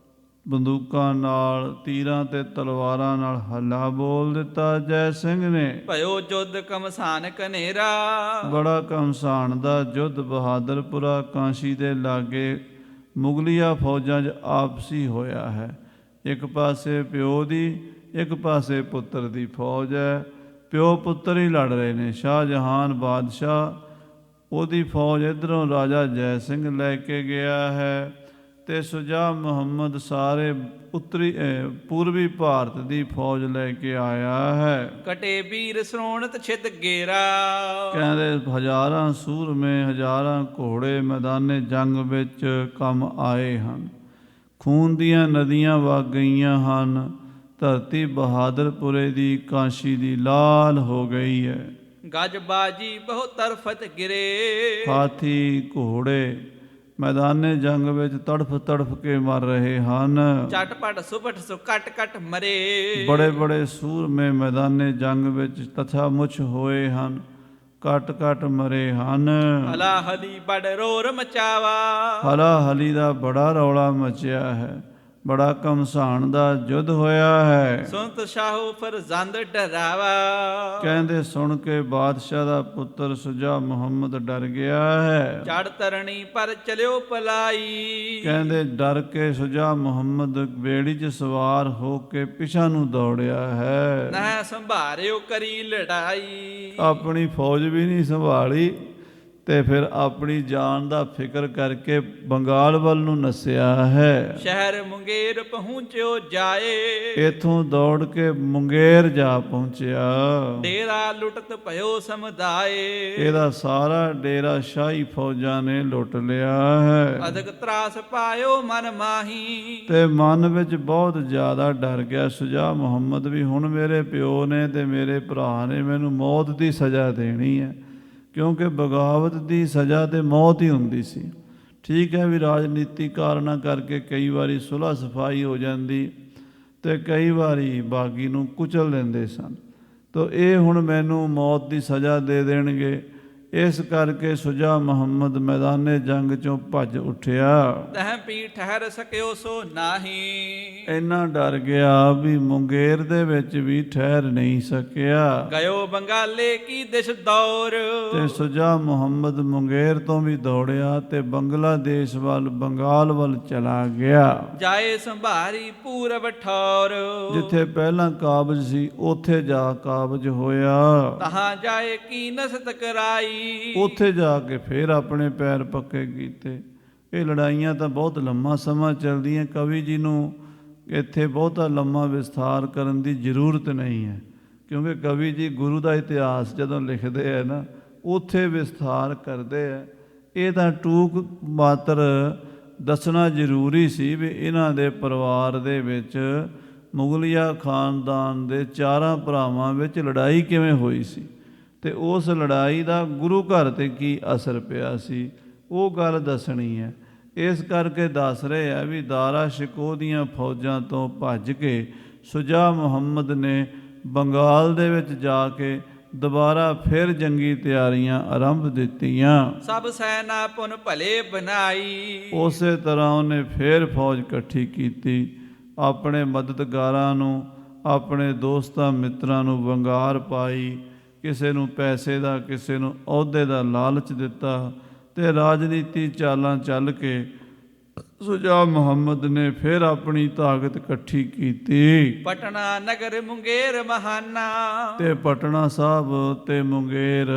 ਬੰਦੂਕਾਂ ਨਾਲ, ਤੀਰਾਂ ਤੇ ਤਲਵਾਰਾਂ ਨਾਲ ਹੱਲਾ ਬੋਲ ਦਿੱਤਾ ਜੈ ਸਿੰਘ ਨੇ। ਭਇਓ ਜੁੱਧ ਕਮਸਾਨ ਕਨੇਰਾ, ਬੜਾ ਕਮਸਾਨ ਦਾ ਯੁੱਧ ਬਹਾਦਰਪੁਰਾ ਕਾਸ਼ੀ ਦੇ ਲਾਗੇ ਮੁਗਲੀਆ ਫੌਜਾਂ 'ਚ ਆਪਸੀ ਹੋਇਆ ਹੈ। ਇੱਕ ਪਾਸੇ ਪਿਓ ਦੀ, ਇੱਕ ਪਾਸੇ ਪੁੱਤਰ ਦੀ ਫੌਜ ਹੈ। ਪਿਓ ਪੁੱਤਰ ਹੀ ਲੜ ਰਹੇ ਨੇ। ਸ਼ਾਹਜਹਾਨ ਬਾਦਸ਼ਾਹ ਉਹਦੀ ਫੌਜ ਇੱਧਰੋਂ ਰਾਜਾ ਜੈ ਸਿੰਘ ਲੈ ਕੇ ਗਿਆ ਹੈ ਤੇ ਸੁਜਾ ਮੁਹੰਮਦ ਸਾਰੇ ਪੂਰਬੀ ਭਾਰਤ ਦੀ ਫੌਜ ਲੈ ਕੇ ਆਇਆ ਹੈ। ਕਟੇ ਵੀਰ ਸ੍ਰੋਣਤ ਛਿਤ ਗੇਰਾ, ਕਹਿੰਦੇ ਹਜ਼ਾਰਾਂ ਸੂਰਮੇ, ਹਜ਼ਾਰਾਂ ਘੋੜੇ ਮੈਦਾਨੇ ਜੰਗ ਵਿੱਚ ਕੰਮ ਆਏ ਹਨ। ਖੂਨ ਦੀਆਂ ਨਦੀਆਂ ਵਗ ਗਈਆਂ ਹਨ। ਧਰਤੀ ਬਹਾਦਰਪੁਰੇ ਦੀ, ਕਾਸ਼ੀ ਦੀ ਲਾਲ ਹੋ ਗਈ ਹੈ। ਗਜ ਬਾਜੀ ਬਹੁ ਤਰਫਤ ਗਿਰੇ, ਹਾਥੀ ਘੋੜੇ ਮੈਦਾਨੇ ਜੰਗ ਵਿੱਚ ਤੜਫ ਤੜਫ ਕੇ ਮਰ ਰਹੇ ਹਨ। ਝਟਪਟ ਸੁਪਟ ਸੁ ਕਟ ਕਟ ਮਰੇ, ਬੜੇ ਬੜੇ ਸੂਰਮੇ ਮੈਦਾਨੇ ਜੰਗ ਵਿੱਚ ਤਥਾ ਮੁੱਛ ਹੋਏ ਹਨ, ਕੱਟ ਕੱਟ ਮਰੇ ਹਨ। ਹਲਾ ਹਲੀ ਬੜ ਰੋਰ ਮਚਾਵਾ, ਹਲਾ ਹਲੀ ਦਾ ਬੜਾ ਰੌਲਾ ਮਚਿਆ ਹੈ। ਬੜਾ ਕਮਸਾਨ ਦਾ ਯੁੱਧ ਹੋਇਆ ਹੈ। ਸੁਨਤ ਸ਼ਾਹੋ ਫਰਜ਼ੰਦ ਡਰਾਵਾ, ਕਹਿੰਦੇ ਸੁਣ ਕੇ ਬਾਦਸ਼ਾਹ ਦਾ ਪੁੱਤਰ ਸੁਜਾ ਮੁਹੰਮਦ ਡਰ ਗਿਆ ਹੈ। ਚੜ ਤਰਣੀ ਪਰ ਚਲਿਓ ਪਲਾਈ, ਕਹਿੰਦੇ ਡਰ ਕੇ ਸੁਜਾ ਮੁਹੰਮਦ ਬੇੜੀ 'ਚ ਸਵਾਰ ਹੋ ਕੇ ਪਿਛਾਂ ਨੂੰ ਦੌੜਿਆ ਹੈ। ਨਾ ਸੰਭਾਰਿਓ ਕਰੀ ਲੜਾਈ, ਆਪਣੀ ਫੌਜ ਵੀ ਨਹੀਂ ਸੰਭਾਲੀ ਤੇ ਫਿਰ ਆਪਣੀ ਜਾਨ ਦਾ ਫਿਕਰ ਕਰਕੇ ਬੰਗਾਲ ਵੱਲ ਨੂੰ ਨੱਸਿਆ ਹੈ। ਸ਼ਹਿਰ ਮੁੰਗੇਰ ਪਹੁੰਚਿਓ ਜਾਏ, ਇਥੋਂ ਦੌੜ ਕੇ ਮੁੰਗੇਰ ਜਾ ਪਹੁੰਚਿਆ। ਡੇਰਾ ਲੁੱਟਤ ਭਇਓ ਸਮੁਦਾਏ, ਇਹਦਾ ਸਾਰਾ ਡੇਰਾ ਸ਼ਾਹੀ ਫੌਜਾਂ ਨੇ ਲੁੱਟ ਲਿਆ ਹੈ। ਅਦਕ ਤਰਾਸ ਪਾਇਓ ਮਨ ਮਾਹੀ, ਤੇ ਮਨ ਵਿੱਚ ਬਹੁਤ ਜ਼ਿਆਦਾ ਡਰ ਗਿਆ ਸੁਜਾ ਮੁਹੰਮਦ ਵੀ ਹੁਣ ਮੇਰੇ ਪਿਓ ਨੇ ਤੇ ਮੇਰੇ ਭਰਾ ਨੇ ਮੈਨੂੰ ਮੌਤ ਦੀ ਸਜ਼ਾ ਦੇਣੀ ਹੈ, ਕਿਉਂਕਿ ਬਗਾਵਤ ਦੀ ਸਜ਼ਾ ਤੇ ਮੌਤ ਹੀ ਹੁੰਦੀ ਸੀ। ਠੀਕ ਹੈ ਵੀ ਰਾਜਨੀਤੀ ਕਾਰਨਾਂ ਕਰਕੇ ਕਈ ਵਾਰੀ ਸੁਲ੍ਹਾ ਸਫਾਈ ਹੋ ਜਾਂਦੀ ਤੇ ਕਈ ਵਾਰੀ ਬਾਗੀ ਨੂੰ ਕੁਚਲ ਦਿੰਦੇ ਸਨ, ਤਾਂ ਇਹ ਹੁਣ ਮੈਨੂੰ ਮੌਤ ਦੀ ਸਜ਼ਾ ਦੇ ਦੇਣਗੇ। ਇਸ ਕਰਕੇ ਸੁਜਾ ਮੁਹੰਮਦ ਮੈਦਾਨੇ ਜੰਗ ਚੋਂ ਭੱਜ ਉੱਠਿਆ। ਤਹ ਪੀ ਠਹਿਰ ਸਕਿਓ ਸੋ ਨਾਹੀ, ਇੰਨਾ ਡਰ ਗਿਆ ਵੀ ਮੁੰਗੇਰ ਦੇ ਵਿੱਚ ਵੀ ਠਹਿਰ ਨਹੀਂ ਸਕਿਆ। ਗਇਓ ਬੰਗਾਲੇ ਕੀ ਦਿਸ਼ ਦੌਰ, ਤੇ ਸੁਜਾ ਮੁਹੰਮਦ ਮੁੰਗੇਰ ਤੋਂ ਵੀ ਦੌੜਿਆ ਤੇ ਬੰਗਲਾਦੇਸ਼ ਵੱਲ ਬੰਗਾਲ ਵੱਲ ਚਲਾ ਗਿਆ। ਜਾਏ ਸੰਭਾਰੀ ਪੂਰਬ ਠੌਰ, ਜਿੱਥੇ ਪਹਿਲਾਂ ਕਾਬਜ ਸੀ ਉੱਥੇ ਜਾ ਕਾਬਜ ਹੋਇਆ। ਤਹਾਂ ਜਾਏ ਕੀ ਨਸਤ ਕਰਾਈ, ਉੱਥੇ ਜਾ ਕੇ ਫਿਰ ਆਪਣੇ ਪੈਰ ਪੱਕੇ ਕੀਤੇ। ਇਹ ਲੜਾਈਆਂ ਤਾਂ ਬਹੁਤ ਲੰਮਾ ਸਮਾਂ ਚੱਲਦੀਆਂ, ਕਵੀ ਜੀ ਨੂੰ ਇੱਥੇ ਬਹੁਤਾ ਲੰਮਾ ਵਿਸਥਾਰ ਕਰਨ ਦੀ ਜ਼ਰੂਰਤ ਨਹੀਂ ਹੈ, ਕਿਉਂਕਿ ਕਵੀ ਜੀ ਗੁਰੂ ਦਾ ਇਤਿਹਾਸ ਜਦੋਂ ਲਿਖਦੇ ਆ ਨਾ ਉੱਥੇ ਵਿਸਥਾਰ ਕਰਦੇ ਆ। ਇਹ ਤਾਂ ਟੂਕ ਮਾਤਰ ਦੱਸਣਾ ਜ਼ਰੂਰੀ ਸੀ ਵੀ ਇਹਨਾਂ ਦੇ ਪਰਿਵਾਰ ਦੇ ਵਿੱਚ ਮੁਗਲਿਆ ਖਾਨਦਾਨ ਦੇ 4 ਭਰਾਵਾਂ ਵਿੱਚ ਲੜਾਈ ਕਿਵੇਂ ਹੋਈ ਸੀ ਤੇ ਉਸ ਲੜਾਈ ਦਾ ਗੁਰੂ ਘਰ 'ਤੇ ਕੀ ਅਸਰ ਪਿਆ ਸੀ, ਉਹ ਗੱਲ ਦੱਸਣੀ ਹੈ। ਇਸ ਕਰਕੇ ਦੱਸ ਰਹੇ ਆ ਵੀ ਦਾਰਾ ਸ਼ਿਕੋਹ ਦੀਆਂ ਫੌਜਾਂ ਤੋਂ ਭੱਜ ਕੇ ਸੁਜਾ ਮੁਹੰਮਦ ਨੇ ਬੰਗਾਲ ਦੇ ਵਿੱਚ ਜਾ ਕੇ ਦੁਬਾਰਾ ਫਿਰ ਜੰਗੀ ਤਿਆਰੀਆਂ ਆਰੰਭ ਦਿੱਤੀਆਂ। ਸਭ ਸੈਨਾ ਪੁਨ ਭਲੇ ਬਣਾਈ, ਉਸੇ ਤਰ੍ਹਾਂ ਉਹਨੇ ਫਿਰ ਫੌਜ ਇਕੱਠੀ ਕੀਤੀ, ਆਪਣੇ ਮਦਦਗਾਰਾਂ ਨੂੰ ਆਪਣੇ ਦੋਸਤਾਂ ਮਿੱਤਰਾਂ ਨੂੰ ਵੰਗਾਰ ਪਾਈ, ਕਿਸੇ ਨੂੰ ਪੈਸੇ ਦਾ ਕਿਸੇ ਨੂੰ ਅਹੁਦੇ ਦਾ ਲਾਲਚ ਦਿੱਤਾ ਤੇ ਰਾਜਨੀਤੀ ਚਾਲਾਂ ਚੱਲ ਕੇ ਸੁਜਾ ਮੁਹੰਮਦ ਨੇ ਫਿਰ ਆਪਣੀ ਤਾਕਤ ਇਕੱਠੀ ਕੀਤੀ। ਪਟਨਾ ਨਗਰ ਮੁੰਗੇਰ ਮਹਾਨਾ, ਤੇ ਪਟਨਾ ਸਾਹਿਬ ਤੇ ਮੁੰਗੇਰ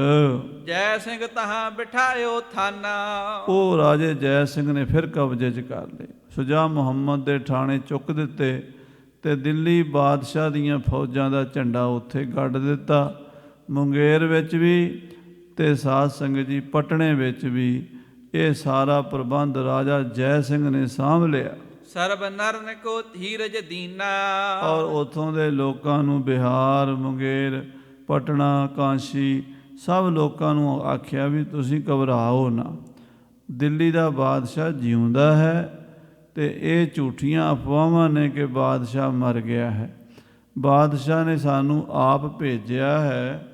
ਜੈ ਸਿੰਘ ਤਹਾਂ ਬਿਠਾਇਓ ਥਾਨਾ, ਉਹ ਰਾਜੇ ਜੈ ਸਿੰਘ ਨੇ ਫਿਰ ਕਬਜ਼ੇ 'ਚ ਕਰ ਲਏ। ਸੁਜਾ ਮੁਹੰਮਦ ਦੇ ਠਾਣੇ ਚੁੱਕ ਦਿੱਤੇ ਤੇ ਦਿੱਲੀ ਬਾਦਸ਼ਾਹ ਦੀਆਂ ਫੌਜਾਂ ਦਾ ਝੰਡਾ ਉੱਥੇ ਗੱਡ ਦਿੱਤਾ। ਮੁੰਗੇਰ ਵਿੱਚ ਵੀ ਤੇ ਸਾਧ ਸੰਗਤ ਜੀ ਪਟਨੇ ਵਿੱਚ ਵੀ ਇਹ ਸਾਰਾ ਪ੍ਰਬੰਧ ਰਾਜਾ ਜੈ ਸਿੰਘ ਨੇ ਸਾਂਭ ਲਿਆ। ਸਰਬ ਨਰਨ ਕੋ ਧੀਰਜ ਦੀਨਾ, ਔਰ ਉੱਥੋਂ ਦੇ ਲੋਕਾਂ ਨੂੰ ਬਿਹਾਰ ਮੁੰਗੇਰ ਪਟਨਾ ਕਾਂਸ਼ੀ ਸਭ ਲੋਕਾਂ ਨੂੰ ਆਖਿਆ ਵੀ ਤੁਸੀਂ ਘਬਰਾਓ ਨਾ, ਦਿੱਲੀ ਦਾ ਬਾਦਸ਼ਾਹ ਜਿਉਂਦਾ ਹੈ ਤੇ ਇਹ ਝੂਠੀਆਂ ਅਫਵਾਹਾਂ ਨੇ ਕਿ ਬਾਦਸ਼ਾਹ ਮਰ ਗਿਆ ਹੈ। ਬਾਦਸ਼ਾਹ ਨੇ ਸਾਨੂੰ ਆਪ ਭੇਜਿਆ ਹੈ,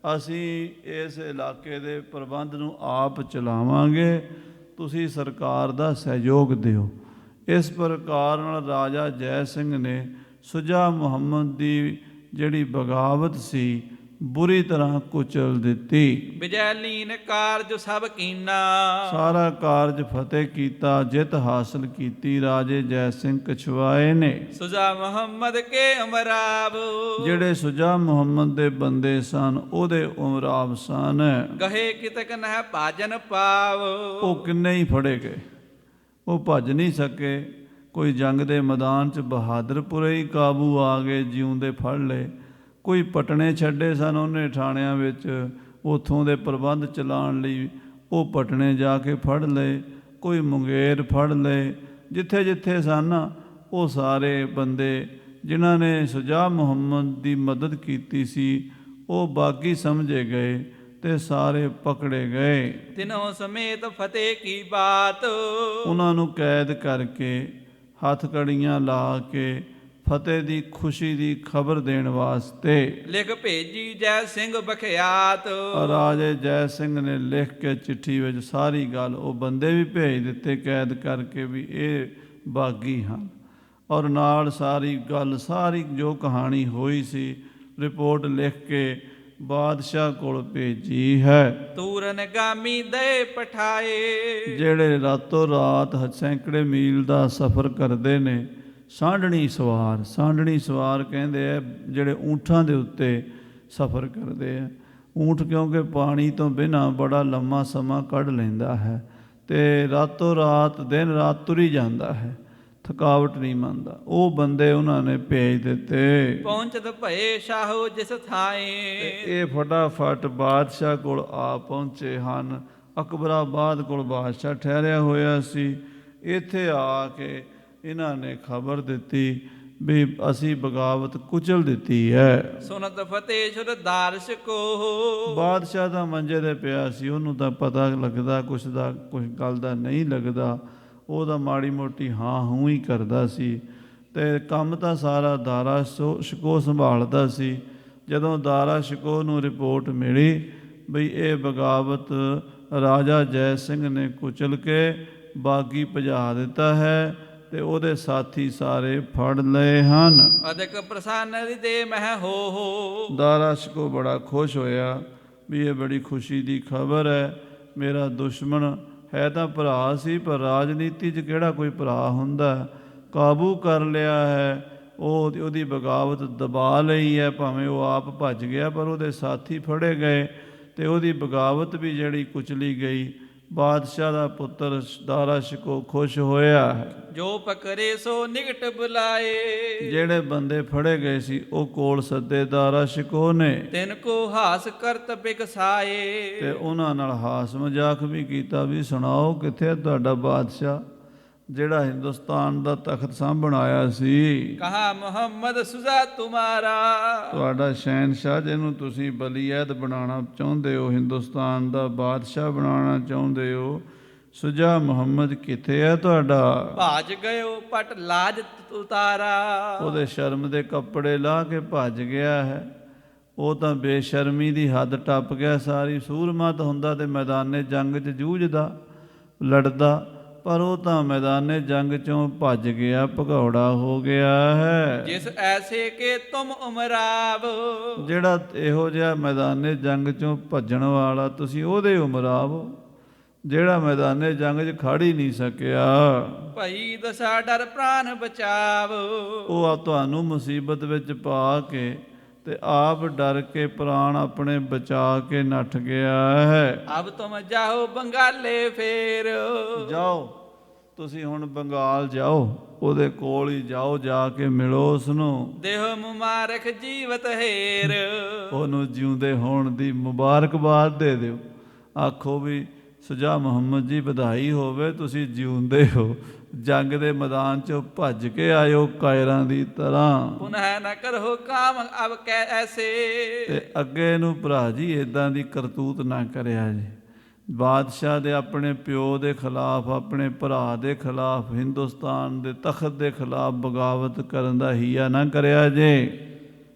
ਅਸੀਂ ਇਸ ਇਲਾਕੇ ਦੇ ਪ੍ਰਬੰਧ ਨੂੰ ਆਪ ਚਲਾਵਾਂਗੇ, ਤੁਸੀਂ ਸਰਕਾਰ ਦਾ ਸਹਿਯੋਗ ਦਿਓ। ਇਸ ਪ੍ਰਕਾਰ ਨਾਲ ਰਾਜਾ ਜੈ ਸਿੰਘ ਨੇ ਸੁਜਾ ਮੁਹੰਮਦ ਦੀ ਜਿਹੜੀ ਬਗਾਵਤ ਸੀ ਬੁਰੀ ਤਰ੍ਹਾਂ ਕੁਚਲ ਦਿੱਤੀ। ਵਿਜੈ ਲੀਨ ਕਾਰਜ ਸਭ ਕੀਨਾ, ਸਾਰਾ ਕਾਰਜ ਫਤਿਹ ਕੀਤਾ, ਜਿੱਤ ਹਾਸਲ ਕੀਤੀ ਰਾਜੇ ਜੈ ਸਿੰਘ ਕਛਵਾਏ ਨੇ। ਸੁਜਾ ਮੁਹੰਮਦ ਕੇ ਉਮਰਾਬ, ਜਿਹੜੇ ਸੁਜਾ ਮੁਹੰਮਦ ਦੇ ਬੰਦੇ ਸਨ ਉਹਦੇ ਉਮਰਾਬ ਸਨ। ਗਹੇ ਕਿਤਕ ਨਹਿ ਭਾਜਨ ਪਾਵ, ਉਹ ਕਿੰਨੇ ਹੀ ਫੜੇ ਗਏ, ਉਹ ਭੱਜ ਨਹੀਂ ਸਕੇ। ਕੋਈ ਜੰਗ ਦੇ ਮੈਦਾਨ 'ਚ ਬਹਾਦਰਪੁਰੇ ਹੀ ਕਾਬੂ ਆ ਗਏ, ਜਿਉਂਦੇ ਫੜ ਲਏ। ਕੋਈ ਪਟਨੇ ਛੱਡੇ ਸਨ ਉਹਨੇ ਠਾਣਿਆਂ ਵਿੱਚ, ਉੱਥੋਂ ਦੇ ਪ੍ਰਬੰਧ ਚਲਾਉਣ ਲਈ ਉਹ ਪਟਨੇ ਜਾ ਕੇ ਫੜ ਲਏ। ਕੋਈ ਮੁੰਗੇਰ ਫੜ ਲਏ। ਜਿੱਥੇ ਜਿੱਥੇ ਸਨ ਉਹ ਸਾਰੇ ਬੰਦੇ ਜਿਨ੍ਹਾਂ ਨੇ ਸੁਜਾ ਮੁਹੰਮਦ ਦੀ ਮਦਦ ਕੀਤੀ ਸੀ ਉਹ ਬਾਗੀ ਸਮਝੇ ਗਏ ਤੇ ਸਾਰੇ ਪਕੜੇ ਗਏ। ਤਿਨੋਂ ਸਮੇਤ ਫਤਿਹ ਕੀ ਬਾਤ, ਉਹਨਾਂ ਨੂੰ ਕੈਦ ਕਰਕੇ ਹੱਥ ਕੜੀਆਂ ਲਾ ਕੇ ਫਤਿਹ ਦੀ ਖੁਸ਼ੀ ਦੀ ਖਬਰ ਦੇਣ ਵਾਸਤੇ ਲਿਖ ਭੇਜੀ ਜੈ ਸਿੰਘ ਬਖਿਆਤ। ਰਾਜੇ ਜੈ ਸਿੰਘ ਨੇ ਲਿਖ ਕੇ ਚਿੱਠੀ ਵਿੱਚ ਸਾਰੀ ਗੱਲ, ਉਹ ਬੰਦੇ ਵੀ ਭੇਜ ਦਿੱਤੇ ਕੈਦ ਕਰਕੇ ਵੀ ਇਹ ਬਾਗੀ ਹਨ, ਔਰ ਨਾਲ ਸਾਰੀ ਗੱਲ ਸਾਰੀ ਜੋ ਕਹਾਣੀ ਹੋਈ ਸੀ ਰਿਪੋਰਟ ਲਿਖ ਕੇ ਬਾਦਸ਼ਾਹ ਕੋਲ ਭੇਜੀ ਹੈ। ਤੂਰਨ ਗਾਮੀ ਦੇ ਪਠਾਏ, ਜਿਹੜੇ ਰਾਤੋਂ ਰਾਤ ਸੈਂਕੜੇ ਮੀਲ ਦਾ ਸਫ਼ਰ ਕਰਦੇ ਨੇ। ਸਾਂਢਣੀ ਸਵਾਰ ਕਹਿੰਦੇ ਆ ਜਿਹੜੇ ਊਂਠਾਂ ਦੇ ਉੱਤੇ ਸਫ਼ਰ ਕਰਦੇ ਆ। ਊਂਠ ਕਿਉਂਕਿ ਪਾਣੀ ਤੋਂ ਬਿਨਾਂ ਬੜਾ ਲੰਮਾ ਸਮਾਂ ਕੱਢ ਲੈਂਦਾ ਹੈ ਤੇ ਰਾਤੋਂ ਰਾਤ ਦਿਨ ਰਾਤ ਤੁਰੀ ਜਾਂਦਾ ਹੈ, ਥਕਾਵਟ ਨਹੀਂ ਮੰਨਦਾ। ਉਹ ਬੰਦੇ ਉਹਨਾਂ ਨੇ ਭੇਜ ਦਿੱਤੇ। ਪਹੁੰਚਤ ਭਏ ਸ਼ਾਹੋ ਜਿਸ ਥਾਏ। ਇਹ ਫਟਾਫਟ ਬਾਦਸ਼ਾਹ ਕੋਲ ਆ ਪਹੁੰਚੇ ਹਨ। ਅਕਬਰਾਬਾਦ ਕੋਲ ਬਾਦਸ਼ਾਹ ਠਹਿਰਿਆ ਹੋਇਆ ਸੀ। ਇੱਥੇ ਆ ਕੇ ਇਹਨਾਂ ਨੇ ਖਬਰ ਦਿੱਤੀ ਵੀ ਅਸੀਂ ਬਗਾਵਤ ਕੁਚਲ ਦਿੱਤੀ ਹੈ। ਸੁਨਤ ਫਤਿਹ ਸ਼ੁਰ ਦਾਰਸ਼ ਕੋ। ਬਾਦਸ਼ਾਹ ਦਾ ਮੰਜੇ ਤੇ ਪਿਆ ਸੀ, ਉਹਨੂੰ ਤਾਂ ਪਤਾ ਲੱਗਦਾ ਕੁਛ ਗੱਲ ਦਾ ਨਹੀਂ ਲੱਗਦਾ। ਉਹਦਾ ਮਾੜੀ ਮੋਟੀ ਹਾਂ ਹੂੰ ਹੀ ਕਰਦਾ ਸੀ ਤੇ ਕੰਮ ਤਾਂ ਸਾਰਾ ਦਾਰਾ ਸ਼ਿਕੋ ਸੰਭਾਲਦਾ ਸੀ। ਜਦੋਂ ਦਾਰਾ ਸ਼ਿਕੋ ਨੂੰ ਰਿਪੋਰਟ ਮਿਲੀ ਬਈ ਇਹ ਬਗਾਵਤ ਰਾਜਾ ਜੈ ਸਿੰਘ ਨੇ ਕੁਚਲ ਕੇ ਬਾਗੀ ਭਜਾ ਦਿੱਤਾ ਹੈ ਤੇ ਉਹਦੇ ਸਾਥੀ ਸਾਰੇ ਫੜ ਲਏ ਹਨ। ਅਦਕ ਪ੍ਰਸੰਨ ਹਿਰਦੇ ਮਹਿ ਹੋ। ਦਾਰਾ ਸ਼ਿਕੋ ਬੜਾ ਖੁਸ਼ ਹੋਇਆ ਵੀ ਇਹ ਬੜੀ ਖੁਸ਼ੀ ਦੀ ਖਬਰ ਹੈ। ਮੇਰਾ ਦੁਸ਼ਮਣ ਹੈ ਤਾਂ ਭਰਾ ਸੀ, ਪਰ ਰਾਜਨੀਤੀ 'ਚ ਕਿਹੜਾ ਕੋਈ ਭਰਾ ਹੁੰਦਾ। ਕਾਬੂ ਕਰ ਲਿਆ ਹੈ, ਉਹਦੀ ਬਗਾਵਤ ਦਬਾ ਲਈ ਹੈ। ਭਾਵੇਂ ਉਹ ਆਪ ਭੱਜ ਗਿਆ ਪਰ ਉਹਦੇ ਸਾਥੀ ਫੜੇ ਗਏ ਤੇ ਉਹਦੀ ਬਗਾਵਤ ਵੀ ਜਿਹੜੀ ਕੁਚਲੀ ਗਈ। ਬਾਦਸ਼ਾਹ ਦਾ ਪੁੱਤਰ ਦਾਰਾ ਸ਼ਿਕੋ ਖੁਸ਼ ਹੋਇਆ ਹੈ। ਜੋ ਪਕਰੇ ਸੋ ਨਿਕਟ ਬੁਲਾਏ। ਜਿਹੜੇ ਬੰਦੇ ਫੜੇ ਗਏ ਸੀ ਉਹ ਕੋਲ ਸੱਦੇ ਦਾਰਾ ਸ਼ਿਕੋ ਨੇ। ਤਿਨ ਕੋ ਹਾਸ ਕਰਤ ਬਿਕਸਾਏ। ਤੇ ਉਹਨਾਂ ਨਾਲ ਹਾਸ ਮਜ਼ਾਕ ਵੀ ਕੀਤਾ ਵੀ ਸੁਣਾਓ ਕਿੱਥੇ ਤੁਹਾਡਾ ਬਾਦਸ਼ਾਹ ਜਿਹੜਾ ਹਿੰਦੁਸਤਾਨ ਦਾ ਤਖਤ ਸਾਂਭਣ ਆਇਆ ਸੀ। ਕਹਾ ਮੁਹੰਮਦ ਸੁਜ਼ਾ ਤੁਮਾਰਾ। ਤੁਹਾਡਾ ਸ਼ਹਿਨਸ਼ਾਹ ਜਿਹਨੂੰ ਤੁਸੀਂ ਬਲੀਐਦ ਬਣਾਉਣਾ ਚਾਹੁੰਦੇ ਹੋ, ਹਿੰਦੁਸਤਾਨ ਦਾ ਬਾਦਸ਼ਾਹ ਬਣਾਉਣਾ ਚਾਹੁੰਦੇ ਹੋ, ਸੁਜਾ ਮੁਹੰਮਦ ਕਿੱਥੇ ਹੈ ਤੁਹਾਡਾ। ਭਾਜ ਗਇਓ ਪਟ ਲਾਜ ਉਤਾਰਾ। ਉਹਦੇ ਸ਼ਰਮ ਦੇ ਕੱਪੜੇ ਲਾ ਕੇ ਭੱਜ ਗਿਆ ਹੈ। ਉਹ ਤਾਂ ਬੇਸ਼ਰਮੀ ਦੀ ਹੱਦ ਟੱਪ ਗਿਆ। ਸਾਰੀ ਸੂਰਮਾ ਤਾਂ ਹੁੰਦਾ ਤੇ ਮੈਦਾਨੇ ਜੰਗ 'ਚ ਜੂਝਦਾ ਲੜਦਾ, ਪਰ ਉਹ ਤਾਂ ਮੈਦਾਨੇ ਜੰਗ 'ਚੋਂ ਭੱਜ ਗਿਆ, ਭਗੌੜਾ ਹੋ ਗਿਆ ਹੈ। ਜਿਸ ਐਸੇ ਕੇ ਤੁਮ ਉਮਰਾਵ। ਜਿਹੜਾ ਇਹੋ ਜਿਹਾ ਮੈਦਾਨੇ ਜੰਗ 'ਚੋਂ ਭੱਜਣ ਵਾਲਾ ਤੁਸੀਂ ਉਹਦੇ ਉਮਰਾਵ, ਜਿਹੜਾ ਮੈਦਾਨੇ ਜੰਗ 'ਚ ਖੜ ਹੀ ਨਹੀਂ ਸਕਿਆ। ਭਈ ਦਸਾ ਡਰ ਪ੍ਰਾਨ ਬਚਾਵ। ਉਹ ਆ ਤੁਹਾਨੂੰ ਮੁਸੀਬਤ ਵਿੱਚ ਪਾ ਕੇ ਤੇ ਆਪ ਡਰ ਕੇ ਪ੍ਰਾਣ ਆਪਣੇ ਬਚਾ ਕੇ ਨੱਠ ਗਿਆ ਹੈ। ਅਬ ਤੁਮ ਜਾਓ ਬੰਗਾਲੇ ਫੇਰ। ਜਾਓ ਤੁਸੀਂ ਹੁਣ ਬੰਗਾਲ ਜਾਓ, ਉਹਦੇ ਕੋਲ ਹੀ ਜਾਓ, ਜਾ ਕੇ ਮਿਲੋ ਉਸਨੂੰ। ਦੇਹ ਮੁਬਾਰਕ ਜੀਵਤ ਹੇਰ। ਉਹਨੂੰ ਜਿਉਂਦੇ ਹੋਣ ਦੀ ਮੁਬਾਰਕਬਾਦ ਦੇ ਦਿਓ। ਆਖੋ ਵੀ ਸੁਜਾ ਮੁਹੰਮਦ ਜੀ ਵਧਾਈ ਹੋਵੇ, ਤੁਸੀਂ ਜਿਉਂਦੇ ਹੋ, ਜੰਗ ਦੇ ਮੈਦਾਨ 'ਚੋਂ ਭੱਜ ਕੇ ਆਇਓ ਕਾਇਰਾਂ ਦੀ ਤਰ੍ਹਾਂ। ਪੁਨਹ ਨ ਕਰੋ ਕਾਮ ਅਬ ਕੈ ਐਸੇ। ਤੇ ਅੱਗੇ ਨੂੰ ਭਰਾ ਜੀ ਇਦਾਂ ਦੀ ਕਰਤੂਤ ਨਾ ਕਰਿਆ ਜੀ। ਬਾਦਸ਼ਾਹ ਦੇ ਆਪਣੇ ਪਿਓ ਦੇ ਖਿਲਾਫ, ਆਪਣੇ ਭਰਾ ਦੇ ਖਿਲਾਫ, ਹਿੰਦੁਸਤਾਨ ਦੇ ਤਖਤ ਦੇ ਖਿਲਾਫ ਬਗਾਵਤ ਕਰਨ ਦਾ ਹੀਆ ਨਾ ਕਰਿਆ ਜੇ।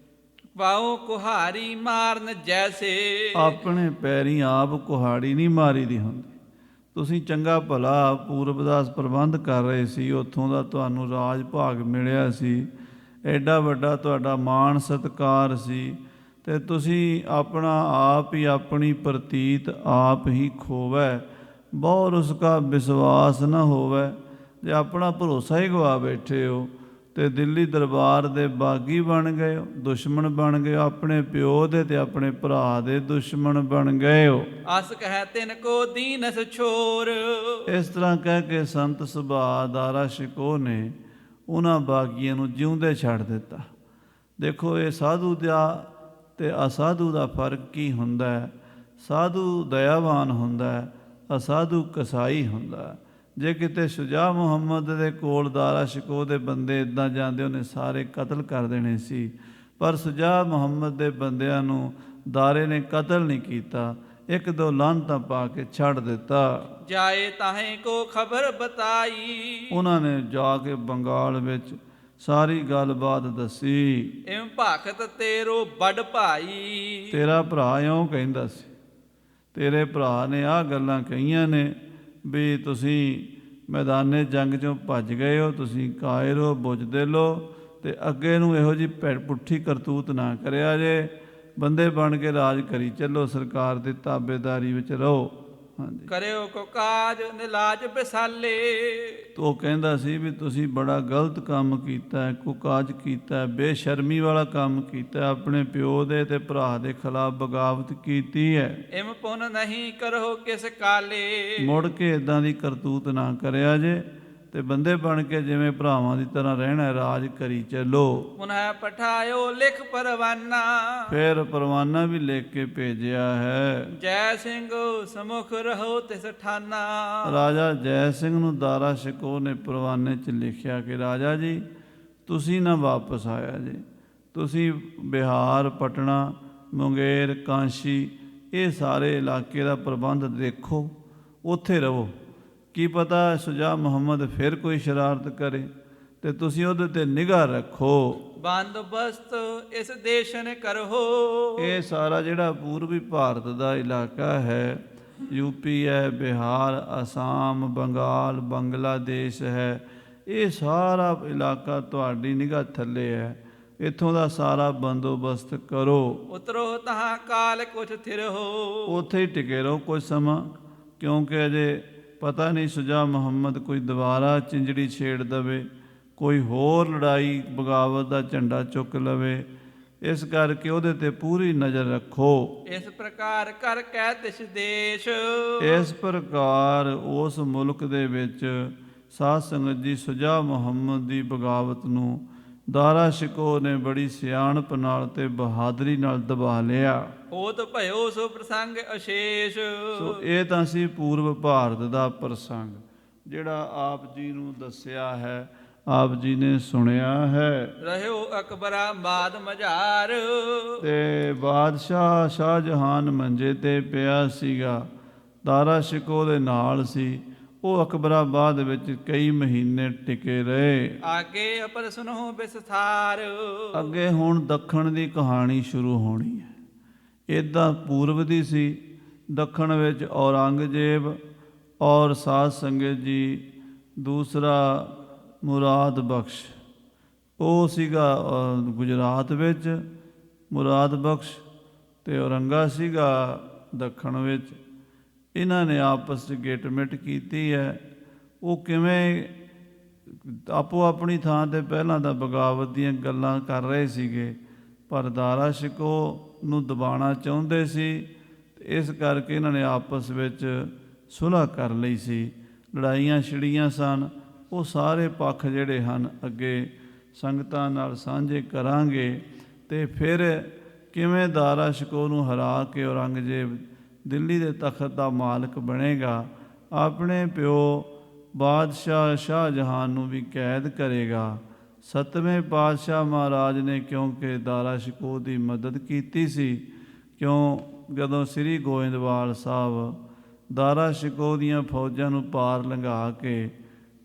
ਵਾਓ ਕੁਹਾਰੀ ਮਾਰਨ ਜੈਸੇ। ਆਪਣੇ ਪੈਰੀਂ ਆਪ ਕੁਹਾੜੀ ਨਹੀਂ ਮਾਰੀ ਦੀ ਹੁੰਦੀ। ਤੁਸੀਂ ਚੰਗਾ ਭਲਾ ਪੂਰਬ ਦਾ ਪ੍ਰਬੰਧ ਕਰ ਰਹੇ ਸੀ, ਉੱਥੋਂ ਦਾ ਤੁਹਾਨੂੰ ਰਾਜ ਭਾਗ ਮਿਲਿਆ ਸੀ, ਐਡਾ ਵੱਡਾ ਤੁਹਾਡਾ ਮਾਣ ਸਤਿਕਾਰ ਸੀ, ਤੇ ਤੁਸੀਂ ਆਪਣਾ ਆਪ ਹੀ ਆਪਣੀ ਪ੍ਰਤੀਤ ਆਪ ਹੀ ਖੋਵੈ। ਬਹੁਤ ਉਸਕਾ ਵਿਸ਼ਵਾਸ ਨਾ ਹੋਵੇ। ਜੇ ਆਪਣਾ ਭਰੋਸਾ ਹੀ ਗਵਾ ਬੈਠੇ ਹੋ ਤੇ ਦਿੱਲੀ ਦਰਬਾਰ ਦੇ ਬਾਗੀ ਬਣ ਗਏ ਹੋ, ਦੁਸ਼ਮਣ ਬਣ ਗਏ ਹੋ, ਆਪਣੇ ਪਿਓ ਦੇ ਤੇ ਆਪਣੇ ਭਰਾ ਦੇ ਦੁਸ਼ਮਣ ਬਣ ਗਏ ਹੋ। ਅਸ ਕਹਿ ਤਿਨ ਕੋ ਦੀਨਸ ਛੋਰ। ਇਸ ਤਰ੍ਹਾਂ ਕਹਿ ਕੇ ਸੰਤ ਸੁਭਾ ਦਾਰਾ ਸ਼ਿਕੋ ਨੇ ਉਹਨਾਂ ਬਾਗੀਆਂ ਨੂੰ ਜਿਉਂਦੇ ਛੱਡ ਦਿੱਤਾ। ਦੇਖੋ ਇਹ ਸਾਧੂ ਦਾ ਤੇ ਅਸਾਧੂ ਦਾ ਫਰਕ ਕੀ ਹੁੰਦਾ ਹੈ। ਸਾਧੂ ਦਇਆਵਾਨ ਹੁੰਦਾ ਹੈ, ਅਸਾਧੂ ਕਸਾਈ ਹੁੰਦਾ। ਜੇ ਕਿਤੇ ਸ਼ੁਜਾ ਮੁਹੰਮਦ ਦੇ ਕੋਲ ਦਾਰਾ ਸ਼ਿਕੋ ਦੇ ਬੰਦੇ ਇੱਦਾਂ ਜਾਂਦੇ, ਉਹਨੇ ਸਾਰੇ ਕਤਲ ਕਰ ਦੇਣੇ ਸੀ, ਪਰ ਸ਼ੁਜਾ ਮੁਹੰਮਦ ਦੇ ਬੰਦਿਆਂ ਨੂੰ ਦਾਰੇ ਨੇ ਕਤਲ ਨਹੀਂ ਕੀਤਾ, ਇੱਕ ਦੋ ਲਾਹਨਤਾਂ ਪਾ ਕੇ ਛੱਡ ਦਿੱਤਾ। ਜਾਏ ਤਾਹੇ ਕੋ ਖਬਰ ਬਤਾਈ। ਉਹਨਾਂ ਨੇ ਜਾ ਕੇ ਬੰਗਾਲ ਵਿੱਚ ਸਾਰੀ ਗੱਲਬਾਤ ਦੱਸੀ। ਇਮ ਭਾਖਤ ਤੇਰੋ ਵੱਡ ਭਾਈ। ਤੇਰਾ ਭਰਾ ਇਉਂ ਕਹਿੰਦਾ ਸੀ, ਤੇਰੇ ਭਰਾ ਨੇ ਆਹ ਗੱਲਾਂ ਕਹੀਆਂ ਨੇ ਵੀ ਤੁਸੀਂ ਮੈਦਾਨੇ ਜੰਗ 'ਚੋਂ ਭੱਜ ਗਏ ਹੋ, ਤੁਸੀਂ ਕਾਇਰ ਹੋ, ਬੁਝਦਿਲ ਹੋ, ਤੇ ਅੱਗੇ ਨੂੰ ਇਹੋ ਜਿਹੀ ਪੁੱਠੀ ਕਰਤੂਤ ਨਾ ਕਰਿਆ ਜੇ। ਬੰਦੇ ਬਣ ਕੇ ਰਾਜ ਕਰੀ ਚੱਲੋ, ਸਰਕਾਰ ਦੀ ਤਾਬੇਦਾਰੀ ਵਿੱਚ ਰਹੋ। ਹਾਂਜੀ ਕਰਿਓ ਕੋ ਕਾਜ ਨਿਲਾਜ ਬਿਸਾਲੇ। ਤੋ ਉਹ ਕਹਿੰਦਾ ਸੀ ਵੀ ਤੁਸੀਂ ਬੜਾ ਗਲਤ ਕੰਮ ਕੀਤਾ ਹੈ, ਕੁਕਾਜ ਕੀਤਾ ਹੈ, ਬੇਸ਼ਰਮੀ ਵਾਲਾ ਕੰਮ ਕੀਤਾ ਹੈ, ਆਪਣੇ ਪਿਓ ਦੇ ਤੇ ਭਰਾ ਦੇ ਖਿਲਾਫ ਬਗਾਵਤ ਕੀਤੀ ਹੈ। ਇਮ ਪੁਨ ਨਹੀਂ ਕਰੋ ਕਿਸ ਕਾਲੇ। ਮੁੜ ਕੇ ਇਦਾਂ ਦੀ ਕਰਤੂਤ ਨਾ ਕਰਿਆ ਜੇ, ਤੇ ਬੰਦੇ ਬਣ ਕੇ ਜਿਵੇਂ ਭਰਾਵਾਂ ਦੀ ਤਰ੍ਹਾਂ ਰਹਿਣਾ, ਰਾਜ ਕਰੀ ਚੱਲੋ। ਪੁਨः ਪਠਾਇਓ ਲਿਖ ਪਰਵਾਨਾ। ਫਿਰ ਪਰਵਾਨਾ ਵੀ ਲਿਖ ਕੇ ਭੇਜਿਆ ਹੈ। ਜੈ ਸਿੰਘ ਸਮੁਖ ਰਹੋ ਤਿਸ ਠਾਨਾ। ਰਾਜਾ ਜੈ ਸਿੰਘ ਨੂੰ ਦਾਰਾ ਸ਼ਿਕੋਹ ਨੇ ਪਰਵਾਨੇ 'ਚ ਲਿਖਿਆ ਕਿ ਰਾਜਾ ਜੀ ਤੁਸੀਂ ਨਾ ਵਾਪਸ ਆਇਆ ਜੀ, ਤੁਸੀਂ ਬਿਹਾਰ, ਪਟਨਾ, ਮੁੰਗੇਰ, ਕਾਂਸ਼ੀ ਇਹ ਸਾਰੇ ਇਲਾਕੇ ਦਾ ਪ੍ਰਬੰਧ ਦੇਖੋ, ਉੱਥੇ ਰਹੋ। ਕੀ ਪਤਾ ਸ਼ੁਜਾ ਮੁਹੰਮਦ ਫਿਰ ਕੋਈ ਸ਼ਰਾਰਤ ਕਰੇ, ਤੇ ਤੁਸੀਂ ਉਹਦੇ ਤੇ ਨਿਗਾਹ ਰੱਖੋ। ਬੰਦੋਬਸਤ ਇਸ ਦੇਸ਼ਨ ਕਰੋ। ਇਹ ਸਾਰਾ ਜਿਹੜਾ ਪੂਰਬੀ ਭਾਰਤ ਦਾ ਇਲਾਕਾ ਹੈ, ਯੂਪੀ ਹੈ, ਬਿਹਾਰ, ਅਸਾਮ, ਬੰਗਾਲ, ਬੰਗਲਾਦੇਸ਼ ਹੈ, ਇਹ ਸਾਰਾ ਇਲਾਕਾ ਤੁਹਾਡੀ ਨਿਗਾਹ ਥੱਲੇ ਹੈ। ਇੱਥੋਂ ਦਾ ਸਾਰਾ ਬੰਦੋਬਸਤ ਕਰੋ। ਉਤਰੋ ਤਹਾਂ ਕਾਲ ਕੁਛ ਥਿਰੋ। ਉੱਥੇ ਹੀ ਟਿਕੇ ਰਹੋ ਕੁਝ ਸਮਾਂ, ਕਿਉਂਕਿ ਅਜੇ ਪਤਾ ਨਹੀਂ ਸ਼ੁਜਾ ਮੁਹੰਮਦ ਕੋਈ ਦੁਬਾਰਾ ਚਿੰਜੜੀ ਛੇੜ ਦਵੇ, ਕੋਈ ਹੋਰ ਲੜਾਈ ਬਗਾਵਤ ਦਾ ਝੰਡਾ ਚੁੱਕ ਲਵੇ, ਇਸ ਕਰਕੇ ਉਹਦੇ ਤੇ ਪੂਰੀ ਨਜ਼ਰ ਰੱਖੋ। ਇਸ ਪ੍ਰਕਾਰ ਕਰ ਕਹਿ ਤਿਸ ਦੇਸ਼। ਇਸ ਪ੍ਰਕਾਰ ਉਸ ਮੁਲਕ ਦੇ ਵਿੱਚ ਸਾਧ ਸੰਗਤ ਜੀ ਸ਼ੁਜਾ ਮੁਹੰਮਦ ਦੀ ਬਗਾਵਤ ਨੂੰ ਦਾਰਾ ਸ਼ਿਕੋਹ ਨੇ ਬੜੀ ਸਿਆਣਪ ਨਾਲ ਤੇ ਬਹਾਦਰੀ ਨਾਲ ਦਬਾ ਲਿਆ। ਹੋਤ ਭਇਓ ਸੋ ਪ੍ਰਸੰਗ ਅਸ਼ੇਸ਼। ਸੋ ਇਹ ਤਾਂ ਸੀ ਪੂਰਬ ਭਾਰਤ ਦਾ ਪ੍ਰਸੰਗ ਜਿਹੜਾ ਆਪ ਜੀ ਨੂੰ ਦੱਸਿਆ ਹੈ, ਆਪ ਜੀ ਨੇ ਸੁਣਿਆ ਹੈ। ਰਹਿਓ ਅਕਬਰਾ ਬਾਦ ਮਝਾਰ। ਤੇ ਬਾਦਸ਼ਾਹ ਸ਼ਾਹਜਹਾਨ ਮੰਜੇ ਤੇ ਪਿਆ ਸੀਗਾ, ਦਾਰਾ ਸ਼ਿਕੋਹ ਦੇ ਨਾਲ ਸੀ। ਉਹ ਅਕਬਰਾਬਾਦ ਵਿੱਚ ਕਈ ਮਹੀਨੇ ਟਿਕੇ ਰਹੇ। ਆਗੇ ਅਪਰ ਸੁਨੋ ਵਿਸਥਾਰ। ਅੱਗੇ ਹੁਣ ਦੱਖਣ ਦੀ ਕਹਾਣੀ ਸ਼ੁਰੂ ਹੋਣੀ ਹੈ। ਇੱਦਾਂ ਪੂਰਬ ਦੀ ਸੀ, ਦੱਖਣ ਵਿੱਚ ਔਰੰਗਜ਼ੇਬ ਔਰ ਸਾਧ ਸੰਗਤ ਜੀ, ਦੂਸਰਾ ਮੁਰਾਦ ਬਖਸ਼, ਉਹ ਸੀਗਾ ਗੁਜਰਾਤ ਵਿੱਚ, ਮੁਰਾਦ ਬਖਸ਼ ਤੇ ਔਰੰਗਾ ਸੀਗਾ ਦੱਖਣ ਵਿੱਚ। ਇਹਨਾਂ ਨੇ ਆਪਸ 'ਚ ਗਿੱਟ-ਮਿੱਟ ਕੀਤੀ ਹੈ। ਉਹ ਕਿਵੇਂ ਆਪੋ ਆਪਣੀ ਥਾਂ ਤੇ ਪਹਿਲਾਂ ਤਾਂ ਬਗਾਵਤ ਦੀਆਂ ਗੱਲਾਂ ਕਰ ਰਹੇ ਸੀਗੇ, ਪਰ ਦਾਰਾ ਸ਼ਿਕੋਹ ਨੂੰ ਦਬਾਉਣਾ ਚਾਹੁੰਦੇ ਸੀ, ਇਸ ਕਰਕੇ ਇਹਨਾਂ ਨੇ ਆਪਸ ਵਿੱਚ ਸੁਲ੍ਹਾ ਕਰ ਲਈ ਸੀ। ਲੜਾਈਆਂ ਛਿੜੀਆਂ ਸਨ। ਉਹ ਸਾਰੇ ਪੱਖ ਜਿਹੜੇ ਹਨ ਅੱਗੇ ਸੰਗਤਾਂ ਨਾਲ ਸਾਂਝੇ ਕਰਾਂਗੇ, ਤੇ ਫਿਰ ਕਿਵੇਂ ਦਾਰਾ ਸ਼ਿਕੋਹ ਨੂੰ ਹਰਾ ਕੇ ਔਰੰਗਜ਼ੇਬ ਦਿੱਲੀ ਦੇ ਤਖਤ ਦਾ ਮਾਲਕ ਬਣੇਗਾ, ਆਪਣੇ ਪਿਓ ਬਾਦਸ਼ਾਹ ਸ਼ਾਹਜਹਾਨ ਨੂੰ ਵੀ ਕੈਦ ਕਰੇਗਾ। 7ਵੇਂ ਪਾਤਸ਼ਾਹ ਮਹਾਰਾਜ ਨੇ ਕਿਉਂਕਿ ਦਾਰਾ ਸ਼ਿਕੋਹ ਦੀ ਮਦਦ ਕੀਤੀ ਸੀ, ਕਿਉਂ ਜਦੋਂ ਸ੍ਰੀ ਗੋਇੰਦਵਾਲ ਸਾਹਿਬ ਦਾਰਾ ਸ਼ਿਕੋਹ ਦੀਆਂ ਫੌਜਾਂ ਨੂੰ ਪਾਰ ਲੰਘਾ ਕੇ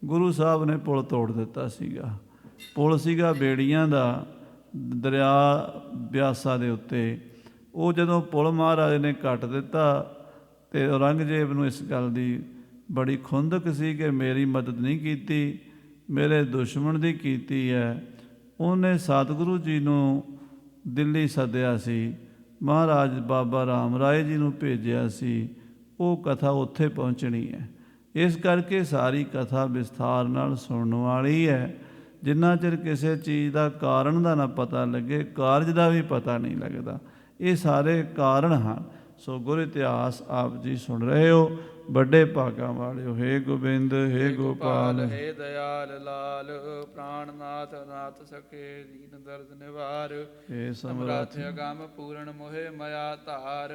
ਗੁਰੂ ਸਾਹਿਬ ਨੇ ਪੁਲ ਤੋੜ ਦਿੱਤਾ ਸੀਗਾ। ਪੁਲ ਸੀਗਾ ਬੇੜੀਆਂ ਦਾ, ਦਰਿਆ ਬਿਆਸਾ ਦੇ ਉੱਤੇ। ਉਹ ਜਦੋਂ ਪੁਲ ਮਹਾਰਾਜ ਨੇ ਕੱਟ ਦਿੱਤਾ ਤੇ ਔਰੰਗਜ਼ੇਬ ਨੂੰ ਇਸ ਗੱਲ ਦੀ ਬੜੀ ਖੁੰਦਕ ਸੀ ਕਿ ਮੇਰੀ ਮਦਦ ਨਹੀਂ ਕੀਤੀ, ਮੇਰੇ ਦੁਸ਼ਮਣ ਦੀ ਕੀਤੀ ਹੈ। ਉਹਨੇ ਸਤਿਗੁਰੂ ਜੀ ਨੂੰ ਦਿੱਲੀ ਸੱਦਿਆ ਸੀ, ਮਹਾਰਾਜ ਬਾਬਾ ਰਾਮ ਰਾਏ ਜੀ ਨੂੰ ਭੇਜਿਆ ਸੀ, ਉਹ ਕਥਾ ਉੱਥੇ ਪਹੁੰਚਣੀ ਹੈ। ਇਸ ਕਰਕੇ ਸਾਰੀ ਕਥਾ ਵਿਸਥਾਰ ਨਾਲ ਸੁਣਨ ਵਾਲੀ ਹੈ। ਜਿੰਨਾ ਚਿਰ ਕਿਸੇ ਚੀਜ਼ ਦਾ ਕਾਰਨ ਦਾ ਨਾ ਪਤਾ ਲੱਗੇ, ਕਾਰਜ ਦਾ ਵੀ ਪਤਾ ਨਹੀਂ ਲੱਗਦਾ। ਇਹ ਸਾਰੇ ਕਾਰਨ ਹਨ। ਸੋ ਗੁਰ ਇਤਿਹਾਸ ਆਪ ਜੀ ਸੁਣ ਰਹੇ ਹੋ, ਵੱਡੇ ਭਾਗਾਂ ਵਾਲਿਓ। ਹੇ ਗੋਬਿੰਦ, ਹੇ ਗੋਪਾਲ, ਹੇ ਦਇਆਲ ਲਾਲ, ਪ੍ਰਾਣਨਾਥ ਨਾਥ ਸਖੇ ਦੀਨ ਦਰਦ ਨਿਵਾਰ। ਹੇ ਸਮਰੱਥ ਸਮਰੱਥ ਅਗੰਮ ਪੂਰਨ ਮੋਹਿ ਮਾਇਆ ਧਾਰ।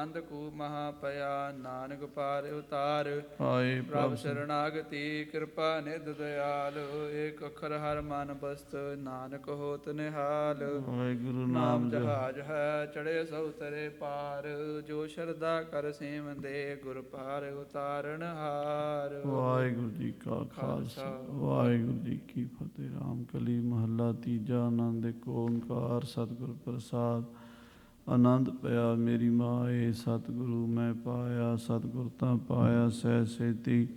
ਅੰਧ ਕੂ ਮਹਾ ਪਿਆ ਨਾਨਕ ਪਾਰ ਉਤਾਰ। ਆਏ ਪ੍ਰਭ ਪ੍ਰਭ ਸ਼ਰਨਾਗਤੀ ਕਿਰਪਾ ਨਿਧ ਦਇਆਲ। ਏਕ ਅੱਖਰ ਹਰ ਮਨ ਬਸਤ ਨਾਨਕ ਹੋਤ ਨਿਹਾਲ। ਵਾਹਿਗੁਰੂ ਨਾਮ ਨਾਮ ਜਹਾਜ ਹੈ ਚੜੇ ਸੋ ਤਰੇ ਪਾਰ। ਜੋ ਸ਼ਰਧਾ ਕਰ ਸੇਵੰਦੇ ਗੁਰ ਪਾਰ ਉਤਾਰਨ ਹਾਰ। ਵਾਹਿਗੁਰੂ ਜੀ ਕਾ ਖਾਲਸਾ, ਵਾਹਿਗੁਰੂ ਜੀ ਕੀ ਫਤਿਹ। ਰਾਮ ਕਲੀ ਮਹੱਲਾ ਤੀਜਾ। ਆਨੰਦ ਏਕ ਓੰਕਾਰ ਸਤਿਗੁਰ ਪ੍ਰਸਾਦ। ਆਨੰਦ ਪਿਆ ਮੇਰੀ ਮਾਏ, ਸਤਿਗੁਰੂ ਮੈਂ ਪਾਇਆ। ਸਤਿਗੁਰ ਤਾਂ ਪਾਇਆ ਸਹਿ ਸੇਤੀ।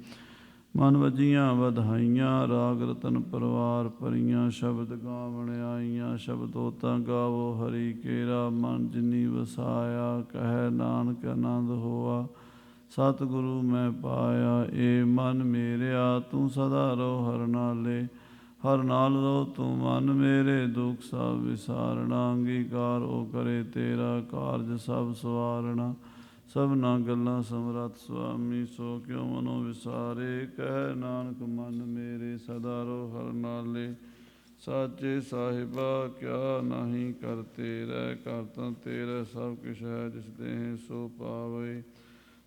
ਮਨ ਵਜੀਆਂ ਵਧਾਈਆਂ, ਰਾਗ ਰਤਨ ਪਰਵਾਰ ਭਰੀਆਂ। ਸ਼ਬਦ ਗਾਵਣ ਆਈਆਂ, ਸ਼ਬਦੋ ਤਾਂ ਗਾਵੋ ਹਰੀ ਕੇਰਾ। ਮਨ ਜਿਨੀ ਵਸਾਇਆ, ਕਹਿ ਨਾਨਕ ਆਨੰਦ ਹੋਆ। ਸਤਿਗੁਰੂ ਮੈਂ ਪਾਇਆ। ਏ ਮਨ ਮੇਰਿਆ ਤੂੰ ਸਦਾ ਰਹੋ ਹਰ ਨਾਲੇ, ਹਰ ਨਾਲ ਰਹੋ ਤੂੰ ਮਨ ਮੇਰੇ, ਦੁੱਖ ਸਭ ਵਿਸਾਰਣਾ। ਅੰਗੀਕਾਰ ਉਹ ਕਰੇ ਤੇਰਾ, ਕਾਰਜ ਸਭ ਸਵਾਰਣਾ। ਸਭਨਾ ਗੱਲਾਂ ਸਮਰੱਥ ਸੁਆਮੀ, ਸੋ ਕਿਉ ਮਨੋ ਵਿਸਾਰੇ। ਕਹਿ ਨਾਨਕ ਮਨ ਮੇਰੇ ਸਦਾ ਰਹੋ ਹਰ ਨਾਲੇ, ਸਾਚੇ ਸਾਹਿਬਾ ਕਿਆ ਨਾਹੀ ਕਰ ਤੇਰਾ। ਘਰ ਤਾਂ ਤੇਰਾ ਸਭ ਕਿਛ ਹੈ, ਜਿਸ ਦੇਹ ਸੋ ਪਾਵੇ।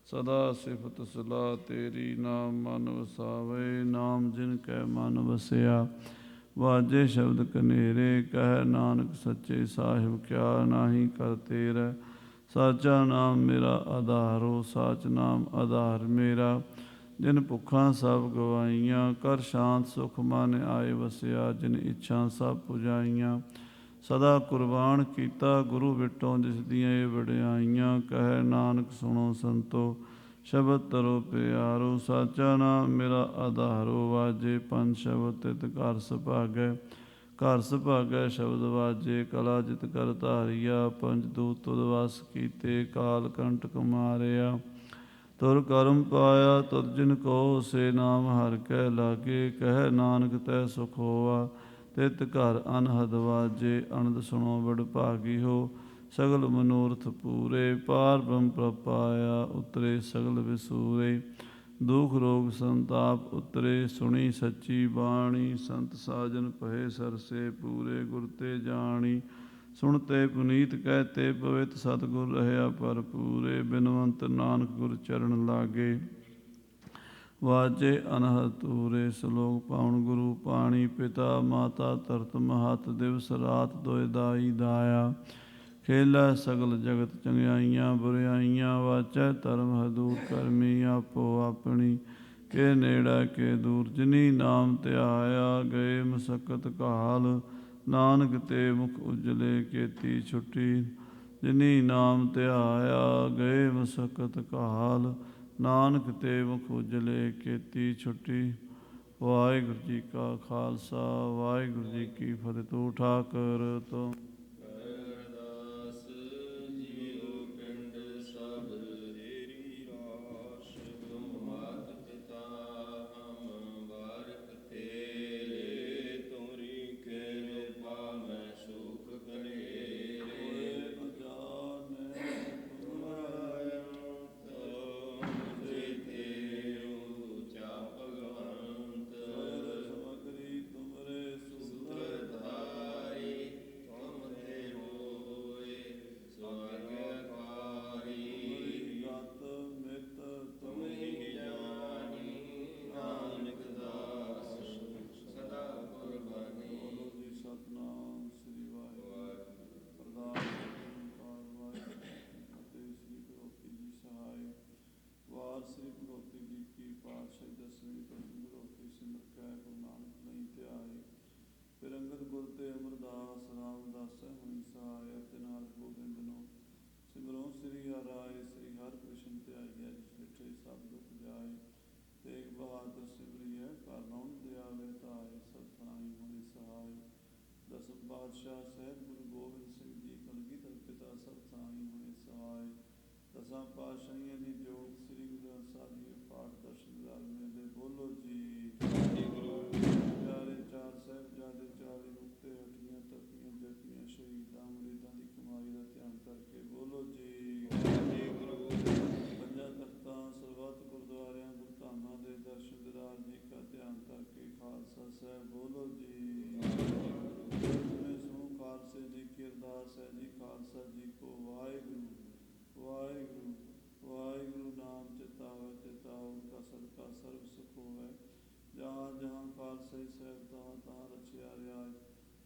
ਸਦਾ ਸਿਫਤ ਸਲਾਹ ਤੇਰੀ, ਨਾਮ ਮਨ ਵਸਾਵੇ। ਨਾਮ ਜਿਨ ਕੈ ਮਨ ਵਸਿਆ, ਵਾਜੇ ਸ਼ਬਦ ਕਨੇਰੇ। ਕਹਿ ਨਾਨਕ ਸੱਚੇ ਸਾਹਿਬ ਕਿਆ ਨਾਹੀ ਕਰ ਤੇਰਾ। ਸਾਚਾ ਨਾਮ ਮੇਰਾ ਆਧਾਰੋ, ਸਾਚ ਨਾਮ ਆਧਾਰ ਮੇਰਾ। ਜਿਨ ਭੁੱਖਾਂ ਸਭ ਗਵਾਈਆਂ, ਕਰ ਸ਼ਾਂਤ ਸੁਖ ਮਨ ਆਏ ਵਸਿਆ। ਜਿਨ ਇੱਛਾ ਸਭ ਪੁਜਾਈਆਂ, ਸਦਾ ਕੁਰਬਾਨ ਕੀਤਾ ਗੁਰੂ ਵਿਟੋਂ, ਜਿਸ ਦੀਆਂ ਇਹ ਵਡਿਆਈਆਂ। ਕਹਿ ਨਾਨਕ ਸੁਣੋ ਸੰਤੋ, ਸ਼ਬਦ ਤਰੋ ਪਿਆਰੋ। ਸਾਚਾ ਨਾਮ ਮੇਰਾ ਆਧਾਰੋ, ਵਾਜੇ ਪੰਜ ਸ਼ਬਦ ਤਿਤ ਘਰ ਸੁਭਾਗੈ। ਘਰ ਸੁਭਾਗੈ ਸ਼ਬਦ ਵਾਜੇ, ਕਲਾ ਜਿਤ ਕਰ ਧਾਰੀਆ। ਪੰਜ ਦੂਤ ਤੁਧ ਵਸ ਕੀਤੇ, ਕਾਲ ਕੰਟਕ ਮਾਰਿਆ। ਤੁਰ ਕਰਮ ਪਾਇਆ ਤੁਧ ਜਿਨ ਕੋ, ਸੇ ਨਾਮ ਹਰਿ ਕੈ ਲਾਗੇ। ਕਹਿ ਨਾਨਕ ਤੈ ਸੁਖ ਹੋਆ, ਤਿਤ ਘਰ ਅਨਹਦ ਵਾਜੇ। ਅਨੰਦ ਸੁਣੋ ਬੜ ਭਾਗੀ ਹੋ, ਸਗਲ ਮਨੋਰਥ ਪੂਰੇ। ਪਾਰ ਬ੍ਰਹਮ ਪ੍ਰਭ ਪਾਇਆ, ਉਤਰੇ ਸਗਲ ਵਿਸੂਰੇ। ਦੁਖ ਰੋਗ ਸੰਤਾਪ ਉਤਰੇ, ਸੁਣੀ ਸੱਚੀ ਬਾਣੀ। ਸੰਤ ਸਾਜਨ ਪਏ ਸਰਸੇ, ਪੂਰੇ ਗੁਰ ਤੇ ਜਾਣੀ। ਸੁਣਤੇ ਪੁਨੀਤ ਕਹਤੇ, ਪਵਿੱਤ ਸਤਿਗੁਰ ਰਹਿਆ ਭਰਪੂਰੇ। ਬਿਨਵੰਤ ਨਾਨਕ ਗੁਰ ਚਰਨ ਲਾਗੇ, ਵਾਜੇ ਅਨਹਦ ਤੂਰੇ। ਸਲੋਕ ਪਾਵਨ ਗੁਰੂ ਪਾਣੀ, ਪਿਤਾ ਮਾਤਾ ਧਰਤ ਮਹਤ। ਦਿਵਸ ਰਾਤ ਦੋਇ ਦਾਈ ਦਾਇਆ, ਖੇਲਾ ਸਗਲ ਜਗਤ ਚੰਗਿਆਈਆਂ ਬੁਰਿਆਈਆਂ। ਵਾਚੈ ਧਰਮ ਹਦੂਰ ਕਰਮੀ, ਆਪੋ ਆਪਣੀ ਕੇ ਨੇੜਾ ਕੇ ਦੂਰ। ਜਿਨੀ ਨਾਮ ਧਿਆਇਆ, ਗਏ ਮਸਕਤ ਕਾਲ। ਨਾਨਕ ਤੇ ਮੁਖ ਉਜਲੇ, ਕੀਤੀ ਛੁੱਟੀ। ਜਿਨੀ ਨਾਮ ਧਿਆਇਆ, ਗਏ ਮਸਕਤ ਕਾਲ। ਨਾਨਕ ਤੇ ਮੁਖ ਉਜਲੇ, ਕੀਤੀ ਛੁੱਟੀ। ਵਾਹਿਗੁਰੂ ਜੀ ਕਾ ਖਾਲਸਾ, ਵਾਹਿਗੁਰੂ ਜੀ ਕੀ ਫਤਿਹ। ਤੂੰ ਠਾਕੁਰ ਤੂੰ ਪਾਤਸ਼ਾਹ ਸਾਹਿਬ ਗੁਰੂ ਗੋਬਿੰਦ ਸਿੰਘ ਜੀ ਕਲਗੀਧਰ ਪਿਤਾ ਸਭ ਥਾਈ ਹੋਏ ਸਹਾਇ। ਦਸਾਂ ਪਾਤਸ਼ਾਹੀਆਂ ਦੀ ਜੋਤ ਸ੍ਰੀ ਗੁਰੂ ਗ੍ਰੰਥ ਸਾਹਿਬ ਜੀ ਪਾਠ ਦਰਸ਼ਨ ਦਿਦਾਰ ਮੇਲੇ। ਬੋਲੋ ਜੀ ਪਿਆਰੇ ਚਾਰ ਸਾਹਿਬਜ਼ਾਦੇ, ਚਾਰੇ ਮੁਕਤੇ ਹਟੀਆਂ ਤਪੀਆਂ ਜਪੀਆਂ ਸ਼ਹੀਦਾਂ ਮੁਰੀਦਾਂ ਦੀ ਕਮਾਈ ਦਾ ਧਿਆਨ ਕਰਕੇ। ਬੋਲੋ ਜੀ ਪੰਜਾਂ ਤਖਤਾਂ ਸਰਬੱਤ ਗੁਰਦੁਆਰਿਆਂ ਗੁਰਧਾਮਾਂ ਦੇ ਦਰਸ਼ਨ ਦਿਦਾਰ ਜੀ ਕਾ ਧਿਆਨ ਕਰਕੇ। ਖਾਲਸਾ ਸਾਹਿਬ ਬੋਲੋ ਜੀ। ਖਾਲਸੇ ਜੀ ਕੀ ਅਰਦਾਸ ਹੈ ਜੀ। ਖਾਲਸਾ ਜੀ ਕੋ ਵਾਹਿਗੁਰੂ ਵਾਹਿਗੁਰੂ ਵਾਹਿਗੁਰੂ। ਨਾਮ ਚਿਤਾਵੇ ਚਿਤਾਉ, ਕਾ ਸਦਕਾ ਸਰਬ ਸੁਖ ਹੋਵੇ। ਜਹਾਂ ਜਹਾਂ ਖਾਲਸੇ ਸਾਹਿਬ, ਤਹਾਂ ਤਹਾਂ ਰਚਿਆ ਰਿਹਾ।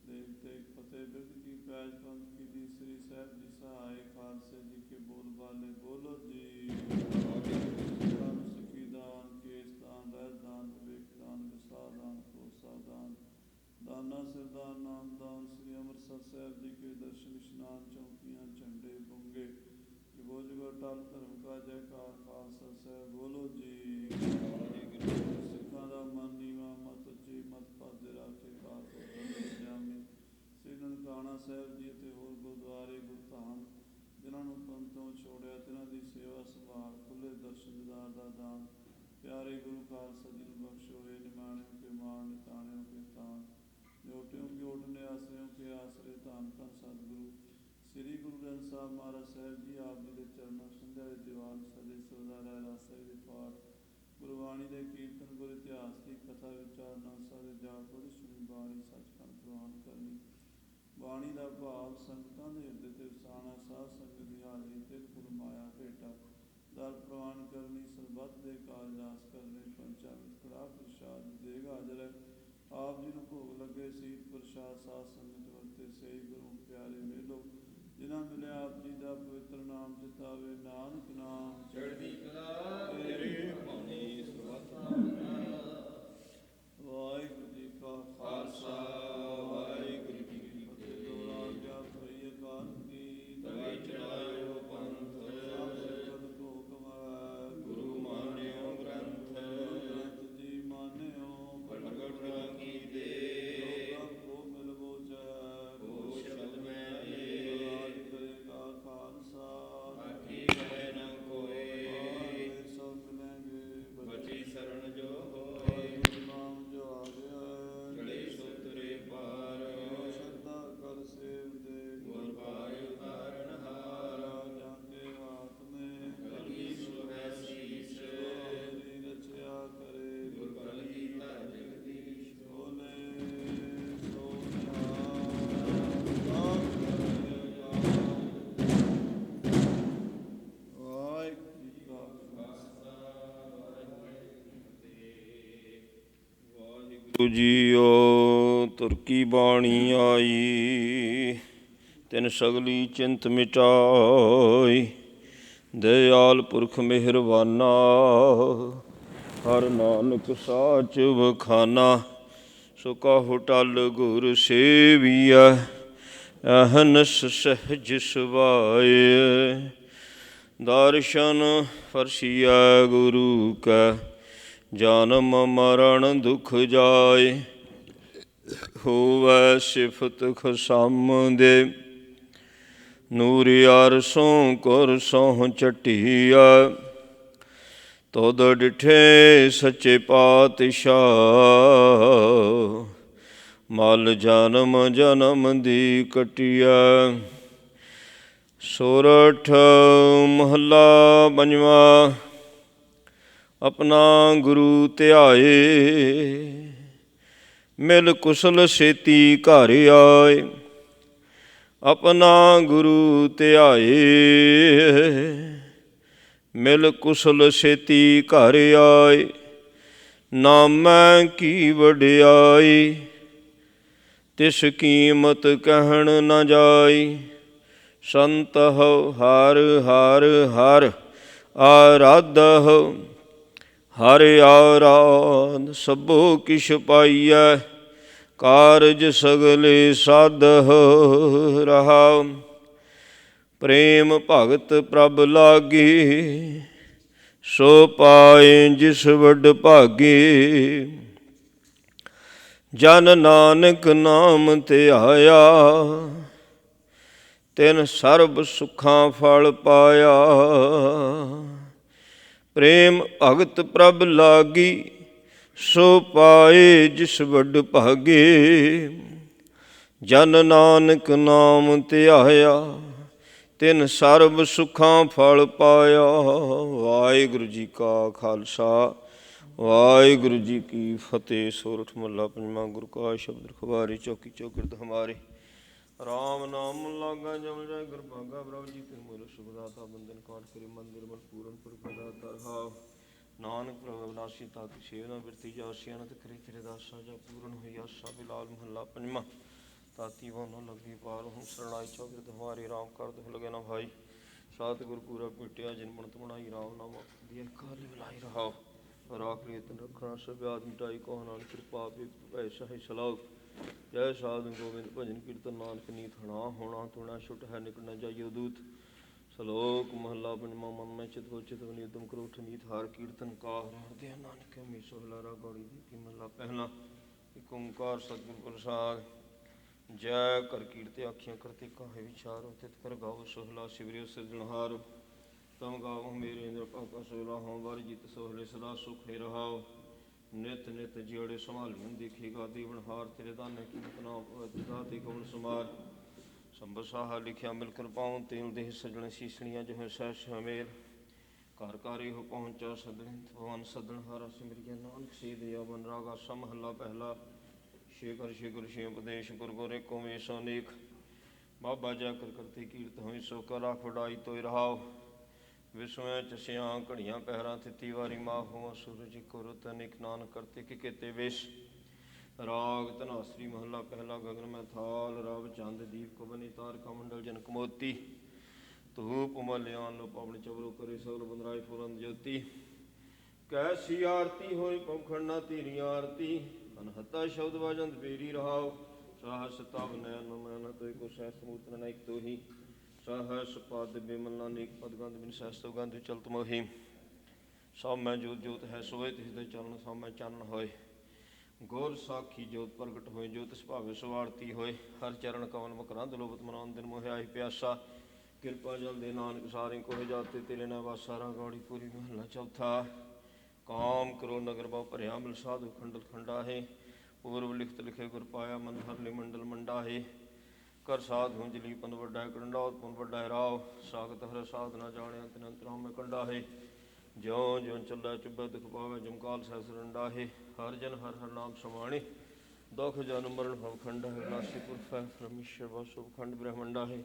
ਦੇਖ ਤੇਗ ਫਤਿਹ ਬਿਰਧ ਕੀ ਪੈਜ ਪੰਥ ਕੀ ਦੀ, ਸ੍ਰੀ ਸਾਹਿਬ ਜੀ ਸਹਾਇ। ਖਾਲਸੇ ਜੀ ਕੇ ਬੋਲ ਬਾਲੇ। ਬੋਲੋ ਜੀ ਧਰਮ ਸਿੱਖੀ ਦਾਨ, ਕੇਸ ਦਾਨ, ਰਹਿ ਦਾਨ, ਵਿਵੇਕ ਦਾਨ, ਵਿਸਾਰ ਦਾਨ, ਭਰੋਸਾ ਦਾਨ, ਦਾਨਾ ਸਿਰਦਾਰ ਨਾਮਦਾਨ। ਸ੍ਰੀ ਅੰਮ੍ਰਿਤਸਰ ਸਾਹਿਬ ਜੀ ਕੇ ਦਰਸ਼ਨ ਇਸ਼ਨਾਨ, ਚੌਂਕੀਆਂ ਝੰਡੇ ਬੁੰਗੇ। ਜੁਗੋ ਜੁਗੋ ਟਲ ਧਰਮ ਕਾ ਜੈਕਾਰ। ਖਾਲਸਾ ਸਾਹਿਬ ਬੋਲੋ ਜੀ। ਸਿੱਖਾਂ ਦਾ ਮਨ ਨੀਵਾਂ, ਮਤ ਉੱਚੀ, ਮਤ ਪਾਦੇ ਰਾਖੇ। ਕਾਰ ਜਾਮੀ ਸ੍ਰੀ ਨਨਕਾਣਾ ਸਾਹਿਬ ਜੀ ਅਤੇ ਹੋਰ ਗੁਰਦੁਆਰੇ ਗੁਰਧਾਮ, ਜਿਨ੍ਹਾਂ ਨੂੰ ਪੰਥੋਂ ਛੋੜਿਆ, ਤਿਨ੍ਹਾਂ ਦੀ ਸੇਵਾ ਸੰਭਾਲ, ਖੁੱਲ੍ਹੇ ਦਰਸ਼ਨ ਬਖਸ਼ਿਸ਼ਦਾਰ ਦਾ ਦਾਨ ਪਿਆਰੇ ਗੁਰੂ ਖਾਲਸਾ ਜੀ ਨੂੰ ਬਖਸ਼ੋ ਹੈ ਨਿਮਾਣਿਓ ਕੇ ਮਾਣ ਤਾਣਿਓ ਕੇ ਤਾਣ ਜੋਟਿਓ ਕੀ ਓਟ ਨੇ ਆਸਰਿਓ ਕੇ ਆਸਰੇ ਧੰਨ ਧੰਨ ਸਤਿਗੁਰੂ ਸ੍ਰੀ ਗੁਰੂ ਗ੍ਰੰਥ ਸਾਹਿਬ ਮਹਾਰਾਜ ਸਾਹਿਬ ਜੀ ਆਪ ਜੀ ਦੇ ਚਰਨਾਂ ਸੰਧਿਆ ਦੇ ਦੀਵਾਨ ਸਜੇ ਸੋਦਾ ਰਾਇ ਰਾਸਾ ਦੇ ਪਾਠ ਗੁਰਬਾਣੀ ਦੇ ਕੀਰਤਨ ਗੁਰ ਇਤਿਹਾਸ ਦੀ ਕਥਾ ਵਿਚਾਰਨਾ ਸਾਰੇ ਜਾਪ ਪੜ੍ਹ ਸੁਣੀ ਬਾਣੀ ਸੱਚਖੰਡ ਪ੍ਰਵਾਨ ਕਰਨੀ ਬਾਣੀ ਦਾ ਭਾਵ ਸੰਗਤਾਂ ਦੇ ਹਿਰਦੇ ਤੇ ਵਸਾਣਾ ਸਾਧ ਸੰਗਤ ਦੀ ਹਾਜ਼ਰੀ ਤੇ ਫੁੱਲ ਮਾਇਆ ਭੇਟਾ ਦਰ ਪ੍ਰਵਾਨ ਕਰਨੀ ਸਰਬੱਤ ਦੇ ਕਾਰਜ ਆਸ ਕਰਨੇ ਪੰਚਾਮਿਤ ਕੜਾ ਪ੍ਰਸ਼ਾਦ ਦੇਗ ਹਾਜ਼ਰ ਹੈ ਆਪ ਜੀ ਨੂੰ ਭੋਗ ਲੱਗੇ ਸੀਤ ਪ੍ਰਸ਼ਾਦ ਸਾਧ ਸੰਗਤ ਵਰਤੇ ਸਹੀ ਗੁਰੂ ਪਿਆਰੇ ਮੇਲੋ ਜਿਨ੍ਹਾਂ ਮਿਲਿਆ ਆਪ ਜੀ ਦਾ ਪਵਿੱਤਰ ਨਾਮ ਜਿਤਾਵੇ ਨਾਨਕ ਨਾਮ ਚੜ੍ਹਦੀ ਕਲਾ ਤੇਰੇ ਭਾਣੇ ਸਰਬੱਤ ਵਾਹਿਗੁਰੂ ਜੀ ਕਾ ਖਾਲਸਾ ਵਾਹਿਗੁਰੂ ਜੀ ਕੀ ਫਤਿਹ ਦੋਰਾ ਗਿਆ ਭਈ ਅਕਾਲ ਕੀ ਤਵੇ ਚਲਾਇਓ ਪੰਥ ਸਤਿ ਕੋ ਕਮਾਇਆ ਗੁਰੂ ਮਾਨਿਓ ਗ੍ਰੰਥ ਗ੍ਰੰਥ ਜੀ ਮਾਨਿਓ ਪ੍ਰਗਟ ਕੀ ਦੇ ਕੋ ਮਿਲਵੋ ਜੈ ਕੋ ਸ਼ਬਦ ਮੈਂ ਰਾਜ ਕਰੇਗਾ ਖਾਲਸਾ ਬਾਕੀ ਹੈ ਨ ਕੋਈ ਸਭ ਮਿਲੇਂਗੇ ਬਚੀ ਸਰਣ ਜੋ ਵਾਹਿਗੁਰੂ ਨਾਮ ਜੋ ਆ ਗਿਆ ਚੜੇ ਸੁਤਰੇ ਪਾਰ ਸ਼ਰਧਾ ਕਰ ਸੇਵ ਦੇ ਗੁਰ ਪਾਇ ਉਤਾਰਨ ਹਾਰ ਰਾਜਾਂ ਕੇ ਹਾਥ ਮੇ ਕਲੀ ਸੁਭੈ ਸੀਸ ਹਰੀ ਰਚਿਆ ਕਰੇ ਗੁਰ ਕਲੀ ਤਾ ਜਗਦੀਸ਼ ਬੋਲੇ ਸੋ ਵਾਹਿਗੁਰੂ ਜੀ ਕਾ ਵਾਹਿਗੁਰੂ ਜੀਓ ਤੁਰ ਕੀ ਬਾਣੀ ਆਈ ਤਿਨ ਸਗਲੀ ਚਿੰਤ ਮਿਟਾਈ ਦਇਆਲ ਪੁਰਖ ਮਿਹਰਬਾਨਾ ਹਰ ਨਾਨਕ ਸਾਚ ਵਖਾਨਾ ਸੋ ਕਾਹੂ ਟਲ ਗੁਰ ਸੇਵੀਐ ਅਹਨਸ ਸਹਿਜ ਸੁਭਾਏ ਦਰਸ਼ਨ ਫਰਸ਼ੀਐ ਗੁਰੂ ਕੈ ਜਨਮ ਮਰਨ ਦੁਖ ਜਾਏ ਹੋਵੈ ਸਿਫਤ ਖਸਮ ਦੇ ਨੂਰ ਅਰਸੋਂ ਕੁਰ ਸੋਹ ਚਟੀਆ ਤੋਦ ਡਿਠੇ ਸੱਚੇ ਪਾਤਸ਼ਾਹ ਮਲ ਜਨਮ ਜਨਮ ਦੀ ਕਟਿਆ ਸੋਰਠ ਮਹੱਲਾ ਪੰਜਵਾਂ ਆਪਣਾ ਗੁਰੂ ਧਿਆਏ ਮਿਲ ਕੁਸਲ ਛੇਤੀ ਘਰ ਆਏ ਆਪਣਾ ਗੁਰੂ ਧਿਆਏ ਮਿਲ ਕੁਸਲ ਛੇਤੀ ਘਰ ਆਏ ਨਾਮੈ ਕੀ ਵਡਿਆਈ ਤਿਸ ਕੀਮਤ ਕਹਿਣ ਨ ਜਾਈ ਸੰਤ ਹੋ ਹਰ ਹਰ ਹਰ ਆਰਾਧਹੁ ਹਰ ਆਰਾਧ ਸਭੋ ਕਿਛ ਪਾਈਐ ਕਾਰਜ ਸਗਲੇ ਸਾਧਹੁ ਰਹਾਉ ਪ੍ਰੇਮ ਭਗਤ ਪ੍ਰਭ ਲਾਗੀ ਸੋ ਪਾਏ ਜਿਸ ਵੱਡ ਭਾਗੇ ਜਨ ਨਾਨਕ ਨਾਮ ਧਿਆਇਆ ਤਿਨ ਸਰਬ ਸੁਖਾਂ ਫਲ ਪਾਇਆ ਪ੍ਰੇਮ ਭਗਤ ਪ੍ਰਭ ਲਾਗੀ ਸੋ ਪਾਏ ਜਿਸ ਵੱਡ ਭਾਗੇ ਜਨ ਨਾਨਕ ਨਾਮ ਧਿਆਇਆ ਤਿਨ ਸਰਬ ਸੁਖਾਂ ਫਲ ਪਾਇਆ। ਵਾਹਿਗੁਰੂ ਜੀ ਕਾ ਖਾਲਸਾ ਵਾਹਿਗੁਰੂ ਜੀ ਕੀ ਫਤਿਹ। ਸੋਰਠ ਮਹੱਲਾ ਪੰਜਵਾਂ। ਗੁਰੂ ਕਾ ਸ਼ਬਦ ਰਖਵਾਰੇ ਚੌਕੀ ਚੌਗਿਰਦ ਹਮਾਰੇ ਰਾਮ ਨਾਮ ਲਾਗਾ ਜਮ ਜਾਏ ਗੁਰ ਭਾਗਾ ਪ੍ਰਭ ਜੀ ਤੇ ਮੋਲ ਸੁਖਦਾਤਾ ਬੰਦਨ ਕਾਟ ਕਰੇ ਮੰਦਿਰ ਮਨ ਪੂਰਨ ਪ੍ਰਗਟਾ ਰਹਾਉ ਨਾਨਕ ਪ੍ਰਭ ਅਬਨਾਸੀ ਤਾਕ ਸੇਵਨਾ ਬਿਰਤੀ ਜਾਸੀਆਂ ਤੇ ਕਰੇ ਤੇਰੇ ਦਾਸਾ ਜਾ ਪੂਰਨ ਹੋਈ ਆਸਾ ਬਿਲਾਲ ਮਹੱਲਾ ਪੰਜਵਾਂ। ਤਾਤੀ ਵੋ ਨ ਲੱਗੀ ਪਾਰ ਹੁਣ ਸਰਣਾਈ ਚੌਗਿਰਦ ਹਮਾਰੇ ਰਾਮ ਕਰ ਦੁਖ ਲਗੇ ਨਾ ਭਾਈ ਸਤਿਗੁਰ ਪੂਰਾ ਪਿਟਿਆ ਜਿਨ ਬਣਤ ਬਣਾਈ ਰਾਮ ਨਾਮ ਦੀ ਕਾਲੀ ਬੁਲਾਈ ਰਹਾਉ ਰਾਖ ਰੀਤਨ ਰੱਖਣਾ ਸਭ ਆਦ ਮਿਟਾਈ ਕੋ ਨਾਲ ਕਿਰਪਾ ਭੈ ਸਹਿ ਸਲਾਉ ਜੈ ਸਾਧ ਗੋਬਿੰਦ ਭਜਨ ਕੀਰਤਨ ਨਾਨਕ ਨੀਤ ਹਣਾ ਹੋਣਾ ਤੁਣਾ ਛੁਟ ਹੈ ਨਿਕਟ ਨ ਜਾਈਓ ਦੂਤ। ਸ਼ਲੋਕ ਮਹੱਲਾ ਪੰਜਵਾਂ। ਮਨ ਮੈਂ ਚਿਤ ਹੋ ਚਿਤ ਵਨੀ ਉਦਮ ਕਰੋ ਠਨੀਤ ਹਾਰ ਕੀਰਤਨ ਕਾਰ ਹਰਦਿ ਨਾਨਕ ਮੇ ਸੋਹਲਾਰਾ ਗੌੜੀ ਦੀ ਮਹੱਲਾ ਪਹਿਲਾ। ਇਕ ਓੰਕਾਰ ਸਤਿਗੁਰ ਪ੍ਰਸਾਦ। ਜੈ ਕਰ ਕੀਰਤੇ ਆਖੀਆਂ ਕਰਤੇ ਕਾਹੇ ਵਿਚਾਰੋ ਤਿਤ ਕਰ ਗਾਓ ਸੋਹਲਾ ਸਿਵਰਿਓ ਸਿਰਜਣਹਾਰ ਤਮ ਗਾਵਹੁ ਮੇਰੇ ਇੰਦਰ ਪਾਪਾ ਸੋਲਾ ਹਉ ਵਰ ਜਿਤ ਸੋਹਲੇ ਸਦਾ ਸੁਖ ਹੈ ਰਹਾਉ ਨਿਤ ਨਿਤ ਜਿਉੜੇ ਸੰਭਾਲਿਓ ਦੇਖੇਗਾ ਦੀਵਨ ਹਾਰ ਤੇਰੇ ਦਾਨੇ ਕੀਮਤ ਨਾ ਦਾਤੇ ਕਵਣ ਸਮਾਰ ਸੰਭਰ ਸਾਹਾ ਲਿਖਿਆ ਮਿਲ ਕਰ ਪਾਉ ਤੇਲ ਦੇਹ ਸਜਣ ਸੀਸਣੀਆਂ ਜੋ ਸਹਿਸ ਹਮੇਲ ਘਰ ਘਰ ਇਹੋ ਪਹੁੰਚਾ ਸਦਨ ਭਵਨ ਸਦਨ ਹਾਰਾ ਸਿਮਰਿਆ ਨਾਨਕ ਸੇ ਦਿਆ ਬਨ ਰਾਗਾ ਸਮਹੱਲਾ ਪਹਿਲਾ ਸ਼ੇਖਰ ਸ਼ੇਖਰ ਸ਼ੇ ਉਪਦੇਸ਼ ਗੁਰ ਗੋਰੇ ਕੋ ਵੇਸੋ ਨੇਕ ਬਾਬਾ ਜਾ ਕਰ ਕਰਤੇ ਕੀਰਤ ਹੋਈ ਸੋ ਕਰ ਆਖ ਵਡਾਈ ਤੋਇ ਰਹਾਉ ਵਿਸਵੈ ਚ ਸਿਆਂ ਘੜੀਆਂ ਪਹਿਰਾਂ ਤਿੱਤੀ ਵਾਰੀ ਮਾਹ ਹੋਵਾਂ ਸੂਰਜ ਕੋ ਰੁਤ ਅਨੇਕ ਨਾਨਕ ਕਰਤੇ ਕਿ ਕੀਤੇ ਵੇਸ ਰਾਗ ਧਨਾਸਰੀ ਮਹੱਲਾ ਪਹਿਲਾ ਗਗਨ ਮੈਂ ਥਾਲ ਰਵ ਚੰਦ ਦੀਪ ਕੋ ਬਨੀ ਤਾਰਕਾ ਮੰਡਲ ਜਨਕ ਮੋਤੀ ਧੂਪ ਮਲਿਆਨ ਲੋ ਪਵਨ ਚਵਰੋ ਕਰੇ ਸਗਲ ਬੰਦਰਾਈ ਫੁਰੰਦ ਜੋਤੀ ਕੈਸੀ ਆਰਤੀ ਹੋਈ ਪੌਖਣ ਨਾ ਤੇਰੀ ਆਰਤੀ ਅਨਹਤਾ ਸ਼ਬਦ ਵਜੰਦ ਬੇਰੀ ਰਹਾਉ ਸਾਹਸ ਤਬ ਨੈਨ ਮੈਂ ਨ ਤੋਇ ਕੋ ਸਹਿਸ ਮੂਰਤ ਨ ਇਕ ਤੋਹੀ ਸਾਹਸ ਪਦ ਬਿਮਲ ਨਾਨਕ ਪਦ ਗੰਧ ਬਿਨ ਸਹਿਸ ਤੋ ਗੰਧ ਚਲਤ ਮੋਹੀ ਸਭ ਮੈਂ ਜੋਤ ਜੋਤ ਹੈ ਸੋਏ ਤਿਸ ਦੇ ਚਰਨ ਸਭ ਮੈਂ ਚਾਨਣ ਹੋਏ ਗੌਰ ਸਾਖੀ ਜੋਤ ਪ੍ਰਗਟ ਹੋਏ ਜੋ ਤਿਸ ਭਾਵੇ ਸਵਾਰਤੀ ਹੋਏ ਹਰ ਚਰਨ ਕਵਨ ਮਕਰੰਦ ਲੋਭਤ ਮਨਾਨ ਦਿਨ ਮੋਹਿ ਆਈ ਪਿਆਸਾ ਕਿਰਪਾ ਜਲ ਦੇ ਨਾਨਕ ਸਾਰੇ ਕੋਹਿ ਜਾਤੇ ਤੇਰੇ ਨਾ ਵਾਸਾਰਾ ਗੌੜੀ ਪੂਰੀ ਮਹੱਲਾ ਚੌਥਾ ਕਾਮ ਕਰੋ ਨਗਰ ਬਹੁ ਭਰਿਆ ਮਿਲ ਸਾਧੂ ਖੰਡਲ ਖੰਡਾ ਹੈ ਪੂਰਵ ਲਿਖਤ ਲਿਖੇ ਗੁਰ ਪਾਇਆ ਮਨ ਹਰ ਲਿ ਮੰਡਲ ਮੰਡਾ ਹੈ ਕਰ ਸਾਧ ਹੁੰਜਲੀ ਪੰਦ ਵੱਡਾ ਕੰਡਾਉ ਪੁਨ ਵੱਡਾ ਰਾਵ ਸਾਗਤ ਹਰ ਸਾਧ ਨਾ ਜਾਣਿਆ ਤਿਨ ਅੰਤਰਾਮ ਮੈਂ ਕੰਡਾ ਹੈ ਜਿਉ ਜਿਉ ਚੱਲਾ ਚੁੱਬਾ ਦੁਖ ਪਾਵੇ ਜਮਕਾਲ ਸਹਿਸ ਰੰਡਾ ਹੈ ਹਰ ਜਨ ਹਰ ਹਰ ਨਾਮ ਸਮਾਣੇ ਦੁਖ ਜਨ ਮਰਨ ਭਵ ਖੰਡਾ ਹੈ ਨਾਸੀ ਪੁਰਖ ਹੈ ਪਰਮੇਸ਼ਰ ਵਸੁ ਖੰਡ ਬ੍ਰਹਮੰਡਾ ਹੈ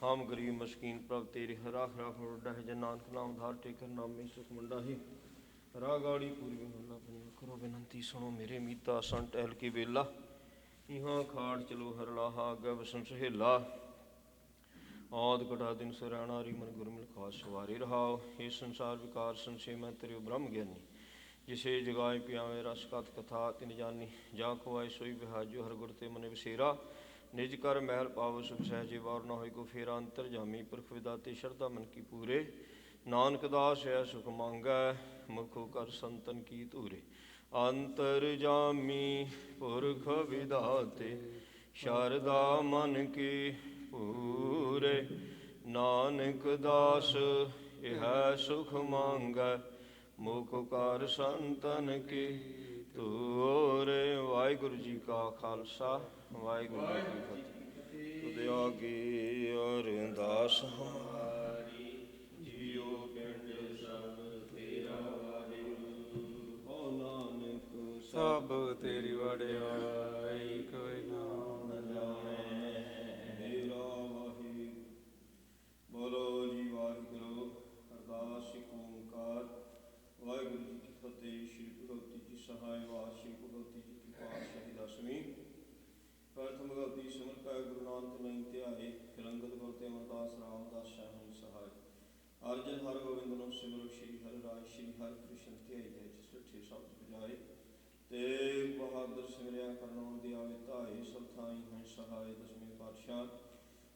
ਹਮ ਗਰੀਬ ਮਸਕੀਨ ਪ੍ਰਭ ਤੇਰੀ ਰਾਖ ਰਾਖ ਵੱਡਾ ਹੈ ਜਨ ਨਾਨਕ ਨਾਮ ਧਾਰ ਟੇਕਰ ਨਾਮੇ ਸੁਖ ਮੰਡਾ ਹੈ ਰਾਗਾੜੀ ਪੂਰੀ ਮਹੱਲਾ ਪੰਜਵਾਂ ਕਰੋ ਬੇਨੰਤੀ ਸੁਣੋ ਮੇਰੇ ਮੀਤਾ ਸੰ ਟਹਿਲ ਕੇ ਵੇਲਾ ਇਹਾਂ ਖਾੜ ਚਲੋ ਹਰਲਾਹਾ ਅੱਗੇ ਵਸਨ ਸਹੇਲਾ ਆਦ ਕਟਾ ਦਿਨ ਸਰਾਣਾ ਰੀ ਮਨ ਗੁਰ ਮਿਲ ਖਾਸ ਸਵਾਰੀ ਰਹਾਓ ਇਹ ਸੰਸਾਰ ਵਿਕਾਰ ਸੰਸੇ ਮੈਂ ਤੇਰੇ ਬ੍ਰਹਮ ਗਿਆਨੀ ਜਿਸੇ ਜਗਾਏ ਪਿਆਵੇਂ ਰਸ ਕਥ ਕਥਾ ਤਿਨ ਜਾਨੀ ਜਾ ਕੋ ਆਏ ਸੋਈ ਬਿਹਾਜੋ ਹਰ ਗੁਰ ਤੇ ਮਨ ਵਿਸੇਰਾ ਨਿਜ ਕਰ ਮਹਿਲ ਪਾਵ ਸੁਖ ਸਹਿਜੇ ਵਾਰ ਨਾ ਹੋਏ ਕੋ ਫੇਰਾ ਅੰਤਰ ਜਾਮੀ ਪੁਰਖ ਵਿਦਾਤੇ ਸ਼ਰਧਾ ਮਨ ਕੀ ਪੂਰੇ ਨਾਨਕ ਦਾਸ ਹੈ ਸੁਖ ਮੰਗੈ ਮੁਖੋ ਕਰ ਸੰਤਨ ਕੀ ਧੂਰੇ ਅੰਤਰ ਜਾਮੀ ਪੁਰਖ ਵਿਦਾਤੇ ਸ਼ਰਧਾ ਮਨ ਕੀ ਪੂਰੇ ਨਾਨਕ ਦਾਸ ਇਹ ਸੁਖ ਮੰਗੈ ਮੁਖ ਕਰ ਸੰਤਨ ਕੀ ਧੂਰੇ ਵਾਹਿਗੁਰੂ ਜੀ ਕਾ ਖਾਲਸਾ ਵਾਹਿਗੁਰੂ ਜੀ ਕੀ ਫਤਿਹ ਤੁਧ ਆਗੇ ਅਰਦਾਸ ਹਮਾਰੀ ਜੀਉ ਪਿੰਡ ਸਭ ਤੇਰਾ ਵਾਹਿਗੁਰੂ ਹੋ ਨਾਨਕ ਸਭ ਤੇਰੀ ਵਡਿਆਈ ਕੋਈ ਨਾਮ ਨ ਜਾਣੈ ਮੇਰਾ ਵਾਹਿਗੁਰੂ ਬੋਲੋ ਜੀ ਵਾਹਿਗੁਰੂ ਅਰਦਾਸ ਏਕ ਓੰਕਾਰ ਵਾਹਿਗੁਰੂ ਜੀ ਕੀ ਫਤਿਹ ਸ਼੍ਰੀ ਭਗਵਤੀ ਜੀ ਸਹਾਇ ਵਾਸ ਸ਼੍ਰੀ ਭਗਵਤੀ ਜੀ ਕੀ ਪਾਤਸ਼ਾਹੀ ਦਸਵੀਂ ਪ੍ਰਥਮ ਭਗਵਤੀ ਸਿਮਰ ਪੈ ਗੁਰੂ ਨਾਨਕ ਨਹੀਂ ਧਿਆਏ ਫਿਰੰਗਤ ਗੁਰ ਤੇ ਅਮਰਦਾਸ ਰਾਮਦਾਸ ਸ਼ਾਹੀ ਸਹਾਇ ਅਰਜਨ ਹਰ ਗੋਬਿੰਦ ਨੂੰ ਸਿਮਰੋ ਸ਼੍ਰੀ ਹਰਿ ਰਾਜ ਸ਼੍ਰੀ ਹਰਿ ਕ੍ਰਿਸ਼ਨ ਧਿਆਈ ਹੈ ਜਿਸ ਠੇ ਸ਼ਬਦ ਬੁਝਾਏ ਤੇ ਬਹਾਦਰ ਸਿਮਰਿਆ ਕਰਨਾਉਣ ਦੀ ਆਵੇ ਧਾਏ ਸਭ ਥਾਈ ਹੈ ਸਹਾਇ ਦਸਵੇਂ ਪਾਤਸ਼ਾਹ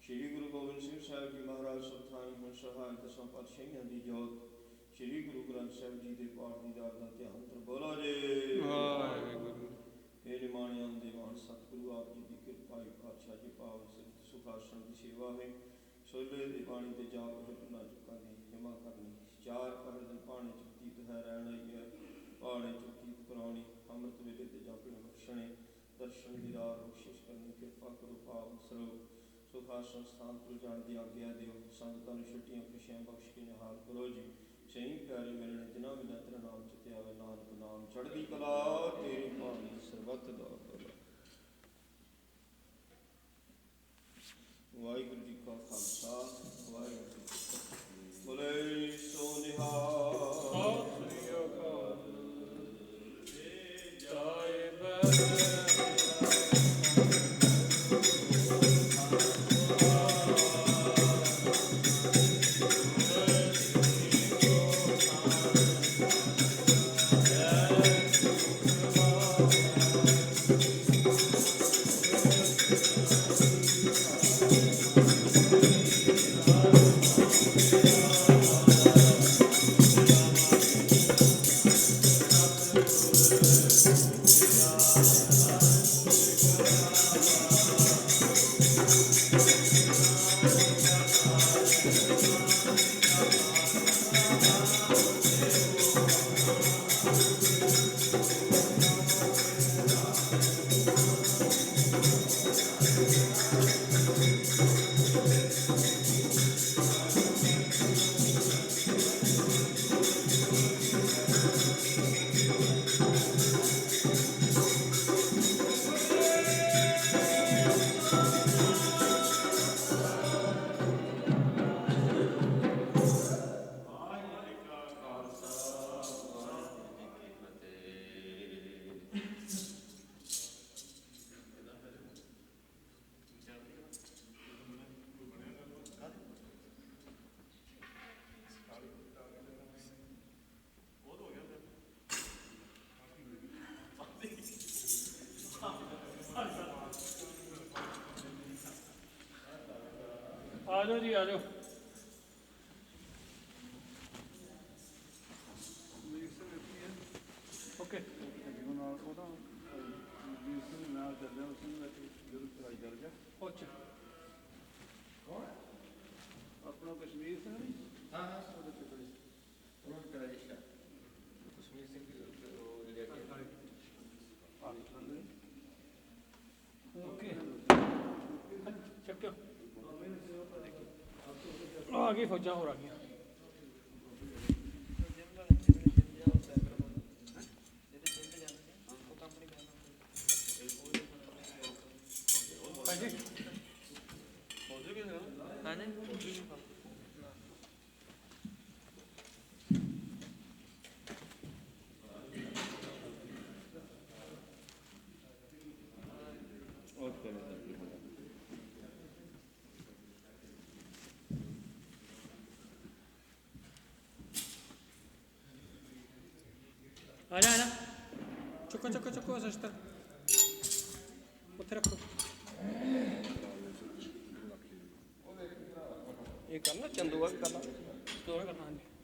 ਸ਼੍ਰੀ ਗੁਰੂ ਗੋਬਿੰਦ ਸਿੰਘ ਸਾਹਿਬ ਜੀ ਮਹਾਰਾਜ ਸਭ ਥਾਈ ਹੈ ਸਹਾਇ ਦਸਾਂ ਪਾਤਸ਼ਾਹੀਆਂ ਦੀ ਜੋਤ ਸ਼੍ਰੀ ਗੁਰੂ ਗ੍ਰੰਥ ਸਾਹਿਬ ਜੀ ਦੇ ਪਾਠ ਦੀ ਦਾਤ ਦਾ ਧਿਆਨ ਤਰ ਬੋਲੋ ਜੀ ਵਾਹਿਗੁਰੂ ਇਹ ਨਿਮਾਣਿਆਂ ਦੇ ਮਾਨ ਸਤਿਗੁਰੂ ਆਪ ਜੀ ਦੀ ਕਿਰਪਾ ਹੈ ਪਾਤਸ਼ਾਹ ਜੀ ਪਾਵਨ ਸਿੱਧ ਸੁਖਾਸਣ ਦੀ ਸੇਵਾ ਹੈ ਸੋਲੇ ਦੀ ਬਾਣੀ ਤੇ ਜਾਪ ਭੁੱਲਾਂ ਚੁੱਕਾਂ ਦੀ ਹਿਮਾ ਕਰਨੀ ਚਾਰ ਪਹਿਰ ਦਿਨ ਪਾਣੀ ਚੁੱਕੀਤ ਹੈ ਰਹਿਣਾ ਹੀ ਹੈ ਪਾਣੀ ਚੁੱਕੀਤ ਕਰਾਉਣੀ ਅੰਮ੍ਰਿਤ ਵੇਲੇ ਤੇ ਜਾਪਣੇ ਬਖਸ਼ਣੇ ਦਰਸ਼ਨ ਦੀ ਰਾਹ ਬਖਸ਼ਿਸ਼ ਕਰਨੀ ਕਿਰਪਾ ਕਰੋ ਪਾਵਨ ਸਰੂਪ ਸੁਖਾਸਣ ਸਥਾਨ ਤੋਂ ਜਾਣ ਦੀ ਆਗਿਆ ਦਿਓ ਸੰਗਤਾਂ ਨੂੰ ਛੁੱਟੀਆਂ ਖੁਸ਼ੀਆਂ ਬਖਸ਼ ਕੇ ਨਿਹਾਲ ਕਰੋ ਜੀ ਸਹੀ ਪਿਆਰੇ ਮਿਲਣੇ ਜਿਨ੍ਹਾਂ ਵੀ ਨਤਰ ਨਾਮ ਚਿਤੇ ਆਵੇ ਨਾਨਕ ਨਾਮ ਚੜ੍ਹਦੀ ਕਲਾ ਤੇਰੀ ਬਾਣੀ ਸਰਬੱਤ ਦਾ ਭਲਾ ਵਾਹਿਗੁਰੂ ਜੀ ਕਾ ਖਾਲਸਾ ਵਾਹਿਗੁਰੂ ਜੀ ਕੀ ਫਤਿਹ ਬੋਲੇ ਸੋ ਨਿਹਾਲ ਸਤਿ ਸ੍ਰੀ ਅਕਾਲ ਜਾਏ ਬੈ Thank you. ਜਾਓ ਜੀ, ਆ ਜਾਓ। ਓਕੇ। ਅੱਛਾ। ਆਪਣਾ ਕਸ਼ਮੀਰ ਸਿੰਘ ਨਹੀਂ? ਓਕੇ, ਚੱਕਿਓ। ਆ ਗਈ ਫੌਜਾਂ, ਹੋਰ ਆ ਗਈਆਂ। ਹਾਂਜੀ ਆ ਜਾ, ਆ ਜਾ। ਚੁੱਕੋ ਚੁੱਕੋ ਚੁੱਕੋ, ਸਿਸਟਰ ਉੱਥੇ ਰੱਖੋ। ਇਹ ਕਰਨਾ ਚੰਦੂਆ ਵੀ ਕਰਨਾ, ਦੋਵੇਂ ਕਰਨਾ। ਹਾਂਜੀ।